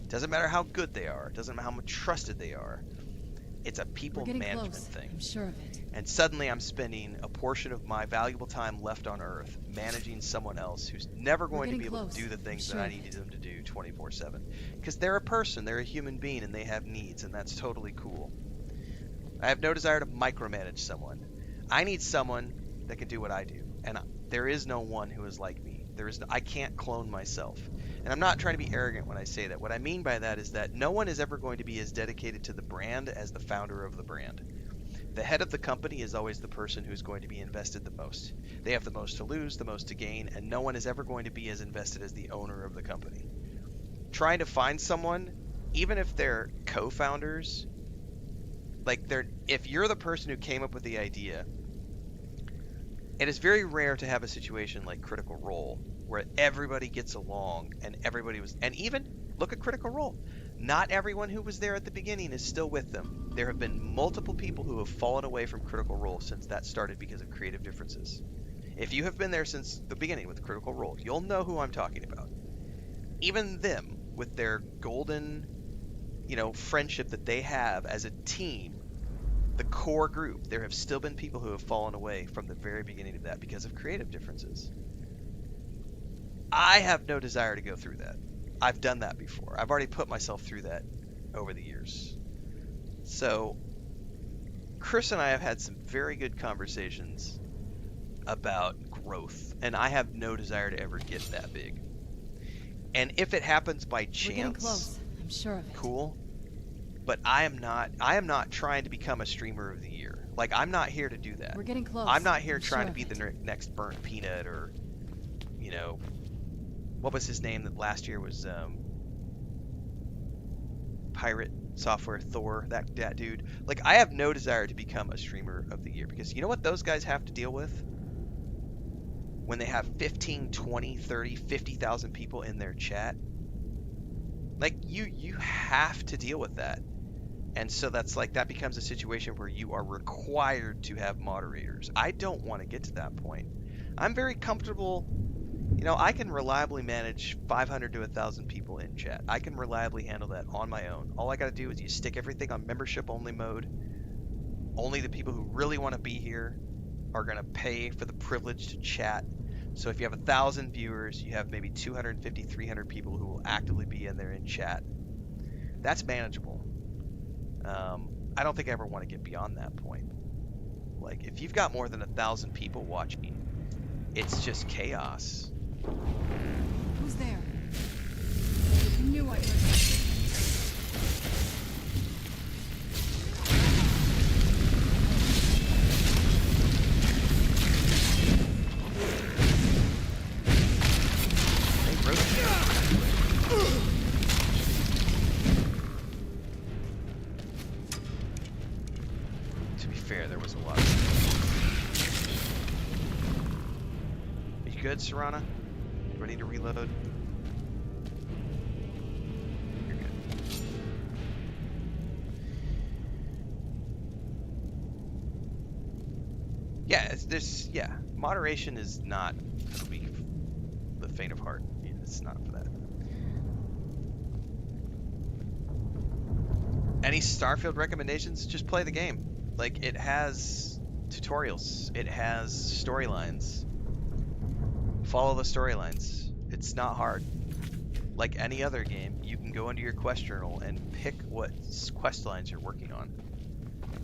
Speaker 1: Doesn't matter how good they are. Doesn't matter how much trusted they are. It's a people management thing.
Speaker 5: I'm sure of it.
Speaker 1: And suddenly I'm spending a portion of my valuable time left on Earth managing someone else who's never going to be able to do the things that I needed them to do 24/7. Because they're a person, they're a human being, and they have needs, and that's totally cool. I have no desire to micromanage someone. I need someone that can do what I do. And there is no one who is like me. I can't clone myself. And I'm not trying to be arrogant when I say that. What I mean by that is that no one is ever going to be as dedicated to the brand as the founder of the brand. The head of the company is always the person who's going to be invested the most. They have the most to lose, the most to gain, and no one is ever going to be as invested as the owner of the company. Trying to find someone, even if they're co-founders, if you're the person who came up with the idea, it is very rare to have a situation like Critical Role where everybody gets along and everybody was, and even look at Critical Role. Not everyone who was there at the beginning is still with them. There have been multiple people who have fallen away from Critical Role since that started because of creative differences. If you have been there since the beginning with Critical Role, you'll know who I'm talking about. Even them, with their golden, friendship that they have as a team, the core group, there have still been people who have fallen away from the very beginning of that because of creative differences. I have no desire to go through that. I've done that before. I've already put myself through that over the years. So, Chris and I have had some very good conversations about growth, and I have no desire to ever get that big. And if it happens by chance,
Speaker 5: we're getting close. I'm sure of it.
Speaker 1: Cool. But I am not trying to become a streamer of the year. Like, I'm not here to do that.
Speaker 5: We're getting close.
Speaker 1: I'm not here trying to be the next Burnt Peanut or, what was his name that last year was Pirate Software Thor, that dude. Like, I have no desire to become a streamer of the year, because you know what those guys have to deal with? When they have 15, 20, 30, 50,000 people in their chat. Like, you have to deal with that. And so that becomes a situation where you are required to have moderators. I don't want to get to that point. I'm very comfortable. I can reliably manage 500 to 1,000 people in chat. I can reliably handle that on my own. All I got to do is you stick everything on membership only mode. Only the people who really want to be here are going to pay for the privilege to chat. So if you have 1,000 viewers, you have maybe 250, 300 people who will actively be in there in chat. That's manageable. I don't think I ever want to get beyond that point. Like, if you've got more than 1,000 people watching, it's just chaos.
Speaker 5: Who's there? I knew I heard something.
Speaker 1: To be fair, there was a lot. Are you good, Serana? Ready to reload? You're good. Yeah, moderation is not for the faint of heart. It's not for that. Any Starfield recommendations? Just play the game. Like, it has tutorials. It has storylines. Follow the storylines. It's not hard. Like any other game, you can go into your quest journal and pick what quest lines you're working on.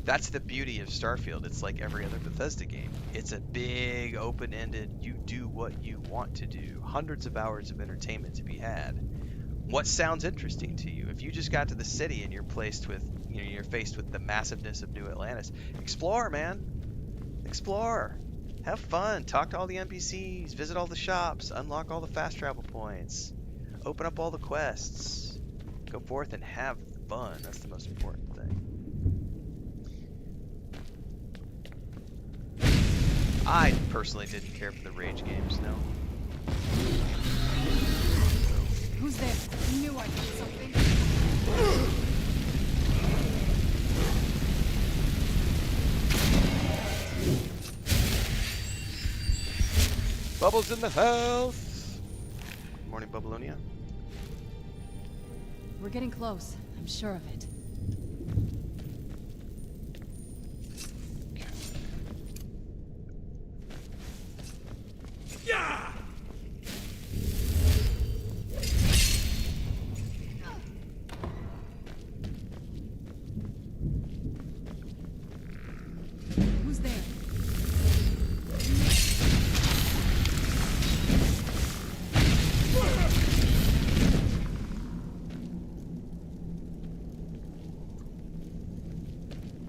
Speaker 1: That's the beauty of Starfield. It's like every other Bethesda game. It's a big, open-ended, you do what you want to do. Hundreds of hours of entertainment to be had. What sounds interesting to you? If you just got to the city and you're faced with the massiveness of New Atlantis, explore, man. Explore. Have fun. Talk to all the NPCs. Visit all the shops. Unlock all the fast travel points. Open up all the quests. Go forth and have fun. That's the most important thing. I personally didn't care for the rage games, no.
Speaker 5: Who's there? I knew I heard something.
Speaker 1: Bubbles in the house! Good morning, Babylonia.
Speaker 5: We're getting close. I'm sure of it.
Speaker 13: Yeah!
Speaker 5: Who's there?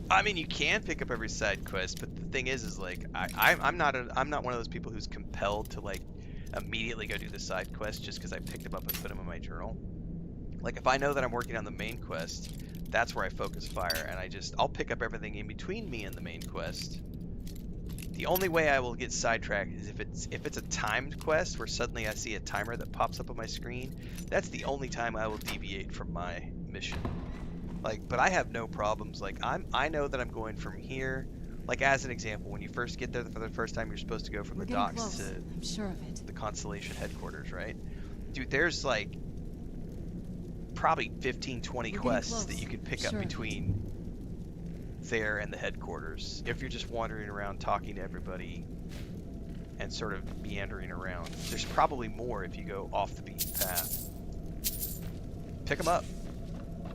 Speaker 1: I mean, you can pick up every side quest, but the thing is like, I'm not one of those people who's compelled to like immediately go do the side quest just because I picked them up and put them in my journal. Like, if I know that I'm working on the main quest, that's where I focus fire, and I'll pick up everything in between me and the main quest The only way I will get sidetracked is if it's a timed quest where suddenly I see a timer that pops up on my screen. That's the only time I will deviate from my mission. Like, but I have no problems. Like, I know that I'm going from here. Like, as an example, when you first get there for the first time, you're supposed to go from the docks to
Speaker 5: I'm sure of it.
Speaker 1: the Constellation headquarters, right? Dude, there's like probably 15, 20 quests that you can pick up between there and the headquarters if you're just wandering around talking to everybody and sort of meandering around. There's probably more if you go off the beaten path. Pick them up.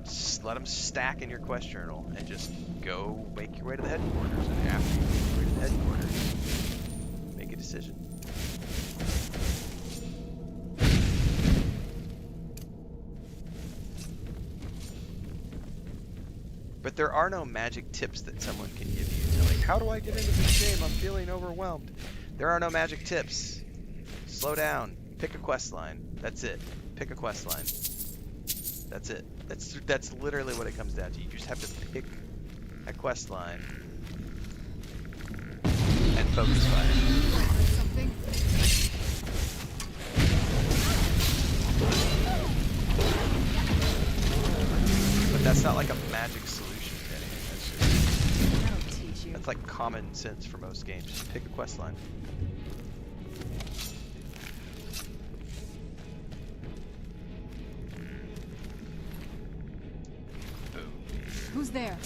Speaker 1: Just let them stack in your quest journal and just go make your way to the headquarters. And after you make your way to the headquarters, make a decision. But there are no magic tips that someone can give you. They're like, how do I get into this game? I'm feeling overwhelmed. There are no magic tips. Slow down. Pick a quest line. That's it. Pick a quest line. That's it. That's literally what it comes down to. You just have to pick a quest line and focus fire.
Speaker 5: Something.
Speaker 1: But that's not like a magic solution to anything. That's like common sense for most games. Just pick a quest line.
Speaker 5: Who's there?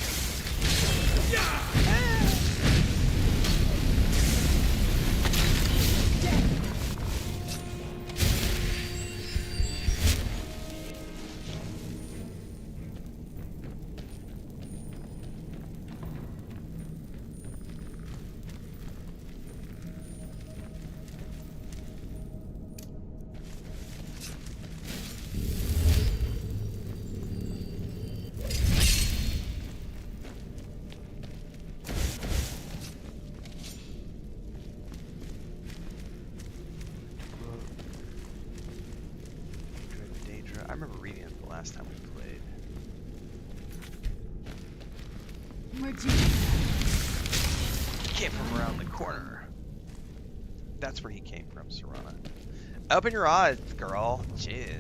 Speaker 1: I remember reading it the last time we played.
Speaker 5: Where'd you
Speaker 1: came from around the corner. That's where he came from, Serana. Open your eyes, girl. Jeez.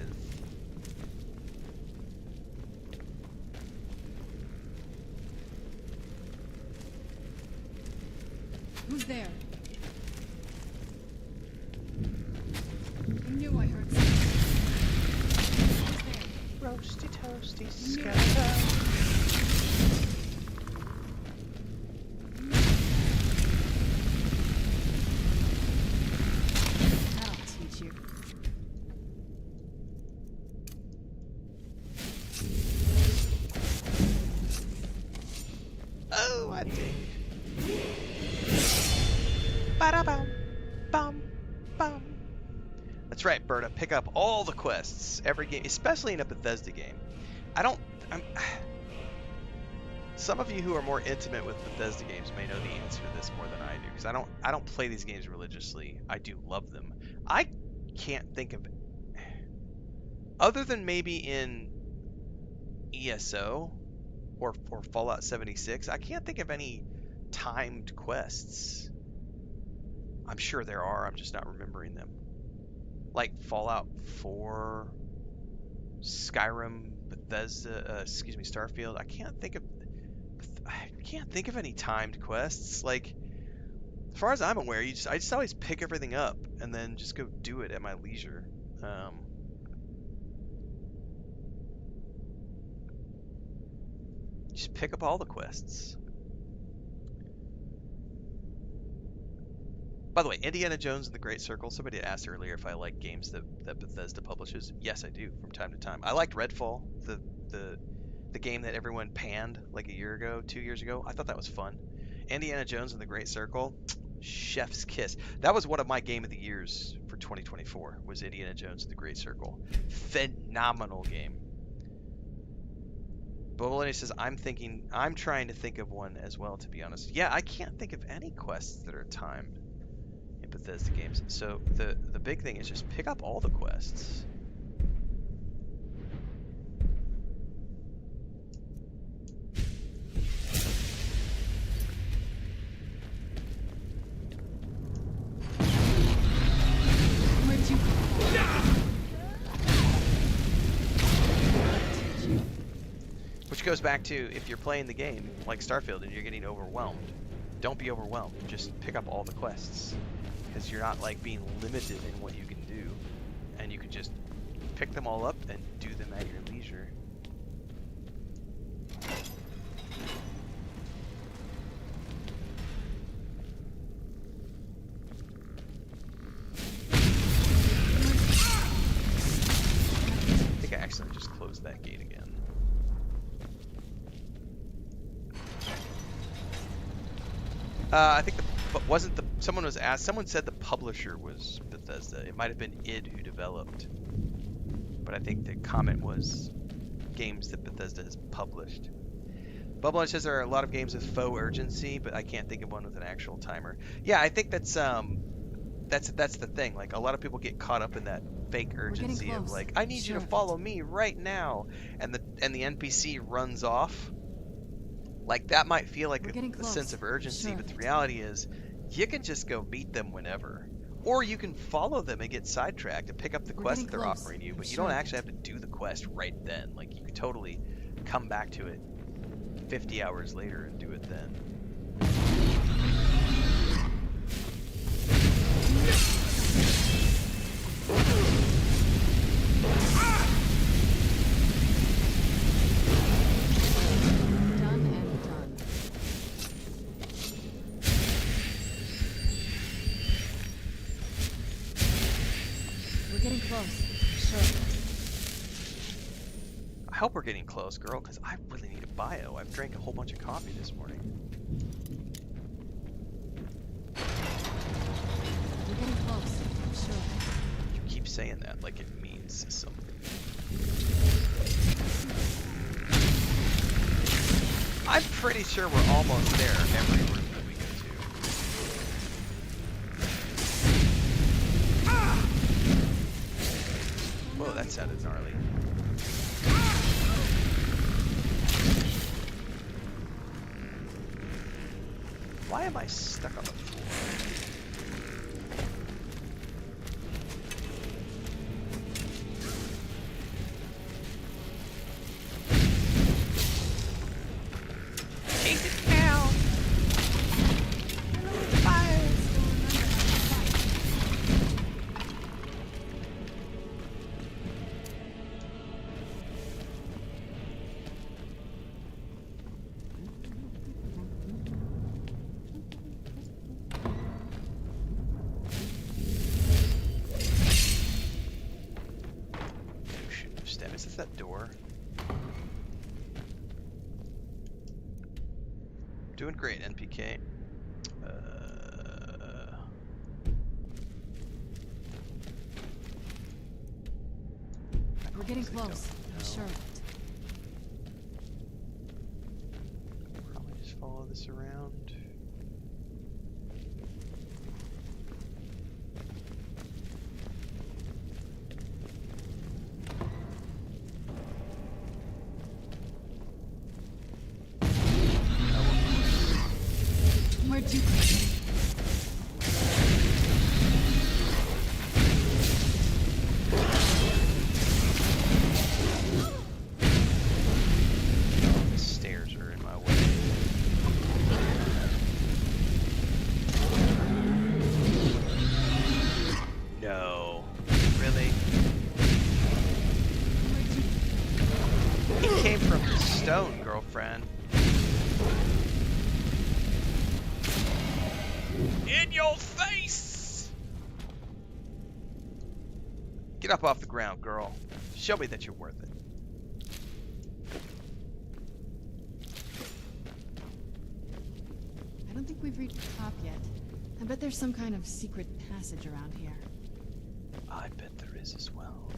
Speaker 5: Who's there? I knew I heard something.
Speaker 1: Roasty toasty skeleton.
Speaker 5: I'll teach you.
Speaker 1: Oh, I did. Ba-da-bum, bum, bum. That's right, Berta. Pick up all the quests, every game, especially in a Bethesda game. Some of you who are more intimate with Bethesda games may know the answer to this more than I do, because I don't play these games religiously. I do love them. I can't think of, other than maybe in ESO or Fallout 76, I can't think of any timed quests. I'm sure there are, I'm just not remembering them. Like Fallout 4, Skyrim, Bethesda, Starfield. I can't think of any timed quests. Like, as far as I'm aware, I just always pick everything up and then just go do it at my leisure. Just pick up all the quests. By the way, Indiana Jones and the Great Circle. Somebody asked earlier if I like games that Bethesda publishes. Yes, I do, from time to time. I liked Redfall, the game that everyone panned like a year ago, 2 years ago. I thought that was fun. Indiana Jones and the Great Circle, chef's kiss. That was one of my game of the years for 2024, was Indiana Jones and the Great Circle. Phenomenal game. Bologna says, I'm trying to think of one as well, to be honest. Yeah, I can't think of any quests that are timed in Bethesda games. So the big thing is just pick up all the quests. Which goes back to, if you're playing the game like Starfield and you're getting overwhelmed, don't be overwhelmed. Just pick up all the quests, because you're not like being limited in what you can do, and you can just pick them all up and do them at your leisure. I think I accidentally just closed that gate again. I think someone was asked. Someone said the publisher was Bethesda. It might have been id who developed, but I think the comment was games that Bethesda has published. Bubble says there are a lot of games with faux urgency, but I can't think of one with an actual timer. Yeah, I think that's the thing. Like, a lot of people get caught up in that fake urgency of like, I need you to follow me right now, and the NPC runs off. Like, that might feel like a sense of urgency, but the reality is you can just go meet them whenever. Or you can follow them and get sidetracked and pick up the quest that they're offering you, but you don't actually have to do the quest right then. Like, you could totally come back to it 50 hours later and do it then. I hope we're getting close, girl, because I really need a bio. I've drank a whole bunch of coffee this morning.
Speaker 2: We're getting close, I'm sure.
Speaker 1: You keep saying that like it means something. I'm pretty sure we're almost there every room that we go to. Ah! Whoa, that sounded gnarly. Why am I stuck on the floor? Chase it down! Is this that door? Doing great, NPK.
Speaker 2: We're getting close. I'm sure of it.
Speaker 1: Probably just follow this around.
Speaker 5: Where'd you
Speaker 1: The stairs are in my way. No. Really? It came from the stone, girlfriend. In your face! Get up off the ground, girl. Show me that you're worth it.
Speaker 5: I don't think we've reached the top yet. I bet there's some kind of secret passage around here.
Speaker 1: I bet there is as well.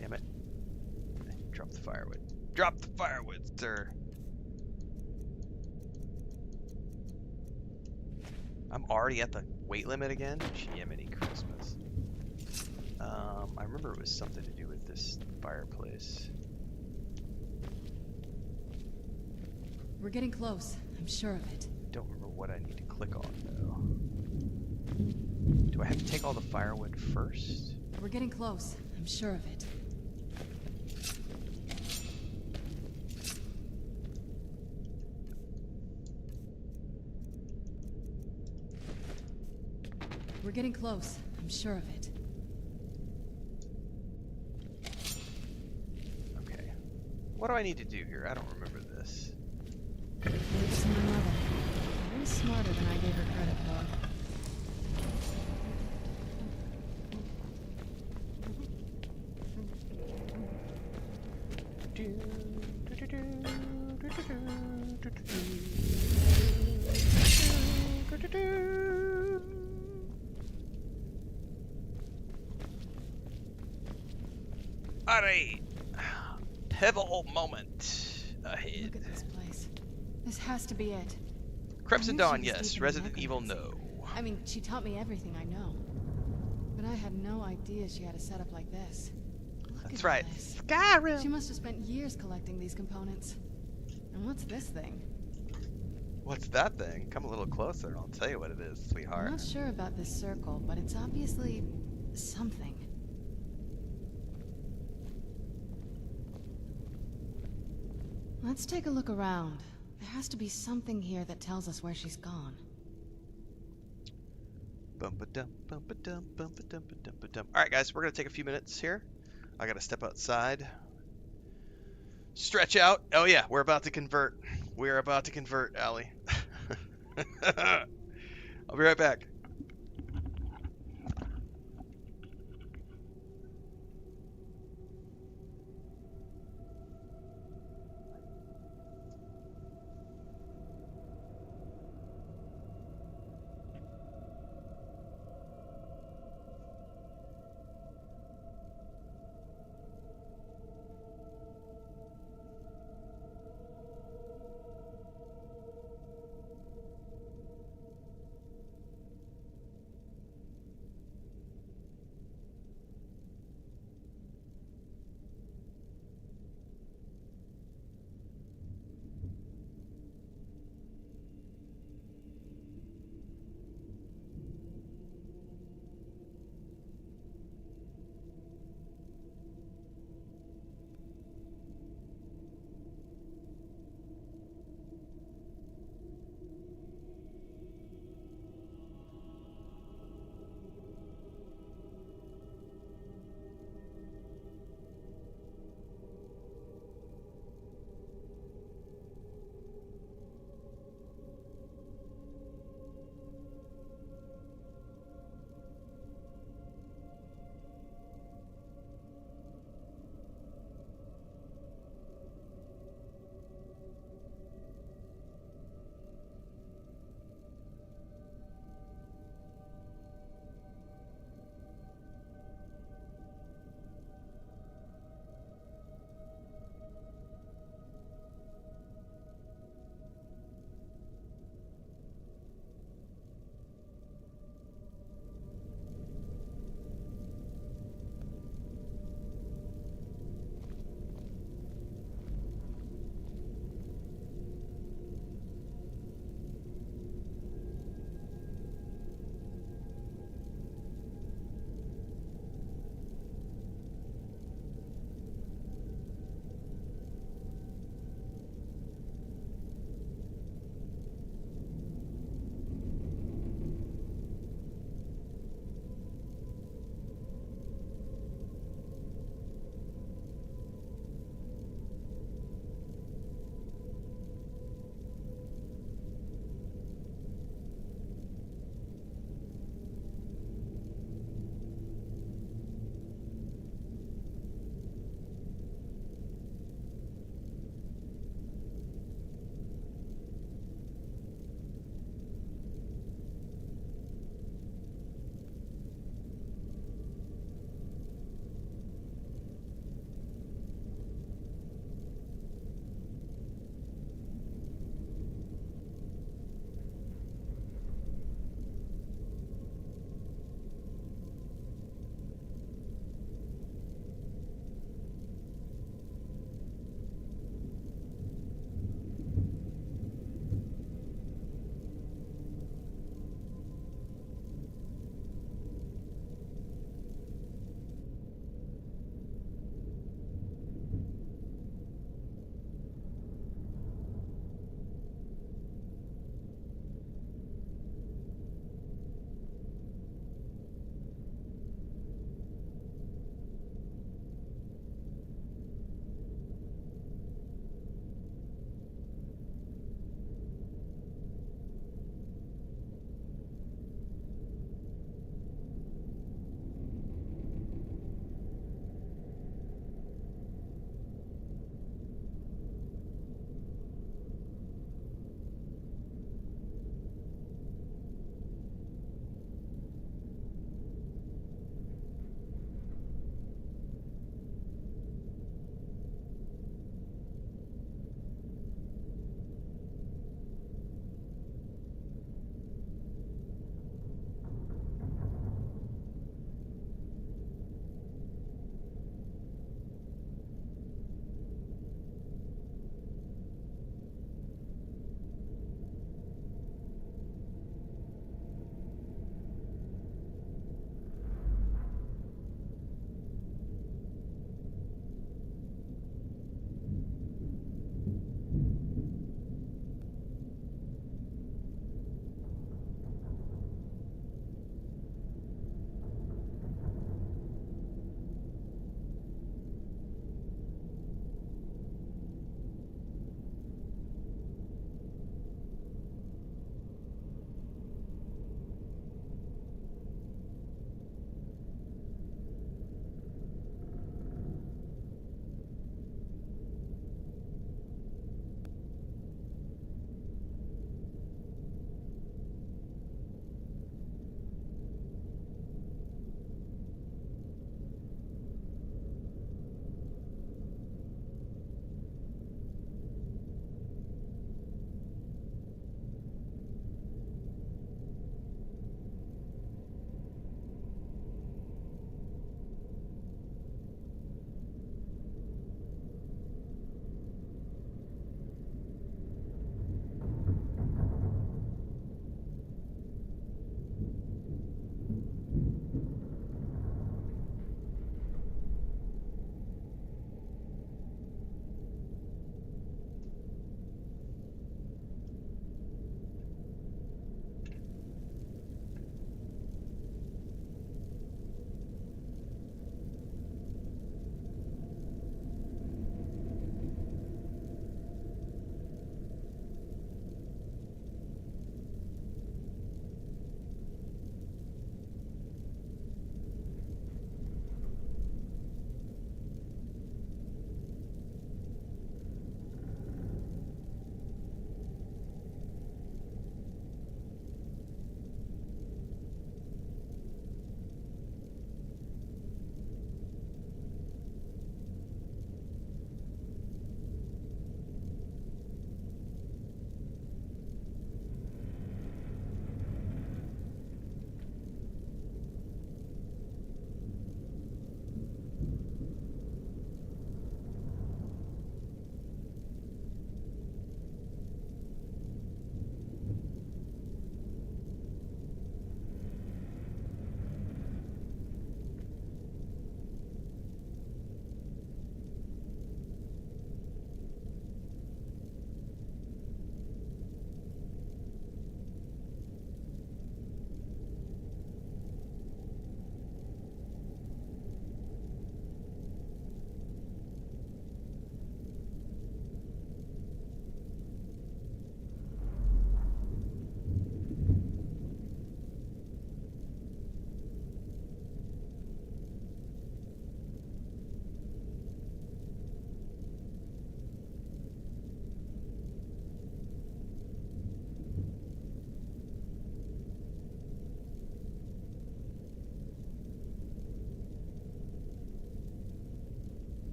Speaker 1: Damn it. Drop the firewood. Drop the firewood, sir. I'm already at the weight limit again? Jiminy Christmas. I remember it was something to do with this fireplace.
Speaker 5: We're getting close. I'm sure of it.
Speaker 1: Don't remember what I need to click on, though. Do I have to take all the firewood first?
Speaker 5: We're getting close. I'm sure of it. We're getting close. I'm sure of it.
Speaker 1: Okay. What do I need to do here? I don't remember this.
Speaker 5: It's my mother. Way smarter than I gave her credit for.
Speaker 1: Alright. Pivotal moment ahead.
Speaker 5: Look at this place. This has to be it.
Speaker 1: Crimson Dawn, yes. Resident Evil, no.
Speaker 5: I mean, she taught me everything I know. But I had no idea she had a setup like this.
Speaker 1: That's right. Skyrim!
Speaker 5: She must have spent years collecting these components. And what's this thing?
Speaker 1: What's that thing? Come a little closer and I'll tell you what it is, sweetheart.
Speaker 5: I'm not sure about this circle, but it's obviously something. Let's take a look around. There has to be something here that tells us where she's gone.
Speaker 1: Alright guys, we're gonna take a few minutes here. I gotta step outside. Stretch out. Oh yeah, we're about to convert. We're about to convert, Allie. I'll be right back.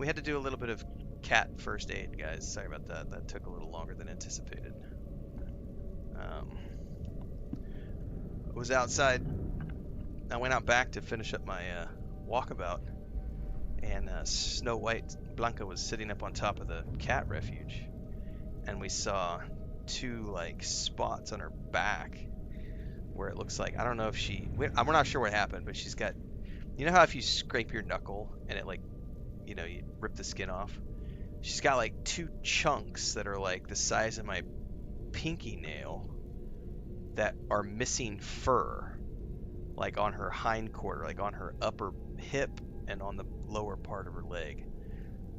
Speaker 1: we had to do a little bit of cat first aid, guys. Sorry about that. That took a little longer than anticipated. Was outside. I went out back to finish up my walkabout, and Snow White Blanca was sitting up on top of the cat refuge, and we saw two like spots on her back where it looks like, I don't know if we're not sure what happened, but she's got, you know how if you scrape your knuckle and it like, you know, you rip the skin off? She's got like two chunks that are like the size of my pinky nail that are missing fur, like on her hind quarter, like on her upper hip and on the lower part of her leg,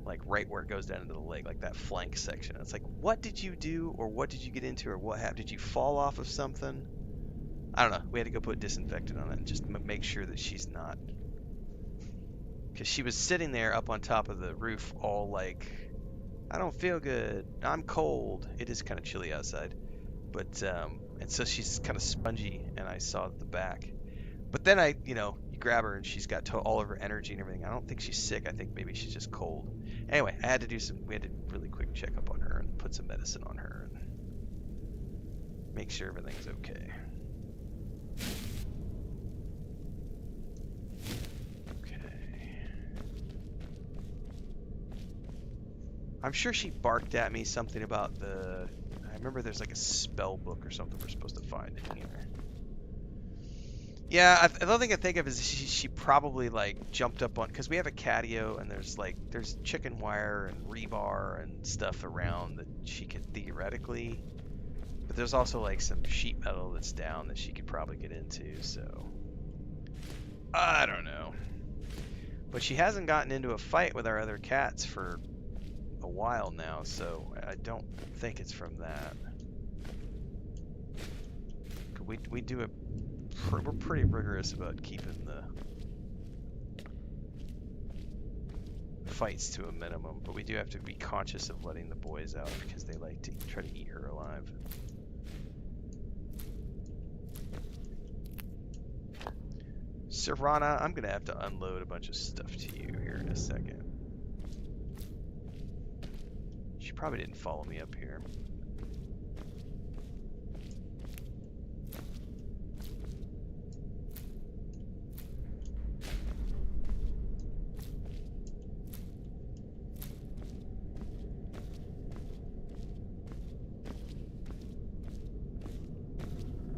Speaker 1: like right where it goes down into the leg, like that flank section. It's like, what did you do, or what did you get into, or what happened? Did you fall off of something? I don't know. We had to go put disinfectant on it and just make sure that she's not, because she was sitting there up on top of the roof all like, I don't feel good, I'm cold. It is kind of chilly outside, but and so she's kind of spongy, and I saw the back. But then you grab her and she's got all of her energy and everything. I don't think she's sick. I think maybe she's just cold. Anyway, we had to really quick check up on her and put some medicine on her and make sure everything's okay. I'm sure she barked at me something about I remember there's like a spell book or something we're supposed to find in here. Yeah, the other thing I think of is she probably like jumped up on, because we have a catio and there's chicken wire and rebar and stuff around that she could theoretically, but there's also like some sheet metal that's down that she could probably get into, so I don't know. But she hasn't gotten into a fight with our other cats for a while now, so I don't think it's from that. We do it. We're pretty rigorous about keeping the fights to a minimum, but we do have to be conscious of letting the boys out because they like to try to eat her alive. Serana, I'm gonna have to unload a bunch of stuff to you here in a second. She probably didn't follow me up here.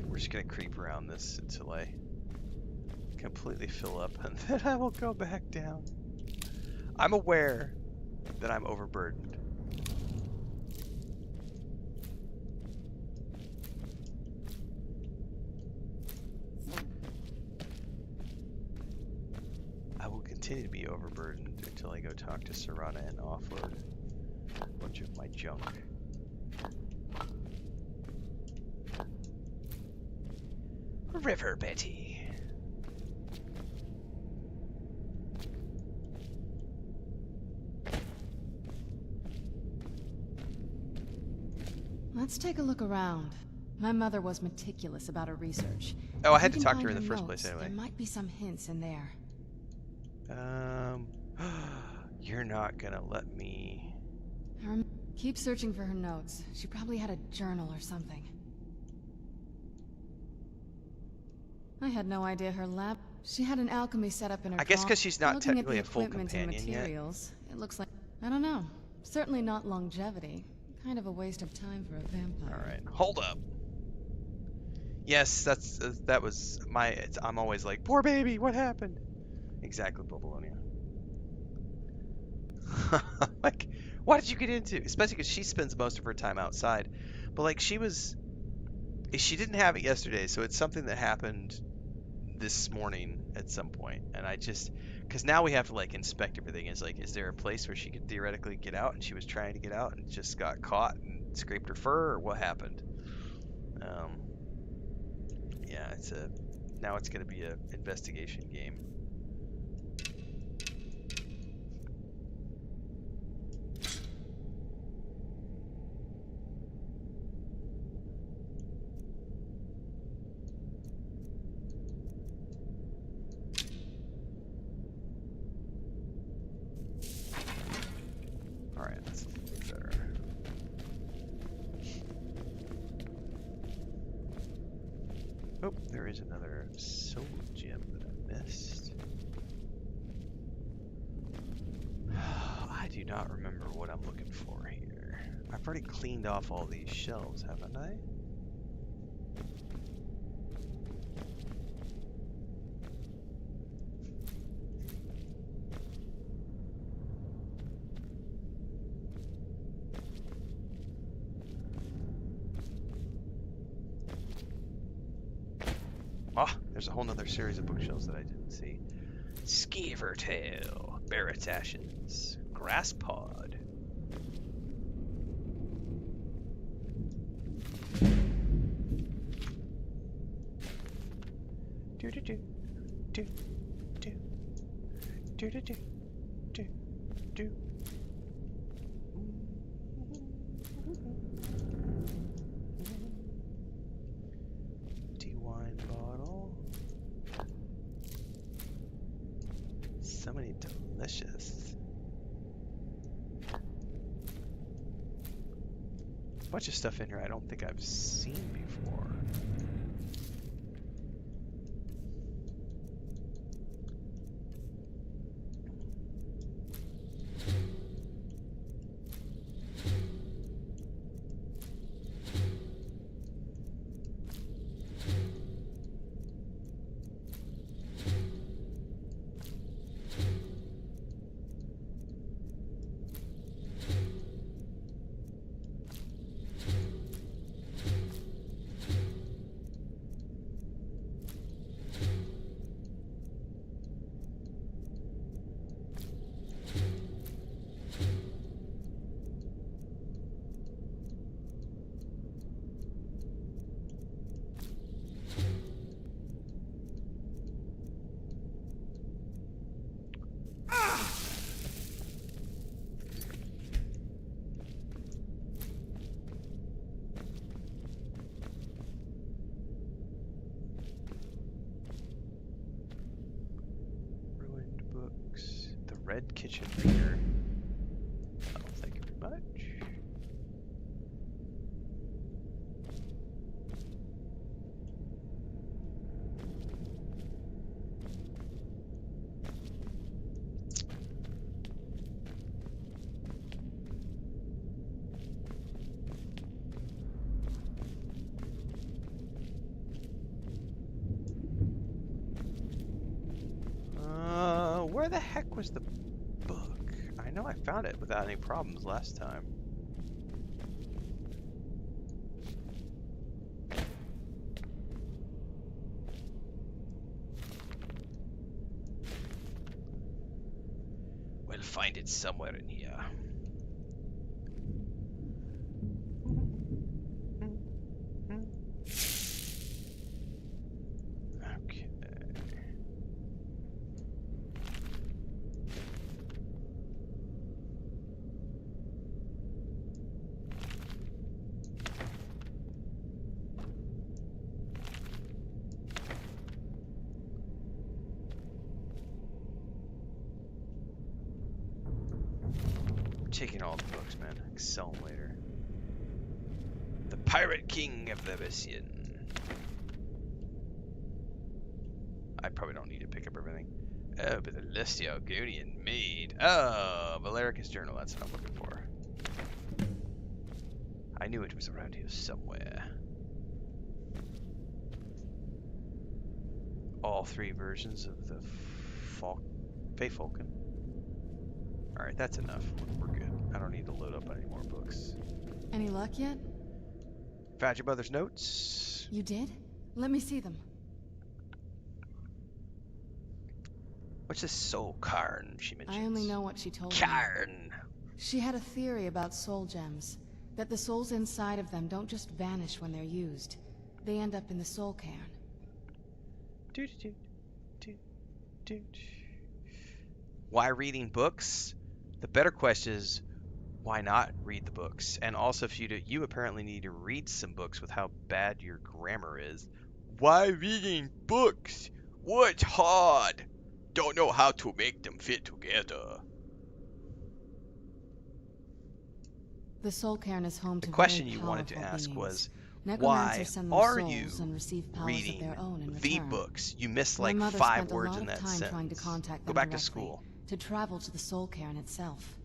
Speaker 1: We're just gonna creep around this until I completely fill up, and then I will go back down. I'm aware that I'm overburdened. I will continue to be overburdened until I go talk to Serana and offload a bunch of my junk. River Betty.
Speaker 5: Let's take a look around. My mother was meticulous about her research.
Speaker 1: Oh, I had to talk to her in the first place anyway.
Speaker 5: There might be some hints in there.
Speaker 1: You're not gonna let me...
Speaker 5: Keep searching for her notes. She probably had a journal or something. I had no idea her lab... She had an alchemy set up in her
Speaker 1: I guess because she's not technically a full
Speaker 5: equipment and
Speaker 1: companion yet.
Speaker 5: materials, it looks like... I don't know. Certainly not longevity. Kind of a waste of time for a vampire.
Speaker 1: Alright, hold up. Yes, that was my... I'm always like, poor baby, what happened? Exactly, Bobolonia. Like, what did you get into? Especially because she spends most of her time outside. But like, she didn't have it yesterday, so it's something that happened this morning at some point. And I just, because now we have to like inspect everything. It's like, is there a place where she could theoretically get out, and she was trying to get out and just got caught and scraped her fur, or what happened? Yeah, now it's going to be a investigation game. Oh, there is another soul gem that I missed. I do not remember what I'm looking for here. I've already cleaned off all these shelves, haven't I? Ah, there's a whole nother series of bookshelves that I didn't see. Skeevertail, Baratashins, Grasspod. Do do do do do do do do do. Wine bottle. So many delicious. Bunch of stuff in here I don't think I've seen before. Red kitchen reader. Oh, thank you very much. Where the heck was the book? I know I found it without any problems last time. We'll find it somewhere in here. Taking all the books, man. I can sell them later. The Pirate King of the Abyssian. I probably don't need to pick up everything. Oh, but the lusty Argonian maid. Oh, Valericus Journal. That's what I'm looking for. I knew it was around here somewhere. All three versions of the Fae Falcon. Alright, that's enough. We're good. I don't need to load up any more books.
Speaker 5: Any luck yet?
Speaker 1: Found your mother's notes.
Speaker 5: You did? Let me see them.
Speaker 1: What's this soul Karn she mentions?
Speaker 5: I only know what she told me.
Speaker 1: Karn!
Speaker 5: She had a theory about soul gems. That the souls inside of them don't just vanish when they're used. They end up in the soul cairn.
Speaker 1: Why reading books? The better question is, why not read the books? And also, if you apparently need to read some books with how bad your grammar is. Why reading books? What's hard? Don't know how to make them fit together.
Speaker 5: The soul cairn is home to
Speaker 1: the question
Speaker 5: very
Speaker 1: you wanted to
Speaker 5: powerful
Speaker 1: ask
Speaker 5: beings.
Speaker 1: was, Why
Speaker 5: send them
Speaker 1: are
Speaker 5: souls
Speaker 1: you
Speaker 5: and receive powers
Speaker 1: reading
Speaker 5: of their own in
Speaker 1: V
Speaker 5: return.
Speaker 1: books? You missed
Speaker 5: My
Speaker 1: like
Speaker 5: mother
Speaker 1: 5
Speaker 5: spent a
Speaker 1: words
Speaker 5: lot
Speaker 1: in
Speaker 5: of
Speaker 1: that
Speaker 5: time trying to
Speaker 1: sentence.
Speaker 5: contact
Speaker 1: Go
Speaker 5: them
Speaker 1: back to
Speaker 5: directly,
Speaker 1: school.
Speaker 5: to travel to the soul cairn itself.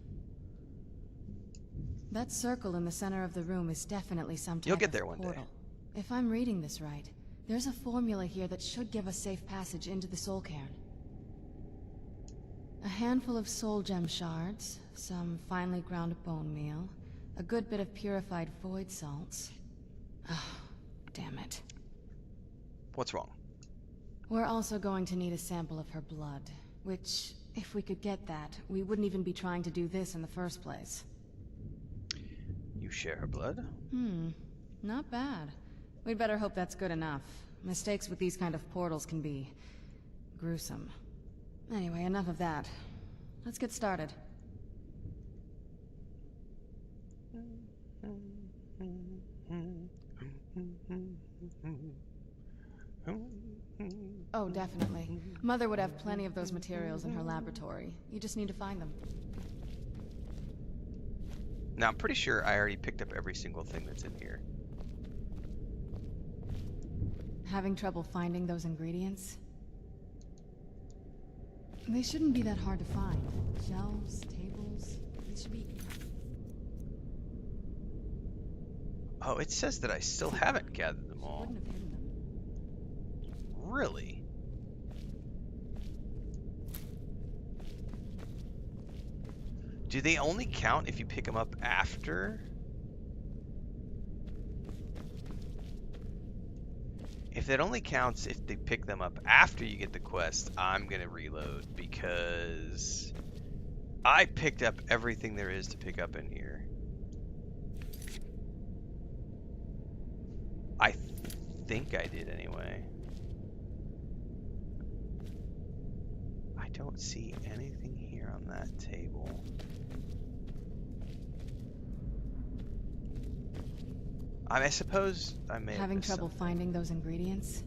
Speaker 5: That circle in the center of the room is definitely some type
Speaker 1: You'll get
Speaker 5: of
Speaker 1: there one
Speaker 5: portal.
Speaker 1: day.
Speaker 5: If I'm reading this right, there's a formula here that should give us safe passage into the soul cairn. A handful of soul gem shards, some finely ground bone meal, a good bit of purified void salts. Oh, damn it.
Speaker 1: What's wrong?
Speaker 5: We're also going to need a sample of her blood, which, if we could get that, we wouldn't even be trying to do this in the first place.
Speaker 1: You share her blood?
Speaker 5: Not bad. We'd better hope that's good enough. Mistakes with these kind of portals can be gruesome. Anyway, enough of that. Let's get started. Oh, definitely. Mother would have plenty of those materials in her laboratory. You just need to find them.
Speaker 1: Now, I'm pretty sure I already picked up every single thing that's in here.
Speaker 5: Having trouble finding those ingredients? They shouldn't be that hard to find. Shelves, tables, they should be...
Speaker 1: Oh, it says that I still haven't gathered them all.
Speaker 5: Wouldn't have hidden them.
Speaker 1: Really? Do they only count if you pick them up after? If it only counts if they pick them up after you get the quest, I'm gonna reload because I picked up everything there is to pick up in here. I think I did anyway. I don't see anything here on that table. I suppose I may have
Speaker 5: Having
Speaker 1: missed
Speaker 5: trouble
Speaker 1: something.
Speaker 5: finding those ingredients?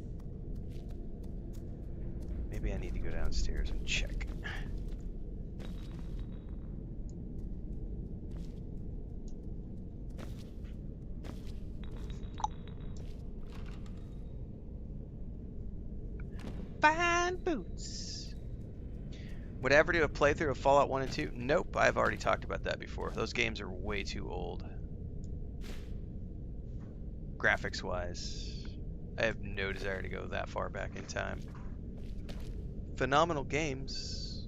Speaker 1: Maybe I need to go downstairs and check. Fine boots. Would I ever do a playthrough of Fallout 1 and 2? Nope, I've already talked about that before. Those games are way too old. Graphics wise, I have no desire to go that far back in time. Phenomenal games.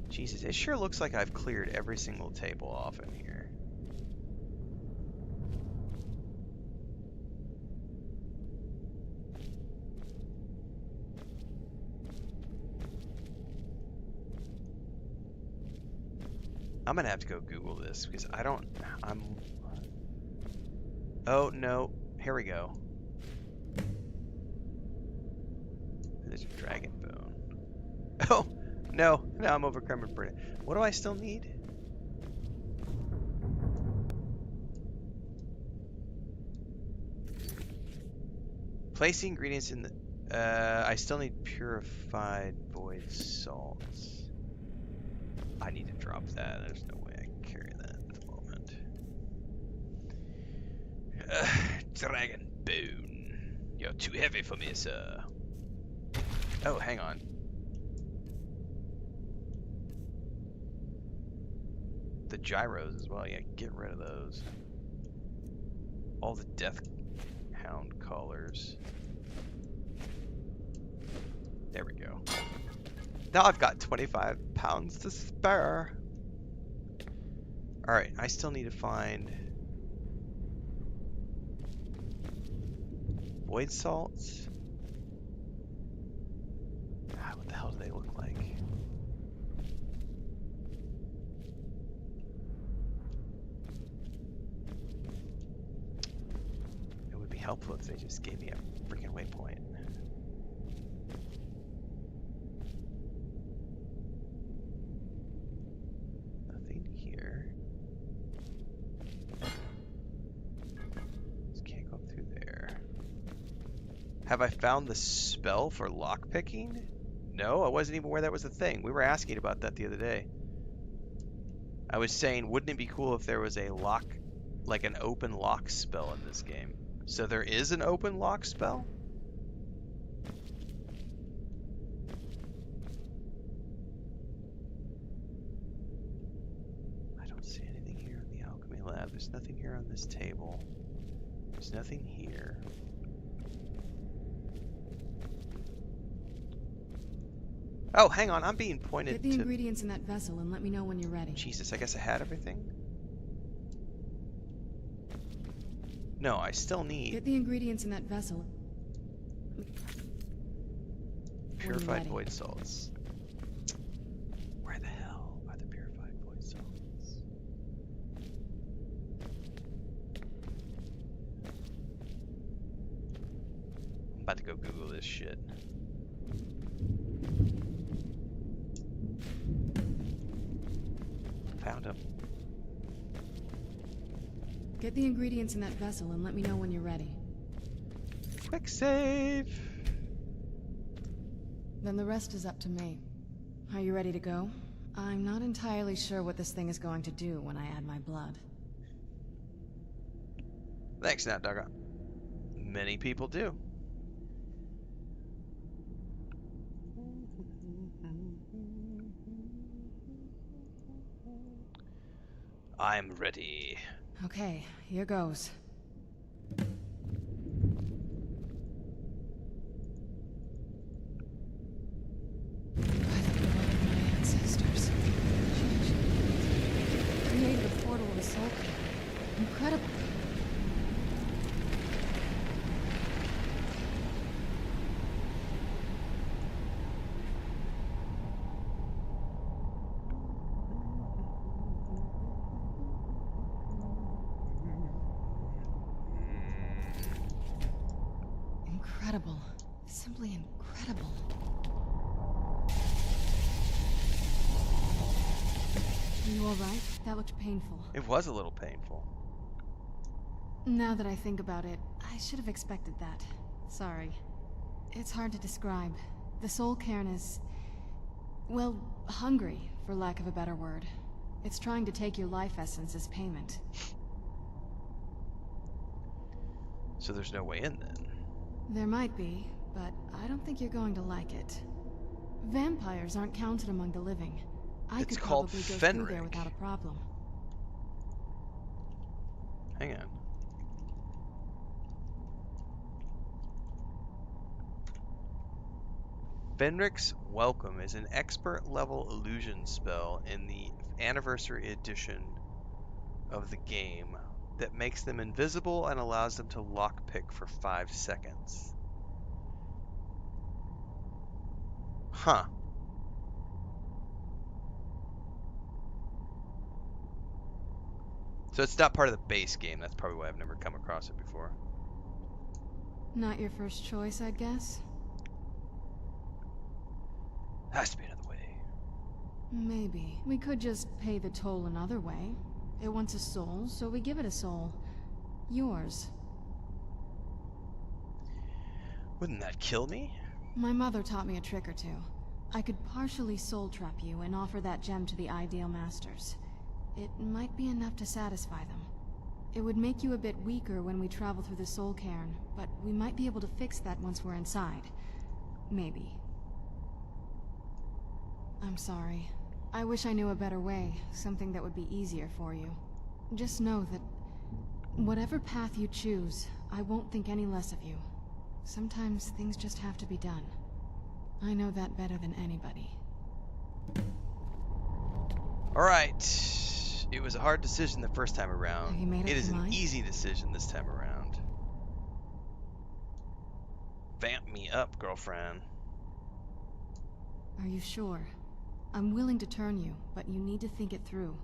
Speaker 1: Jesus, it sure looks like I've cleared every single table off in here. I'm gonna have to go Google this because oh no, here we go. There's a dragon bone. Oh no, now I'm overcome and burning. What do I still need? Place the ingredients in the I still need purified void salts. I need to drop that. There's no way I can carry that at the moment. Dragon bone. You're too heavy for me, sir. Oh, hang on. The gyros as well. Yeah, get rid of those. All the death hound collars. There we go. Now I've got 25 pounds to spare. Alright, I still need to find void salts. What the hell do they look like? It would be helpful if they just gave me a freaking waypoint. Have I found the spell for lockpicking? No, I wasn't even aware that was a thing. We were asking about that the other day. I was saying, wouldn't it be cool if there was a lock, like an open lock spell in this game? So there is an open lock spell? I don't see anything here in the alchemy lab. There's nothing here on this table. There's nothing here. Oh, hang on, I'm being pointed to...
Speaker 5: Get the ingredients in that vessel and let me know when you're ready.
Speaker 1: Jesus, I guess I had everything? No, I still need...
Speaker 5: Get the ingredients in that vessel.
Speaker 1: Purified void salts. Where the hell are the purified void salts? I'm about to go Google this shit. Found him.
Speaker 5: Get the ingredients in that vessel and let me know when you're ready.
Speaker 1: Quick save!
Speaker 5: Then the rest is up to me. Are you ready to go? I'm not entirely sure what this thing is going to do when I add my blood.
Speaker 1: Thanks, Nat Doggo. Many people do. I'm ready.
Speaker 5: Okay, here goes. By the blood of my ancestors. Created a portal of the soul. Incredible. Incredible. Simply incredible. Are you alright? That looked painful.
Speaker 1: It was a little painful.
Speaker 5: Now that I think about it, I should have expected that. Sorry. It's hard to describe. The soul cairn is... well, hungry, for lack of a better word. It's trying to take your life essence as payment.
Speaker 1: So there's no way in then?
Speaker 5: There might be, but I don't think you're going to like it. Vampires aren't counted among the living. I could probably go through there without a problem.
Speaker 1: Hang on. Fenric's Welcome is an expert-level illusion spell in the anniversary edition of the game that makes them invisible and allows them to lockpick for 5 seconds. Huh. So it's not part of the base game. That's probably why I've never come across it before.
Speaker 5: Not your first choice, I'd guess?
Speaker 1: Has to be another way.
Speaker 5: Maybe. We could just pay the toll another way. It wants a soul, so we give it a soul. Yours.
Speaker 1: Wouldn't that kill me?
Speaker 5: My mother taught me a trick or two. I could partially soul trap you and offer that gem to the ideal masters. It might be enough to satisfy them. It would make you a bit weaker when we travel through the soul cairn, but we might be able to fix that once we're inside. Maybe. I'm sorry. I wish I knew a better way, something that would be easier for you. Just know that whatever path you choose, I won't think any less of you. Sometimes things just have to be done. I know that better than anybody.
Speaker 1: Alright. It was a hard decision the first time around.
Speaker 5: Have you made up
Speaker 1: It is
Speaker 5: your
Speaker 1: an
Speaker 5: mind?
Speaker 1: easy decision this time around. Vamp me up, girlfriend.
Speaker 5: Are you sure? I'm willing to turn you, but you need to think it through.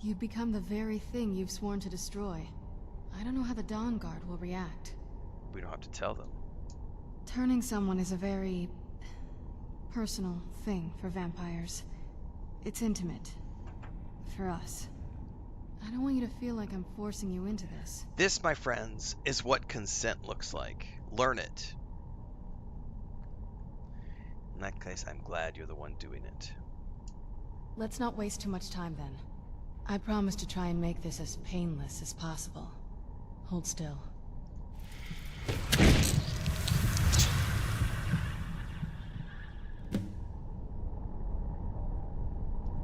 Speaker 5: You've become the very thing you've sworn to destroy. I don't know how the Dawn Guard will react.
Speaker 1: We don't have to tell them.
Speaker 5: Turning someone is a very... personal thing for vampires. It's intimate. For us. I don't want you to feel like I'm forcing you into this.
Speaker 1: This, my friends, is what consent looks like. Learn it. In that case, I'm glad you're the one doing it.
Speaker 5: Let's not waste too much time then. I promise to try and make this as painless as possible. Hold still.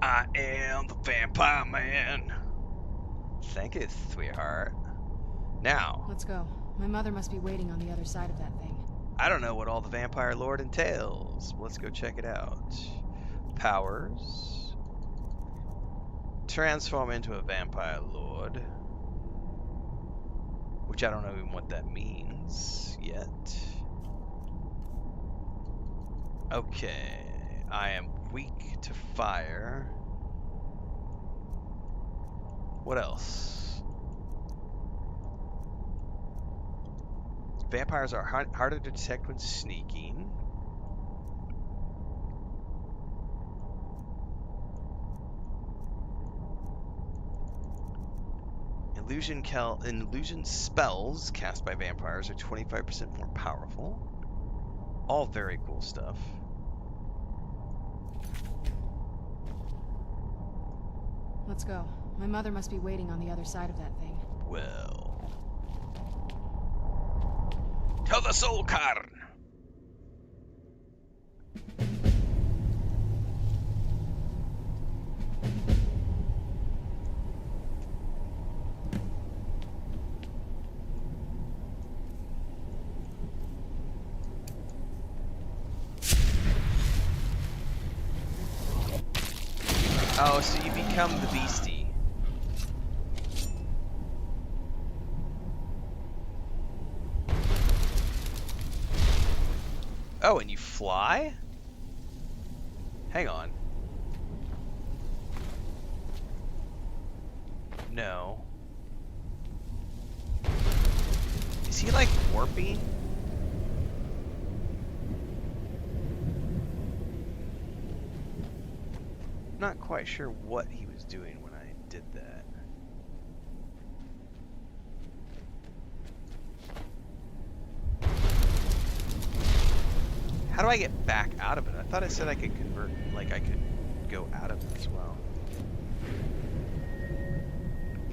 Speaker 1: I am the vampire man. Thank you, sweetheart. Now,
Speaker 5: let's go. My mother must be waiting on the other side of that thing.
Speaker 1: I don't know what all the vampire lore entails. Let's go check it out. Powers. Transform into a vampire lord. Which I don't know even what that means yet. Okay. I am weak to fire. What else? Vampires are harder to detect when sneaking. Illusion spells cast by vampires are 25% more powerful. All very cool stuff.
Speaker 5: Let's go. My mother must be waiting on the other side of that thing.
Speaker 1: Well. To the soul carn! Oh, so you become the beastie. Oh, and you fly? Hang on. No. Is he like warping? Not quite sure what he was doing when I did that. How do I get back out of it? I thought it said I could convert, like I could go out of it as well.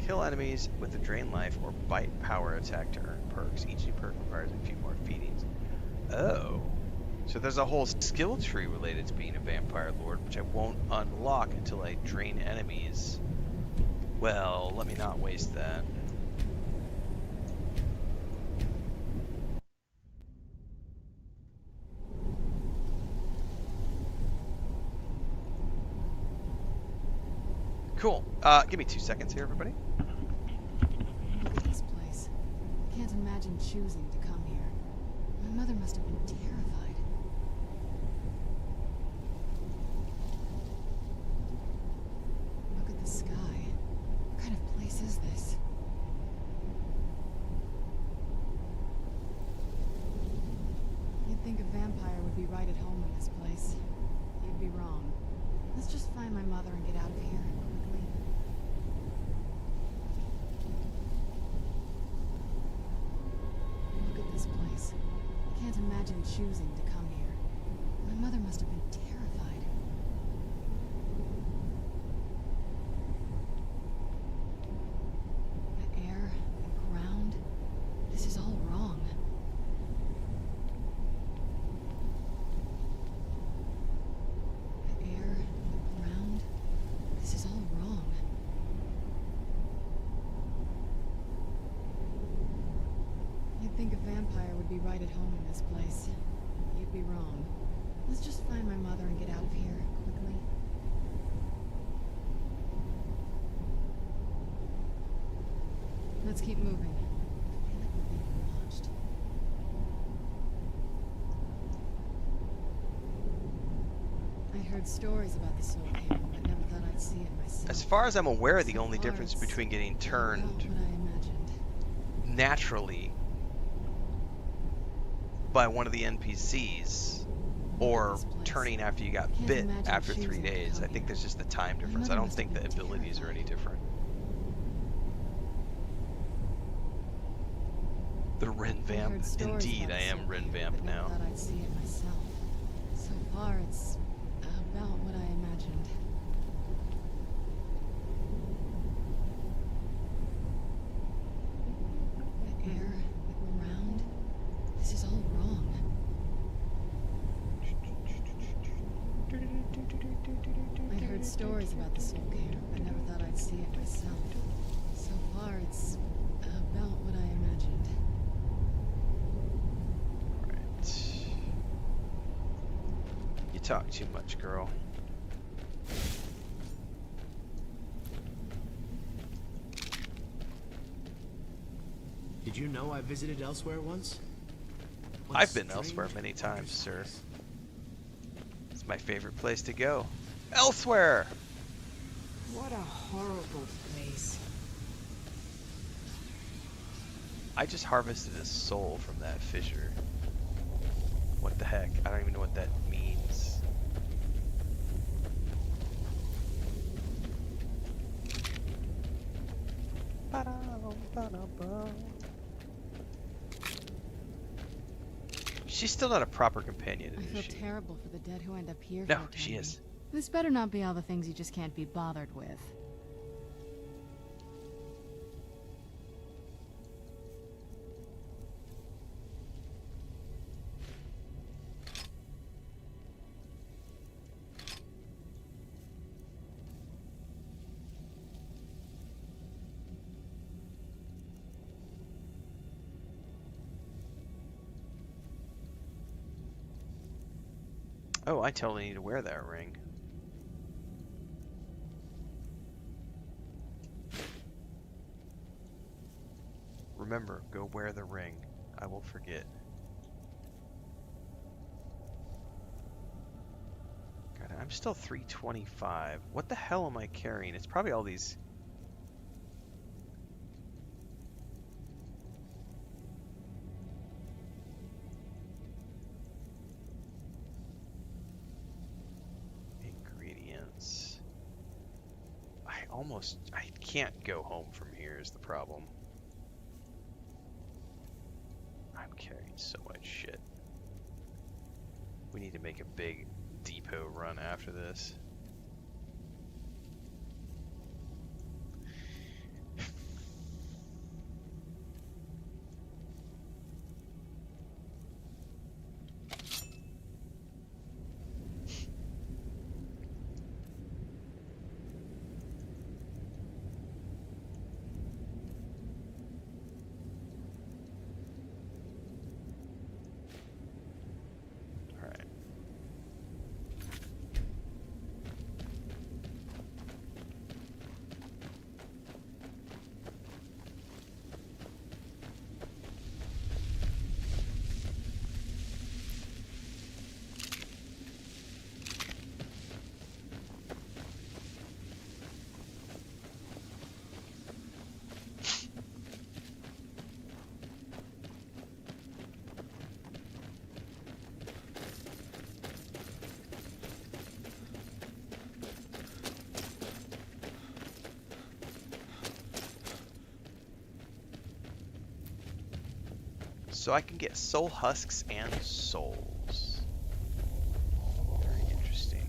Speaker 1: Kill enemies with a drain life or bite power attack to earn perks. Each new perk requires a few more feedings. Oh. So there's a whole skill tree related to being a vampire lord, which I won't unlock until I drain enemies. Well, let me not waste that. Cool. Give me 2 seconds here, everybody.
Speaker 5: Look at this place. I can't imagine choosing to come here. My mother must have been terrified. Sky. What kind of place is this? You'd think a vampire would be right at home in this place. You'd be wrong. Let's just find my mother and get out of here quickly. Look at this place. I can't imagine choosing to come here. My mother must have been terrified. Think a vampire would be right at home in this place. You'd be wrong. Let's just find my mother and get out of here quickly. Let's keep moving. I feel like we're being watched. I heard stories about the Soul King, but never thought I'd see it myself.
Speaker 1: As far as I'm aware, the only difference between getting turned naturally by one of the NPCs or turning after you got bit after 3 days, I think there's just the time difference. I don't think the abilities are any different. The Renvamp. Indeed, I am Renvamp now.
Speaker 5: So far, it's about what I imagined. The air, the ground, this is all wrong. I'd heard stories about the soul camp, but never thought I'd see it myself. So far, it's about what I imagined.
Speaker 1: Alright. You talk too much, girl.
Speaker 11: Did you know I visited elsewhere once?
Speaker 1: I've been elsewhere many times, sir. It's my favorite place to go. Elsewhere!
Speaker 2: What a horrible place.
Speaker 1: I just harvested a soul from that fissure. What the heck? I don't even know what that means. She's still not a proper companion,
Speaker 5: I
Speaker 1: is
Speaker 5: feel
Speaker 1: she?
Speaker 5: terrible for the dead who end up here.
Speaker 1: No, she is.
Speaker 5: This better not be all the things you just can't be bothered with.
Speaker 1: Oh, I totally need to wear that ring. Remember, go wear the ring. I will forget. God, I'm still 325. What the hell am I carrying? It's probably all these... ingredients. I can't go home from here is the problem. I'm carrying so much shit. We need to make a big depot run after this. So I can get soul husks and souls. Very interesting.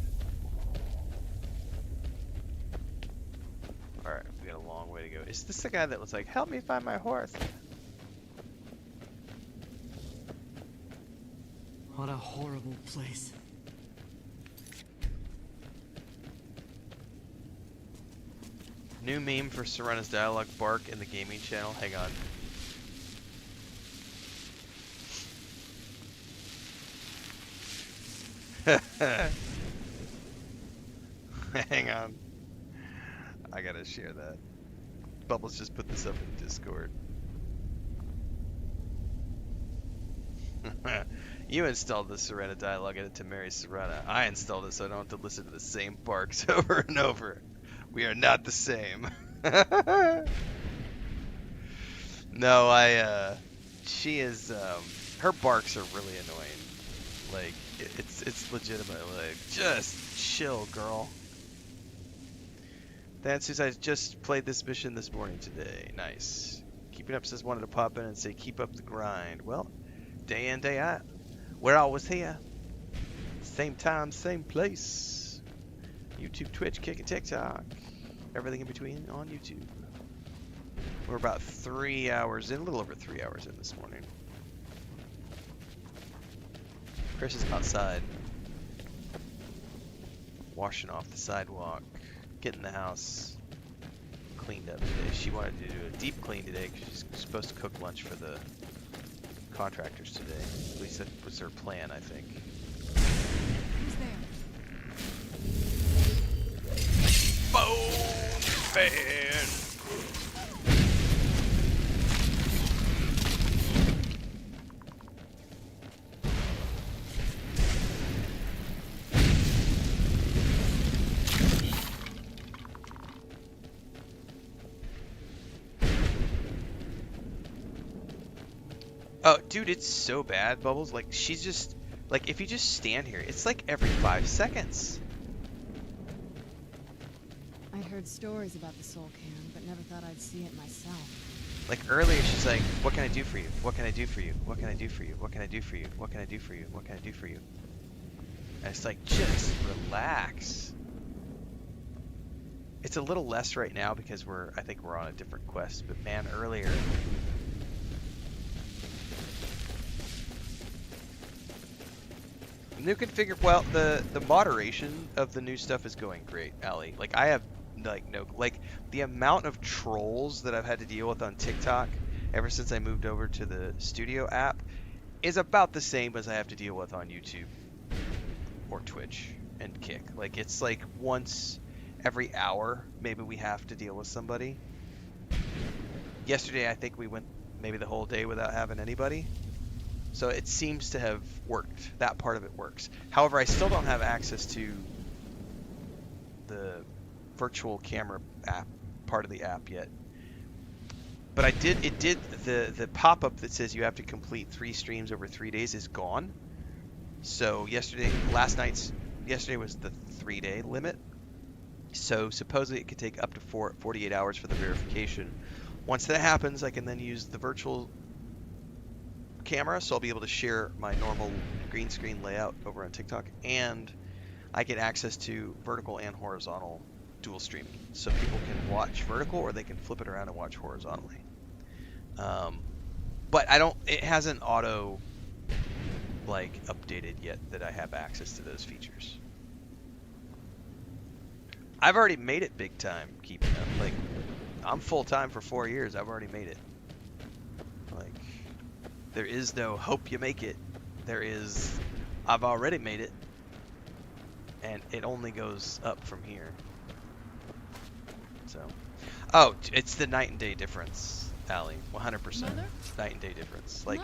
Speaker 1: Alright, we got a long way to go. Is this the guy that was like, help me find my horse?
Speaker 11: What a horrible place.
Speaker 1: New meme for Serena's dialogue bark in the gaming channel. Hang on. Hang on. I gotta share that. Bubbles just put this up in Discord. You installed the Serena dialogue edit to marry Serena. I installed it so I don't have to listen to the same barks over and over. We are not the same. No, she is, her barks are really annoying. Like, it's legitimately like, just chill, girl. That says I just played this mission this morning today. Nice. Keeping Up says wanted to pop in and say keep up the grind. Well, day in, day out. We're always here. Same time, same place. YouTube, Twitch, Kick, and TikTok. Everything in between on YouTube. We're about 3 hours in, a little over 3 hours in this morning. Chris is outside, washing off the sidewalk, getting the house cleaned up today. She wanted to do a deep clean today because she's supposed to cook lunch for the contractors today. At least that was her plan, I think.
Speaker 5: Who's there?
Speaker 1: Bone fan! Oh, dude, it's so bad, Bubbles. Like, she's just... Like, if you just stand here, it's like every 5 seconds.
Speaker 5: I'd heard stories about the soul can, but never thought I'd see it myself.
Speaker 1: Like, earlier she's like, what can I do for you? What can I do for you? What can I do for you? What can I do for you? What can I do for you? What can I do for you? And it's like, just relax. It's a little less right now because I think we're on a different quest. But man, earlier... New configure. Well, the moderation of the new stuff is going great, Ali. Like, I have the amount of trolls that I've had to deal with on TikTok ever since I moved over to the Studio app is about the same as I have to deal with on YouTube or Twitch and Kick. Like, it's like once every hour maybe we have to deal with somebody. Yesterday I think we went maybe the whole day without having anybody. So it seems to have worked. That part of it works. However, I still don't have access to the virtual camera app, part of the app yet. But the pop-up that says you have to complete 3 streams over 3 days is gone. So yesterday was the 3-day limit. So supposedly it could take up to 48 hours for the verification. Once that happens, I can then use the virtual camera, so I'll be able to share my normal green screen layout over on TikTok, and I get access to vertical and horizontal dual streaming, so people can watch vertical or they can flip it around and watch horizontally. But it hasn't auto updated yet that I have access to those features. I've already made it big time keeping up. Like, I'm full time for 4 years. I've already made it. Like, there is no hope you make it. There is, I've already made it. And it only goes up from here. So, oh, it's the night and day difference, Allie. 100%. Night and day difference. Like,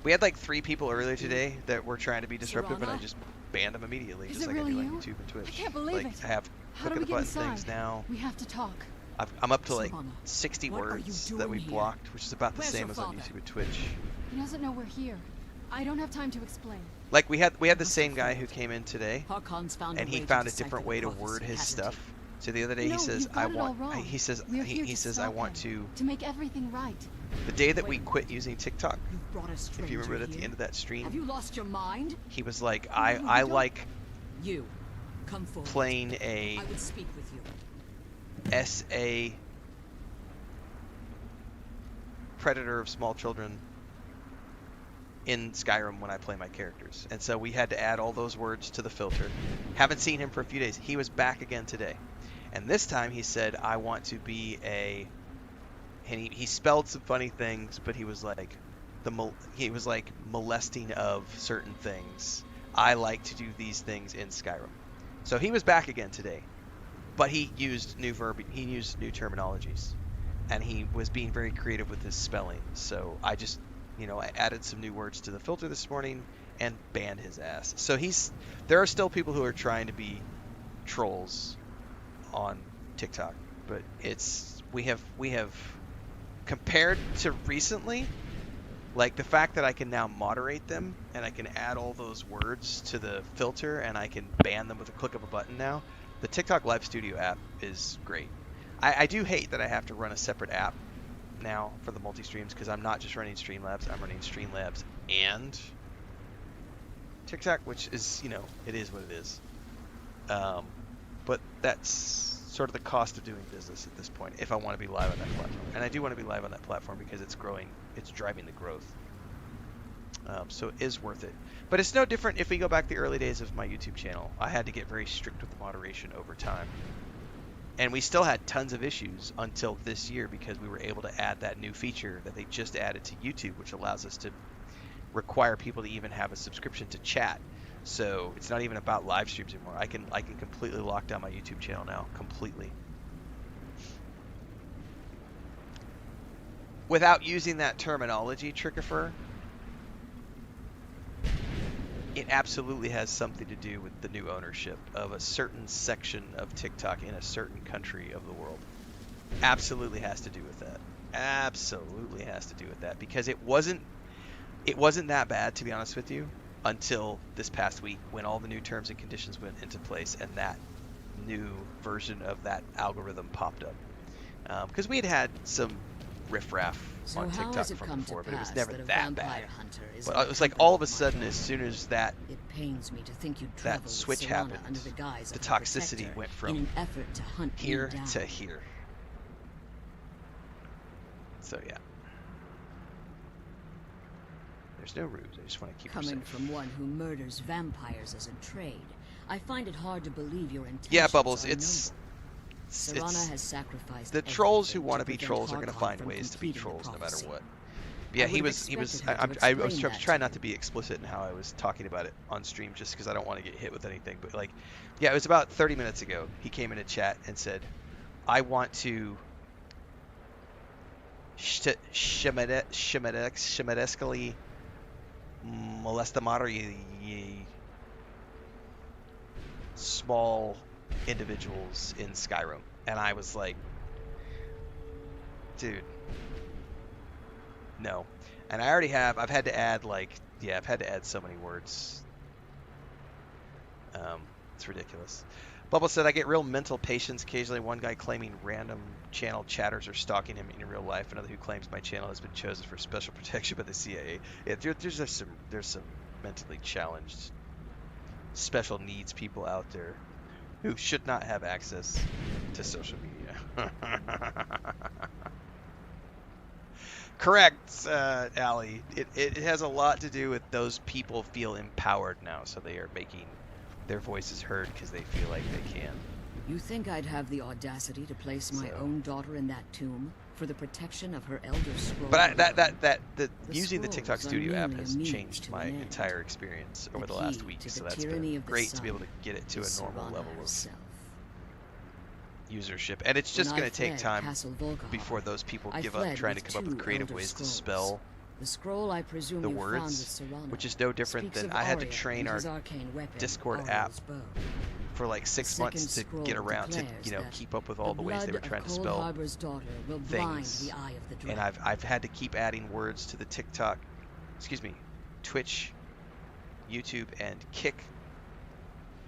Speaker 1: we had like 3 people earlier today that were trying to be disruptive, and I just banned them immediately, just like I do on YouTube and Twitch.
Speaker 5: I can't believe it.
Speaker 1: I have click of the button things now.
Speaker 5: We have to talk.
Speaker 1: I'm up to like 60 words that we blocked, which is about the same as on YouTube and Twitch.
Speaker 5: He doesn't know we're here. I don't have time to explain.
Speaker 1: Like, we had the same guy who came in today, and he found a different way to word his stuff. So the other day he says, I want to
Speaker 5: make everything right.
Speaker 1: The day that we quit using TikTok, if you remember at the end of that stream,
Speaker 9: have you lost your mind?
Speaker 1: He was like, I like
Speaker 9: you come forward.
Speaker 1: Playing a
Speaker 9: I would speak with you.
Speaker 1: SA predator of small children in Skyrim when I play my characters. And so we had to add all those words to the filter. Haven't seen him for a few days. He was back again today. And this time he said, I want to be a... And he spelled some funny things, but he was like, molesting of certain things. I like to do these things in Skyrim. So he was back again today. But he used new terminologies. And he was being very creative with his spelling. So I just, I added some new words to the filter this morning and banned his ass. So there are still people who are trying to be trolls on TikTok, but we have compared to recently, like the fact that I can now moderate them and I can add all those words to the filter and I can ban them with a click of a button now. The TikTok Live Studio app is great. I do hate that I have to run a separate app now for the multi-streams, because I'm not just running Streamlabs, I'm running Streamlabs and TikTok, which is, you know, it is what it is. But that's sort of the cost of doing business at this point, if I want to be live on that platform. And I do want to be live on that platform because it's growing, it's driving the growth. So it is worth it. But it's no different if we go back to the early days of my YouTube channel. I had to get very strict with the moderation over time. And we still had tons of issues until this year because we were able to add that new feature that they just added to YouTube, which allows us to require people to even have a subscription to chat. So it's not even about live streams anymore. I can completely lock down my YouTube channel now, completely. Without using that terminology, Trickifer, it absolutely has something to do with the new ownership of a certain section of TikTok in a certain country of the world. Absolutely has to do with that. Absolutely has to do with that, because it wasn't that bad, to be honest with you, until this past week when all the new terms and conditions went into place and that new version of that algorithm popped up. Because we had had some riffraff on TikTok from before, but it was never that bad. But it was like all of a sudden, as soon as that switch happened, the toxicity went from here to here. So yeah. There's no ruse. I just want to keep her
Speaker 9: Coming
Speaker 1: safe.
Speaker 9: from one who murders vampires as a trade, I find it hard to believe your intentions.
Speaker 1: Yeah, Bubbles,
Speaker 9: are
Speaker 1: it's
Speaker 9: Serana has sacrificed
Speaker 1: the trolls who want to be trolls are going to find ways to be trolls no matter what. But yeah, he was. I was trying not to be explicit in how I was talking about it on stream, just because I don't want to get hit with anything. But like, yeah, it was about 30 minutes ago. He came in a chat and said, "I want to shemedeskally molestamari small individuals in Skyrim." And I was like, dude, no. And I already have, I've had to add so many words. It's ridiculous. Bubble said, I get real mental patients occasionally. One guy claiming random channel chatters are stalking him in real life. Another who claims my channel has been chosen for special protection by the CIA. Yeah, there's some mentally challenged, special needs people out there who should not have access to social media. Correct, Allie. It has a lot to do with those people feel empowered now, so they are making their voices heard because they feel like they can.
Speaker 9: You think I'd have the audacity to place my own daughter in that tomb for the protection of her elder scroll?
Speaker 1: But using the TikTok Studio app has changed my entire experience over the last week, so that's been great to be able to get it to a normal level of usership. And it's just going to take time before those people give up trying to come up with creative ways to spell the words, which is no different than I had to train our Discord app for like 6 months to get around to, you know, keep up with all the ways they were trying to spell things. And I've had to keep adding words to the Twitch, YouTube, and Kick.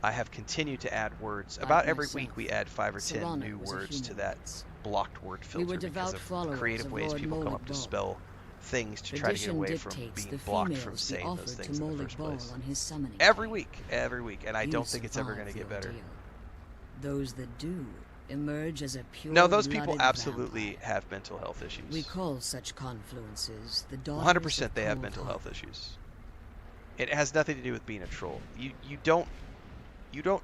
Speaker 1: I have continued to add words. About every week we add 5 or 10 new words to that blocked word filter because of the creative ways people come up to spell things to try to get away from being blocked from saying those things in the first place. Every week, and I don't think it's ever going to get better.
Speaker 9: Those that do emerge as a pure.
Speaker 1: No, those people absolutely have mental health issues.
Speaker 9: We call such confluences the
Speaker 1: 100% they have mental health issues. It has nothing to do with being a troll. You don't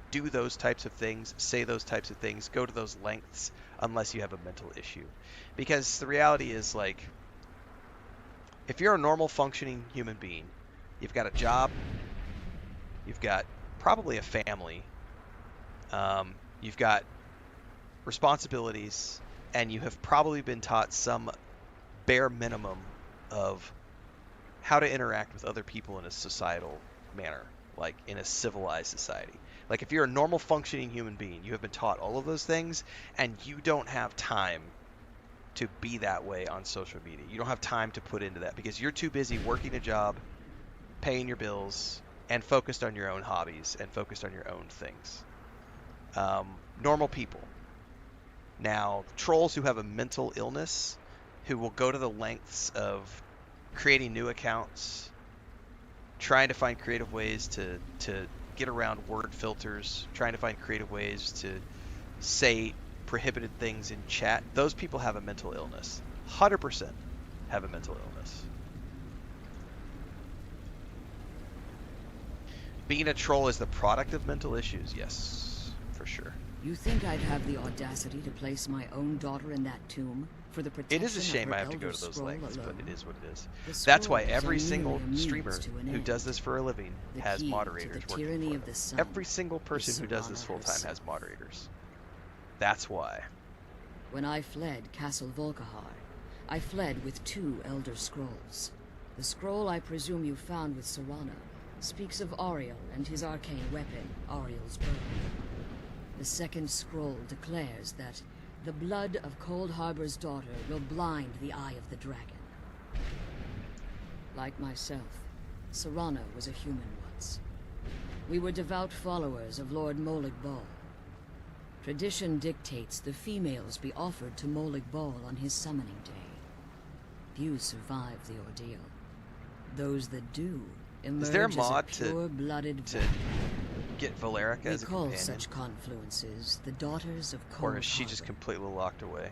Speaker 1: do those types of things, say those types of things, go to those lengths unless you have a mental issue. Because the reality is, like, if you're a normal functioning human being, you've got a job, you've got probably a family, you've got responsibilities, and you have probably been taught some bare minimum of how to interact with other people in a societal manner, like in a civilized society. Like if you're a normal functioning human being, you have been taught all of those things, and you don't have time to be that way on social media. You don't have time to put into that because you're too busy working a job, paying your bills, and focused on your own hobbies and focused on your own things. Normal people. Now, trolls who have a mental illness, who will go to the lengths of creating new accounts, trying to find creative ways to get around word filters, trying to find creative ways to say prohibited things in chat. Those people have a mental illness. 100% have a mental illness. Being a troll is the product of mental issues, yes, for sure.
Speaker 9: You think I'd have the audacity to place my own daughter in that tomb for the protection
Speaker 1: It is a shame
Speaker 9: of her
Speaker 1: I have to go
Speaker 9: Elder
Speaker 1: to those
Speaker 9: Scroll
Speaker 1: lengths,
Speaker 9: alone?
Speaker 1: but it is what it is.
Speaker 9: The
Speaker 1: That's why
Speaker 9: scrolls
Speaker 1: every
Speaker 9: are
Speaker 1: single
Speaker 9: merely a means
Speaker 1: streamer
Speaker 9: to an
Speaker 1: who
Speaker 9: end.
Speaker 1: does this for a living
Speaker 9: The
Speaker 1: has
Speaker 9: key to
Speaker 1: moderators
Speaker 9: the
Speaker 1: working
Speaker 9: tyranny
Speaker 1: for
Speaker 9: of
Speaker 1: them.
Speaker 9: the sun
Speaker 1: Every single person
Speaker 9: is
Speaker 1: who does this
Speaker 9: Serana
Speaker 1: full time has
Speaker 9: herself.
Speaker 1: moderators. That's why.
Speaker 9: When I fled Castle Volkihar, I fled with 2 Elder Scrolls. The scroll I presume you found with Serana speaks of Ariel and his arcane weapon, Ariel's bow. The second scroll declares that the blood of Cold Harbor's daughter will blind the eye of the dragon. Like myself, Serana was a human once. We were devout followers of Lord Molig Bal. Tradition dictates the females be offered to Molig Bal on his summoning day. Few survive the ordeal. Those that do emerge
Speaker 1: Is there a mod
Speaker 9: as a pure-blooded
Speaker 1: to get Valerica as a
Speaker 9: call
Speaker 1: companion?
Speaker 9: such confluences the daughters of Cold
Speaker 1: Or is she just
Speaker 9: Harbor.
Speaker 1: completely locked away?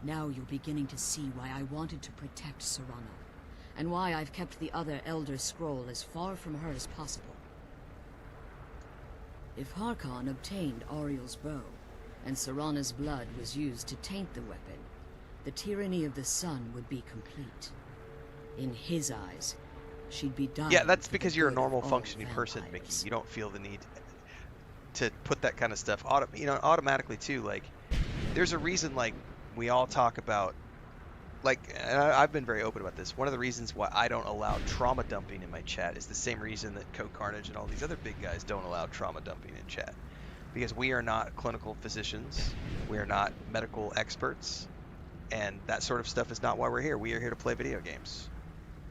Speaker 9: Now you're beginning to see why I wanted to protect Serana, and why I've kept the other Elder Scroll as far from her as possible. If Harkon obtained Ariel's bow, and Serana's blood was used to taint the weapon, the tyranny of the sun would be complete. In his eyes, she'd be dying.
Speaker 1: Yeah, that's
Speaker 9: for the
Speaker 1: because you're a
Speaker 9: good of
Speaker 1: normal
Speaker 9: all
Speaker 1: functioning person, Mickey.
Speaker 9: vampires.
Speaker 1: You don't feel the need to put that kind of stuff automatically too. Like, there's a reason, like, we all talk about, like, I've been very open about this. One of the reasons why I don't allow trauma dumping in my chat is the same reason that Code Carnage and all these other big guys don't allow trauma dumping in chat. Because we are not clinical physicians, we are not medical experts, and that sort of stuff is not why we're here. We are here to play video games.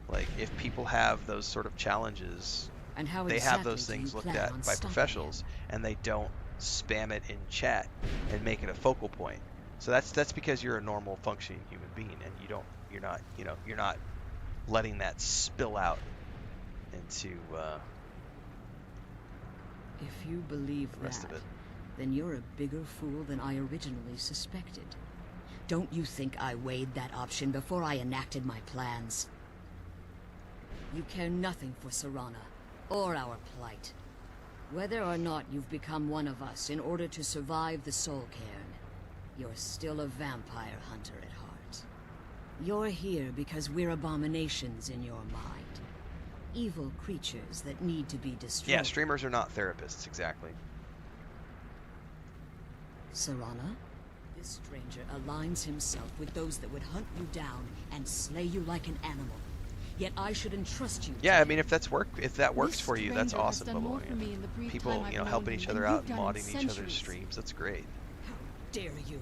Speaker 1: Like, if people have those sort of challenges,
Speaker 9: And how
Speaker 1: they
Speaker 9: exactly
Speaker 1: have those
Speaker 9: do you
Speaker 1: things looked
Speaker 9: plan
Speaker 1: at
Speaker 9: on
Speaker 1: by
Speaker 9: stopping
Speaker 1: professionals, and they don't spam it in chat and make it a focal point. So that's because you're a normal functioning human being, and you're not letting that spill out into
Speaker 9: If you believe
Speaker 1: the rest
Speaker 9: that,
Speaker 1: of it.
Speaker 9: then you're a bigger fool than I originally suspected. Don't you think I weighed that option before I enacted my plans? You care nothing for Serana, or our plight. Whether or not you've become one of us in order to survive the Soul Cairn, you're still a vampire hunter at heart. You're here because we're abominations in your mind. Evil creatures that need to be destroyed.
Speaker 1: Yeah, streamers are not therapists, exactly.
Speaker 9: Serana? This stranger aligns himself with those that would hunt you down and slay you like an animal. Yet I should entrust you.
Speaker 1: Yeah, I mean, if that works
Speaker 5: This
Speaker 1: for you, that's
Speaker 5: stranger has
Speaker 1: awesome.
Speaker 5: done
Speaker 1: But,
Speaker 5: more for me in the brief
Speaker 1: people,
Speaker 5: time I've known
Speaker 1: helping
Speaker 5: him
Speaker 1: each
Speaker 5: than
Speaker 1: other
Speaker 5: you've
Speaker 1: out, and
Speaker 5: done in
Speaker 1: modding each other's
Speaker 5: centuries.
Speaker 1: streams, that's great.
Speaker 9: How dare you?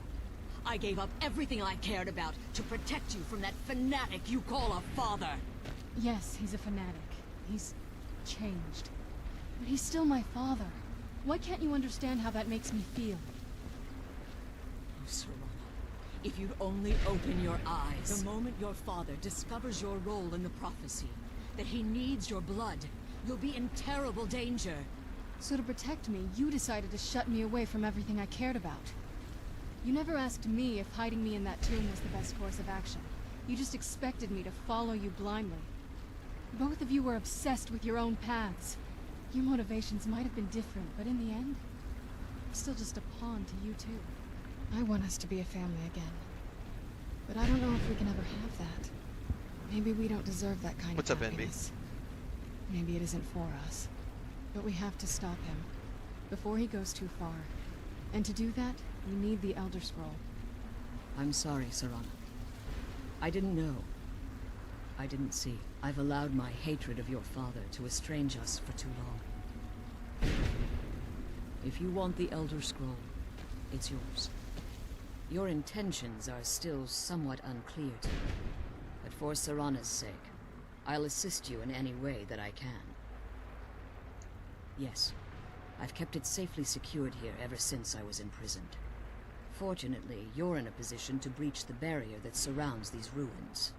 Speaker 9: I gave up everything I cared about to protect you from that fanatic you call a father.
Speaker 5: Yes, he's a fanatic. He's changed. But he's still my father. Why can't you understand how that makes me feel?
Speaker 9: Oh, Serana, if you'd only open your eyes. The moment your father discovers your role in the prophecy, that he needs your blood, you'll be in terrible danger.
Speaker 5: So to protect me, you decided to shut me away from everything I cared about. You never asked me if hiding me in that tomb was the best course of action. You just expected me to follow you blindly. Both of you were obsessed with your own paths. Your motivations might have been different, but in the end, I'm still just a pawn to you two. I want us to be a family again. But I don't know if we can ever have that. Maybe we don't deserve that kind
Speaker 1: What's
Speaker 5: of
Speaker 1: up, Envy?
Speaker 5: happiness. Maybe it isn't for us. But we have to stop him before he goes too far. And to do that, we need the Elder Scroll.
Speaker 9: I'm sorry, Serana. I didn't know. I didn't see. I've allowed my hatred of your father to estrange us for too long. If you want the Elder Scroll, it's yours. Your intentions are still somewhat unclear to me, but for Serana's sake, I'll assist you in any way that I can. Yes, I've kept it safely secured here ever since I was imprisoned. Fortunately, you're in a position to breach the barrier that surrounds these ruins.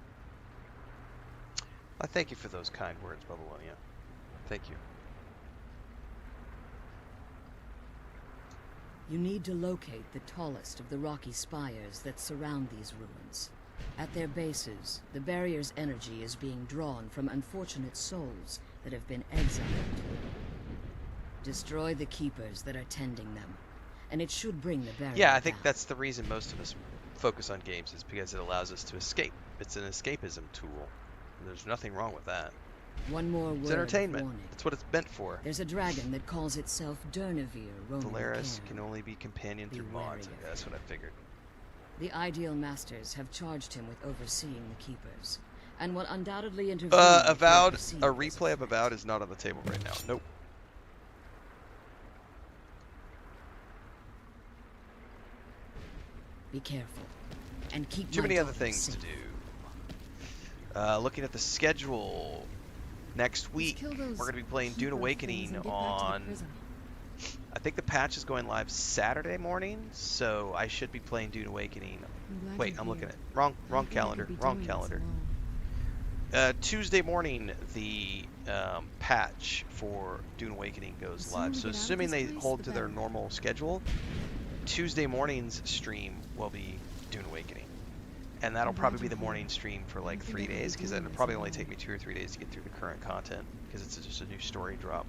Speaker 1: I thank you for those kind words, Babylonia. Thank you.
Speaker 9: You need to locate the tallest of the rocky spires that surround these ruins. At their bases, the barrier's energy is being drawn from unfortunate souls that have been exiled. Destroy the keepers that are tending them, and it should bring the barrier
Speaker 1: Yeah, I think
Speaker 9: down.
Speaker 1: that's the reason most of us focus on games, is because it allows us to escape. It's an escapism tool. There's nothing wrong with that.
Speaker 9: One more word
Speaker 1: It's entertainment.
Speaker 9: of warning.
Speaker 1: That's what it's meant for.
Speaker 9: There's a dragon that calls itself Durnevere roaming the
Speaker 1: Valaris
Speaker 9: cairn.
Speaker 1: can only be companion through
Speaker 9: Be
Speaker 1: mods.
Speaker 9: wary of
Speaker 1: That's what I figured.
Speaker 9: The Ideal Masters have charged him with overseeing the Keepers, and will undoubtedly intervene.
Speaker 1: Avowed, a replay of Avowed is not on the table right now. Nope.
Speaker 9: Be careful, and keep
Speaker 1: Too
Speaker 9: my
Speaker 1: many other
Speaker 9: daughter
Speaker 1: things
Speaker 9: safe.
Speaker 1: to do. Looking at the schedule, next week we're going to be playing Dune Awakening on... I think the patch is going live Saturday morning, so I should be playing Dune Awakening. Wait, I'm looking at wrong calendar. Tuesday morning, the patch for Dune Awakening goes live. So assuming they hold to their normal schedule, Tuesday morning's stream will be Dune Awakening. And that'll probably be the morning stream for like 3 days, because it'll probably only take me 2 or 3 days to get through the current content, because it's just a new story drop.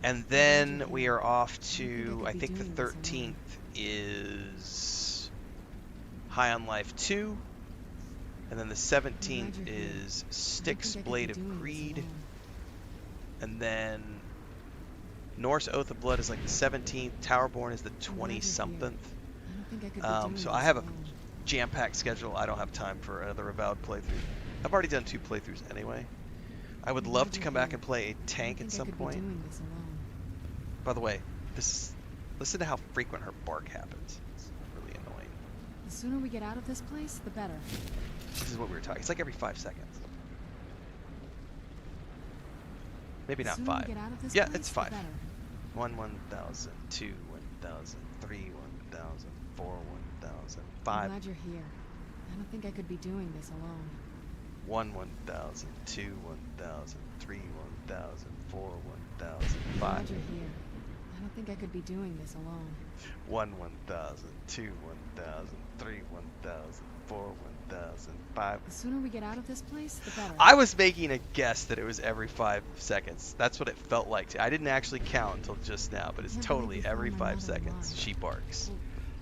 Speaker 1: And then we are off to, I think the 13th is High on Life 2. And then the 17th is Styx Blade of Greed. And then Norse Oath of Blood is like the 17th. Towerborn is the 20-something. So I have a jam-packed schedule. I don't have time for another Avowed playthrough. I've already done 2 playthroughs anyway. I would love to come back and play a tank at some point. By the way, listen to how frequent her bark happens. It's really annoying.
Speaker 5: The sooner we get out of this place, the better.
Speaker 1: This is what we were talking. It's like every 5 seconds. Maybe not 5. Yeah, it's 5. 1, 1,000, 2, 1,000, 3, 1,000, 4, 1,000, 5.
Speaker 5: I'm glad you're here. I don't think I could be doing this alone.
Speaker 1: 1, 1,000, 2, 1,000, 3, 1,000, 4, 1,000, 5.
Speaker 5: I'm glad you're here. I don't think I could be doing this alone.
Speaker 1: 1, 1,000, 2, 1,000, 3, 1,000, 4, 1,000, 5.
Speaker 5: The sooner we get out of this place, the better.
Speaker 1: I was making a guess that it was every 5 seconds. That's what it felt like. I didn't actually count until just now, but it's totally every 5 seconds she barks.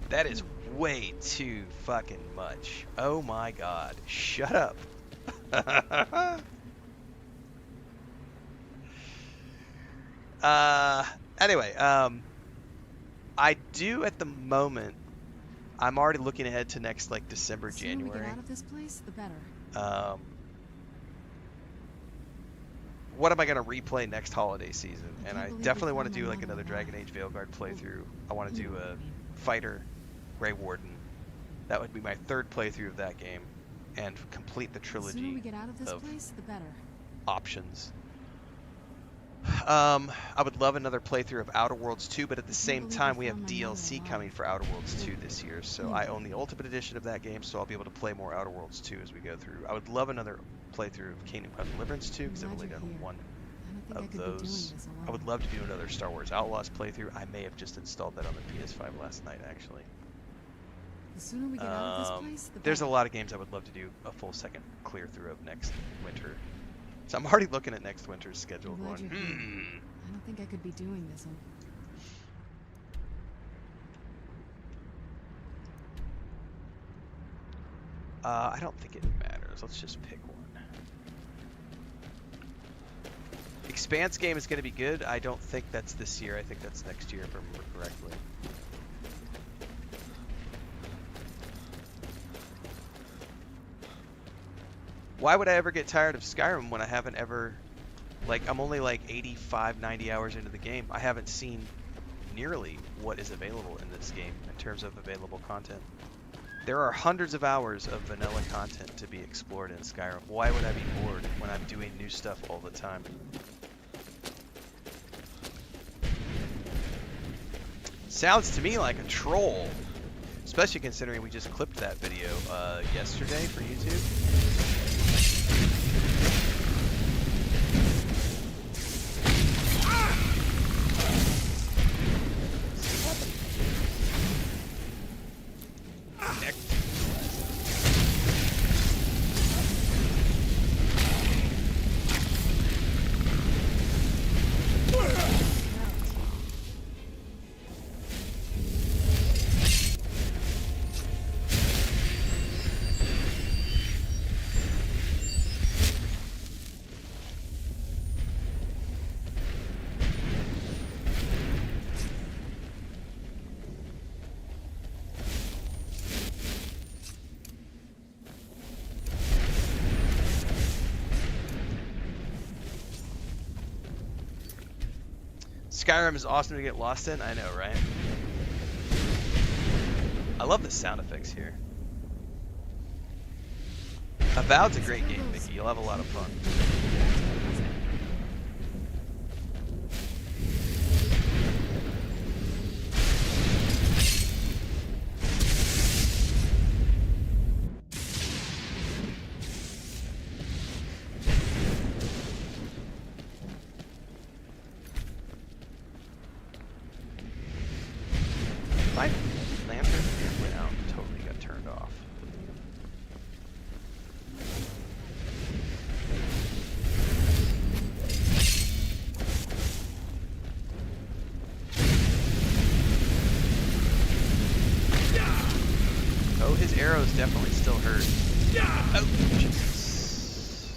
Speaker 1: That is way too fucking much. Oh my god. Shut up. Anyway, I do at the moment. I'm already looking ahead to next like December, January.
Speaker 5: The sooner we get out of this place, the better.
Speaker 1: What am I gonna replay next holiday season? And I definitely want to do like another Dragon Age Veilguard playthrough. I want to do a Fighter, Grey Warden. That would be my 3rd playthrough of that game, and complete the trilogy
Speaker 5: The sooner we get out of this place, the better.
Speaker 1: options. I would love another playthrough of Outer Worlds 2, but at the same time we have DLC coming for Outer Worlds 2 this year, so I own the Ultimate Edition of that game, so I'll be able to play more Outer Worlds 2 as we go through. I would love another playthrough of Kingdom Come Deliverance 2, because I've only done 1 of those. I would love to do another Star Wars Outlaws playthrough. I may have just installed that on the PS5 last night, actually.
Speaker 5: The sooner we get out of this place, the better.
Speaker 1: There's a lot of games I would love to do a full second clear through of next winter. So I'm already looking at next winter's schedule going,
Speaker 5: I don't think I could be doing this alone.
Speaker 1: I don't think it matters. Let's just pick one. Expanse game is going to be good. I don't think that's this year. I think that's next year if I remember correctly. Why would I ever get tired of Skyrim when I haven't ever... Like, I'm only like 85, 90 hours into the game. I haven't seen nearly what is available in this game in terms of available content. There are hundreds of hours of vanilla content to be explored in Skyrim. Why would I be bored when I'm doing new stuff all the time? Sounds to me like a troll. Especially considering we just clipped that video yesterday for YouTube. Skyrim is awesome to get lost in. I know, right? I love the sound effects here. Avowed's a great game, Mickey. You'll have a lot of fun. My lantern went out and totally got turned off. Oh, his arrows definitely still hurt. Oh, Jesus.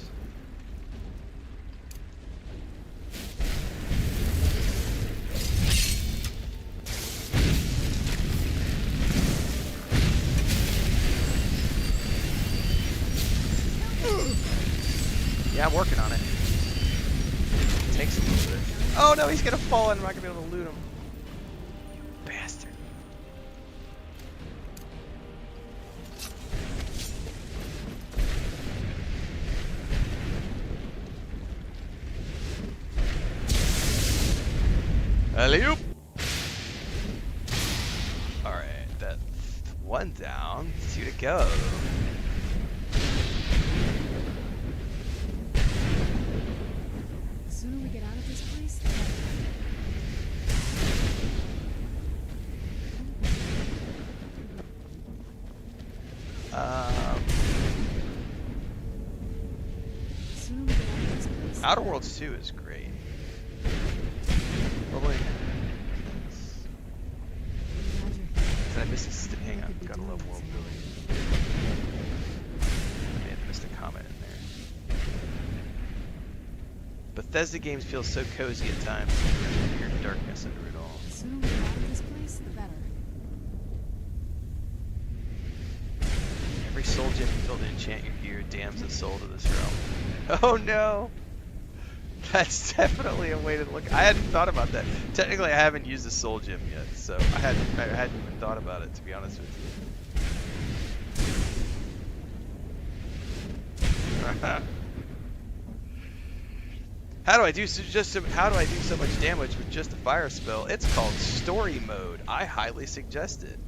Speaker 1: Yeah, I'm working on it. It takes a little bit. Oh no, he's gonna fall and I'm not gonna be able to loot him. You bastard. Alley-oop! Alright, that's one down. 2 to go.
Speaker 2: The sooner we get out of this place, the sooner we get out of this place.
Speaker 1: Outer Worlds 2 is great. Probably. Did I miss a hang on, gotta love world building. I may have missed a comment in there. Bethesda games feel so cozy at times. Weird darkness under it all.
Speaker 2: The sooner we get out of this place, the better.
Speaker 1: Every soul gem you build to enchant your gear damns a soul to this realm. Oh no! That's definitely a way to look. I hadn't thought about that. Technically, I haven't used the soul gem yet, so I hadn't even thought about it, to be honest with you. How do I do so much damage with just a fire spell? It's called story mode. I highly suggest it.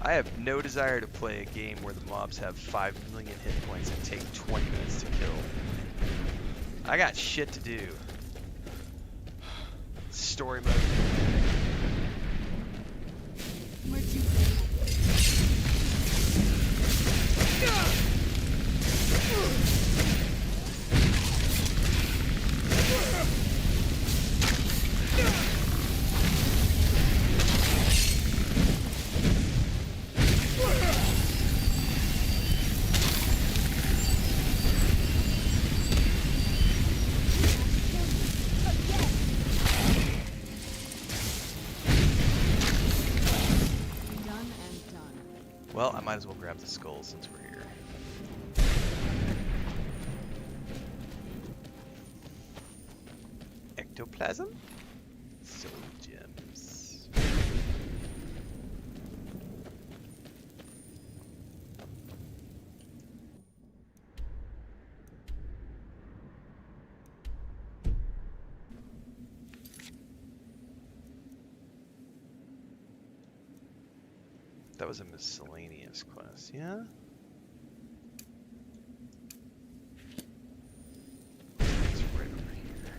Speaker 1: I have no desire to play a game where the mobs have 5 million hit points and take 20 minutes to kill. I got shit to do. Story mode.
Speaker 2: Where'd you
Speaker 1: Well, I might as well grab the skull since we're here. Ectoplasm? Soul gems. That was a miscellaneous quest, yeah? It's right over here.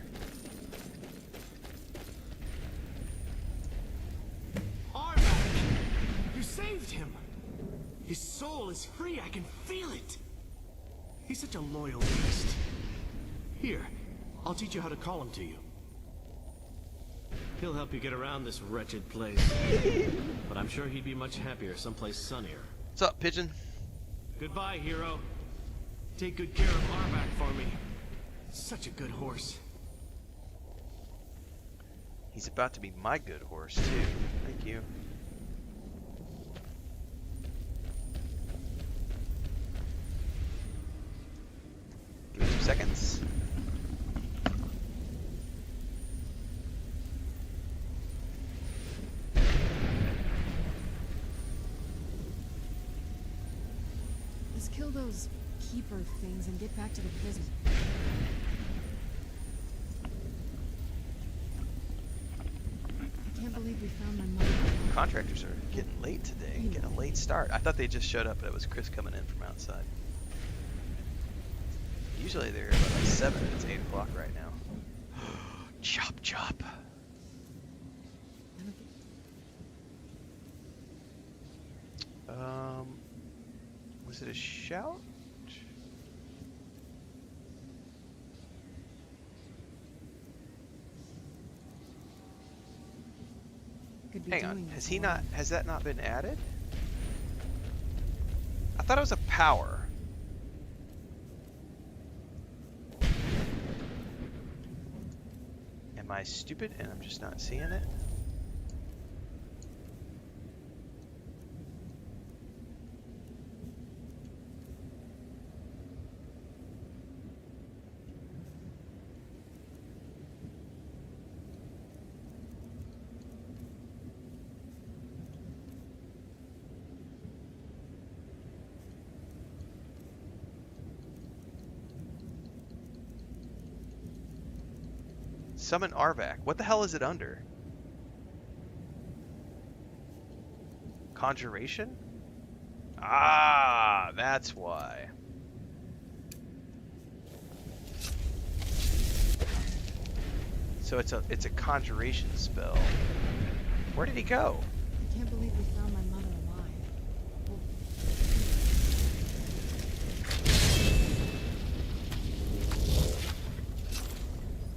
Speaker 14: Armac! You saved him! His soul is free, I can feel it! He's such a loyal beast. Here, I'll teach you how to call him to you.
Speaker 11: He'll help you get around this wretched place. But I'm sure he'd be much happier someplace sunnier.
Speaker 1: What's up, pigeon?
Speaker 11: Goodbye, hero. Take good care of Armac for me. Such a good horse.
Speaker 1: He's about to be my good horse, too. Thank you. Give me 2 seconds.
Speaker 2: Let's kill those keeper things and get back to the prison. I can't believe we found my mother.
Speaker 1: Contractors are getting late today, getting a late start. I thought they just showed up, but it was Chris coming in from outside. Usually they're about like 7, it's 8 o'clock right now. Chop, chop. Was it a shout? Hang on, has that not been added? I thought it was a power. Am I stupid and I'm just not seeing it? Summon Arvac. What the hell is it under? Conjuration? Ah, that's why. So it's a conjuration spell. Where did he go?
Speaker 2: I can't believe we found my mother alive.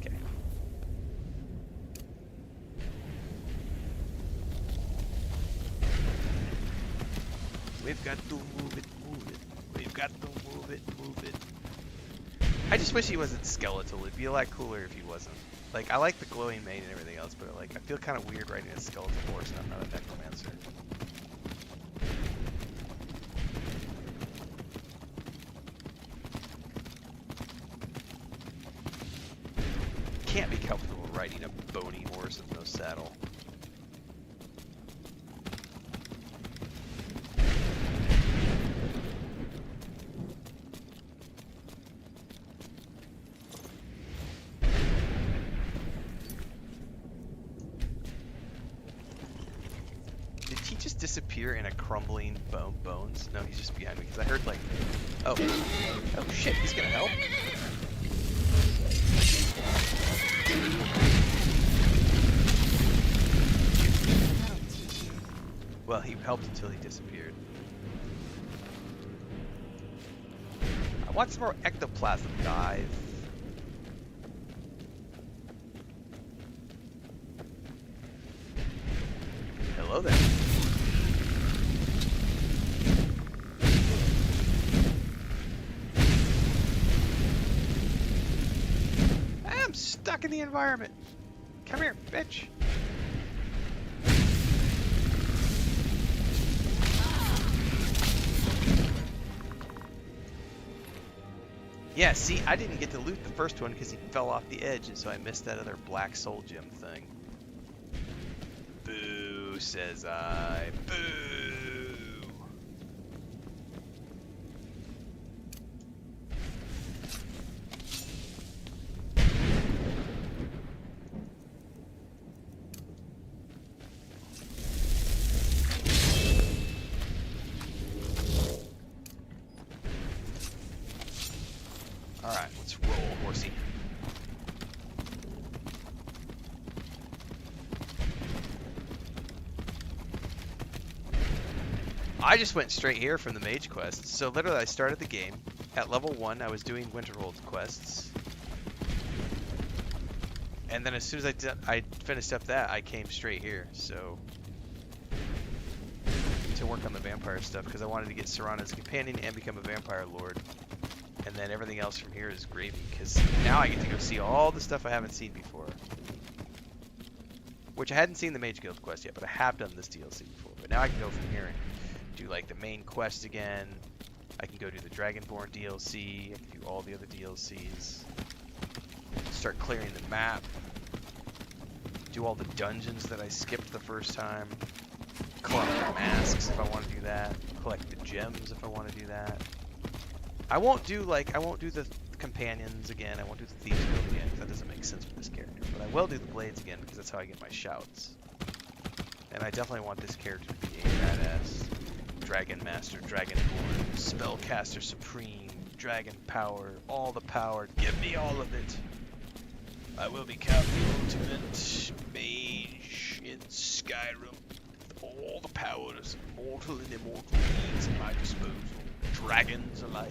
Speaker 1: Okay. We've got to move it, move it. We've got to move it, move it. I just wish he wasn't skeletal. It'd be a lot cooler if he wasn't. Like, I like the glowing mane and everything else, but like, I feel kind of weird riding a skeletal horse and I'm not a necromancer. Can't be comfortable riding a bony horse with no saddle. Disappear in a crumbling bones? No, he's just behind me because I heard like, oh shit, he's gonna help. Well, he helped until he disappeared. I want some more ectoplasm, guys. Hello there. Stuck in the environment. Come here, bitch. Yeah, see, I didn't get to loot the first one because he fell off the edge, and so I missed that other black soul gem thing. Boo, says I. Boo. I just went straight here from the mage quests. So literally I started the game. At level 1, I was doing Winterhold quests. And then as soon as I finished up that, I came straight here. So to work on the vampire stuff, because I wanted to get Serana as a companion and become a vampire lord. And then everything else from here is gravy, because now I get to go see all the stuff I haven't seen before. Which I hadn't seen the Mage Guild quest yet, but I have done this DLC before. But now I can go from here and do like the main quest again. I can go do the Dragonborn DLC. I can do all the other DLCs. Start clearing the map. Do all the dungeons that I skipped the first time. Collect the masks if I want to do that. Collect the gems if I want to do that. I won't do the companions again. I won't do the Thieves Guild again because that doesn't make sense for this character. But I will do the blades again because that's how I get my shouts. And I definitely want this character to be a badass Dragon Master, Dragonborn, Spellcaster Supreme, Dragon Power, all the power. Give me all of it. I will become the ultimate mage in Skyrim. With all the powers of mortal and immortal beings at my disposal. Dragons alike.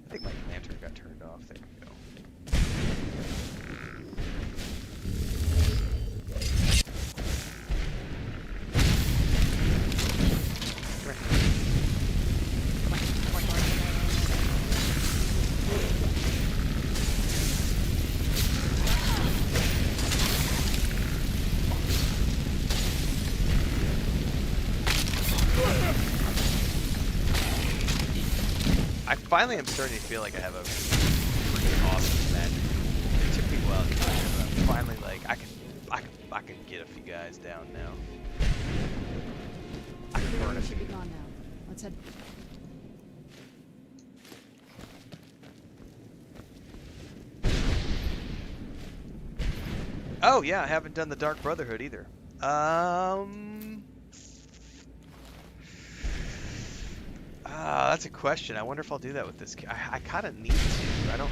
Speaker 1: I think my lantern got turned off. There we go. I finally am starting to feel like I have a pretty awesome magic. It took me a while to get it, but I'm finally like I can get a few guys down now. I can burn a few.
Speaker 5: Should be gone now. Let's head.
Speaker 1: Oh yeah, I haven't done the Dark Brotherhood either. That's a question. I wonder if I'll do that with this. I kind of need to. I don't,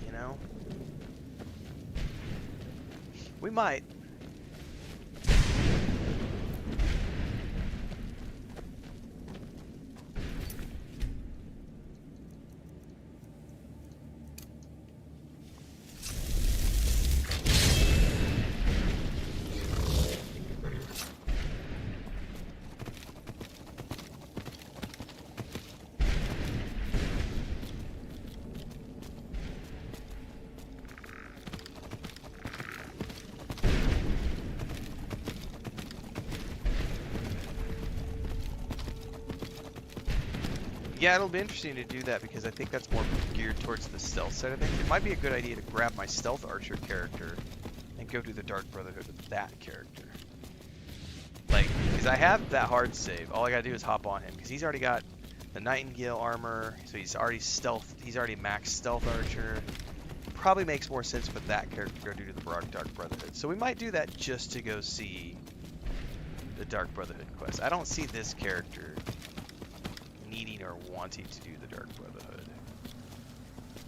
Speaker 1: you know. We might. Yeah, it'll be interesting to do that because I think that's more geared towards the stealth side of things. It might be a good idea to grab my stealth archer character and go do the Dark Brotherhood with that character. Like, because I have that hard save. All I gotta do is hop on him because he's already got the Nightingale armor, so he's already stealth. He's already maxed stealth archer. Probably makes more sense with that character to go do the Dark Brotherhood. So we might do that just to go see the Dark Brotherhood quest. I don't see this character needing or wanting to do the Dark Brotherhood.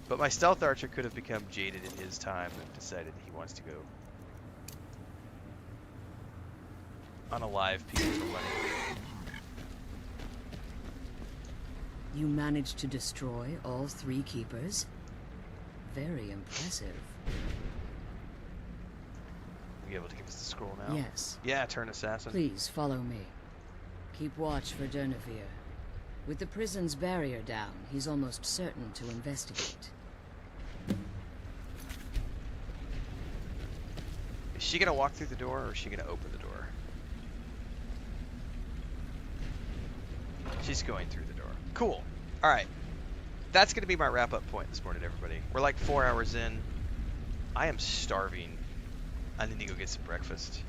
Speaker 1: But my stealth archer could have become jaded in his time and decided he wants to go unalive people for money.
Speaker 9: You managed to destroy all 3 keepers? Very impressive.
Speaker 1: Are you able to give us the scroll now?
Speaker 9: Yes.
Speaker 1: Yeah, turn assassin.
Speaker 9: Please follow me. Keep watch for Durnevere. With the prison's barrier down, he's almost certain to investigate.
Speaker 1: Is she gonna walk through the door or is she gonna open the door? She's going through the door. Cool. Alright. That's gonna be my wrap-up point this morning, everybody. We're like 4 hours in. I am starving. I need to go get some breakfast.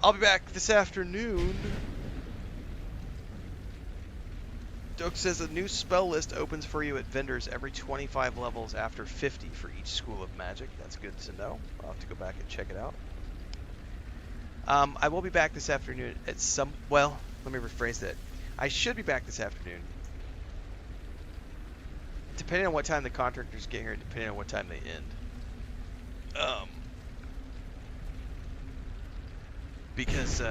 Speaker 1: I'll be back this afternoon. Doak says a new spell list opens for you at vendors every 25 levels after 50 for each school of magic. That's good to know. I'll have to go back and check it out. I will be back this afternoon at some... Well, let me rephrase that. I should be back this afternoon. Depending on what time the contractors get here, depending on what time they end. Because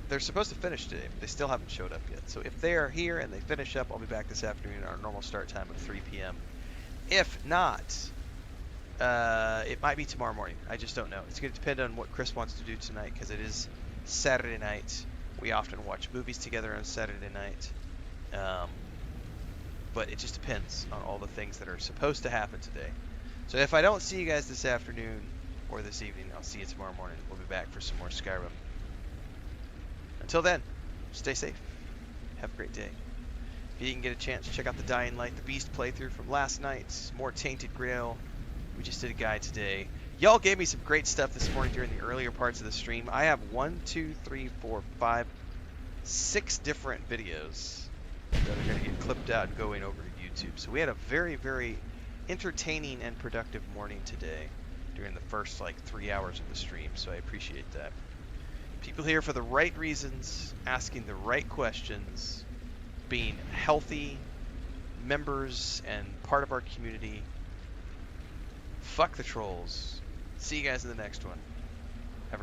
Speaker 1: they're supposed to finish today, but they still haven't showed up yet. So if they are here and they finish up, I'll be back this afternoon at our normal start time of 3 p.m. If not, it might be tomorrow morning. I just don't know. It's going to depend on what Chris wants to do tonight, because it is Saturday night. We often watch movies together on Saturday night. But it just depends on all the things that are supposed to happen today. So if I don't see you guys this afternoon or this evening, I'll see you tomorrow morning. We'll be back for some more Skyrim. Until then, stay safe. Have a great day. If you can get a chance, check out the Dying Light, the Beast playthrough from last night. More Tainted Grail. We just did a guide today. Y'all gave me some great stuff this morning during the earlier parts of the stream. I have 6 different videos that are going to get clipped out and going over to YouTube. So we had a very, very entertaining and productive morning today during the first 3 hours of the stream, so I appreciate that. People here for the right reasons, asking the right questions, being healthy members and part of our community. Fuck the trolls. See you guys in the next one.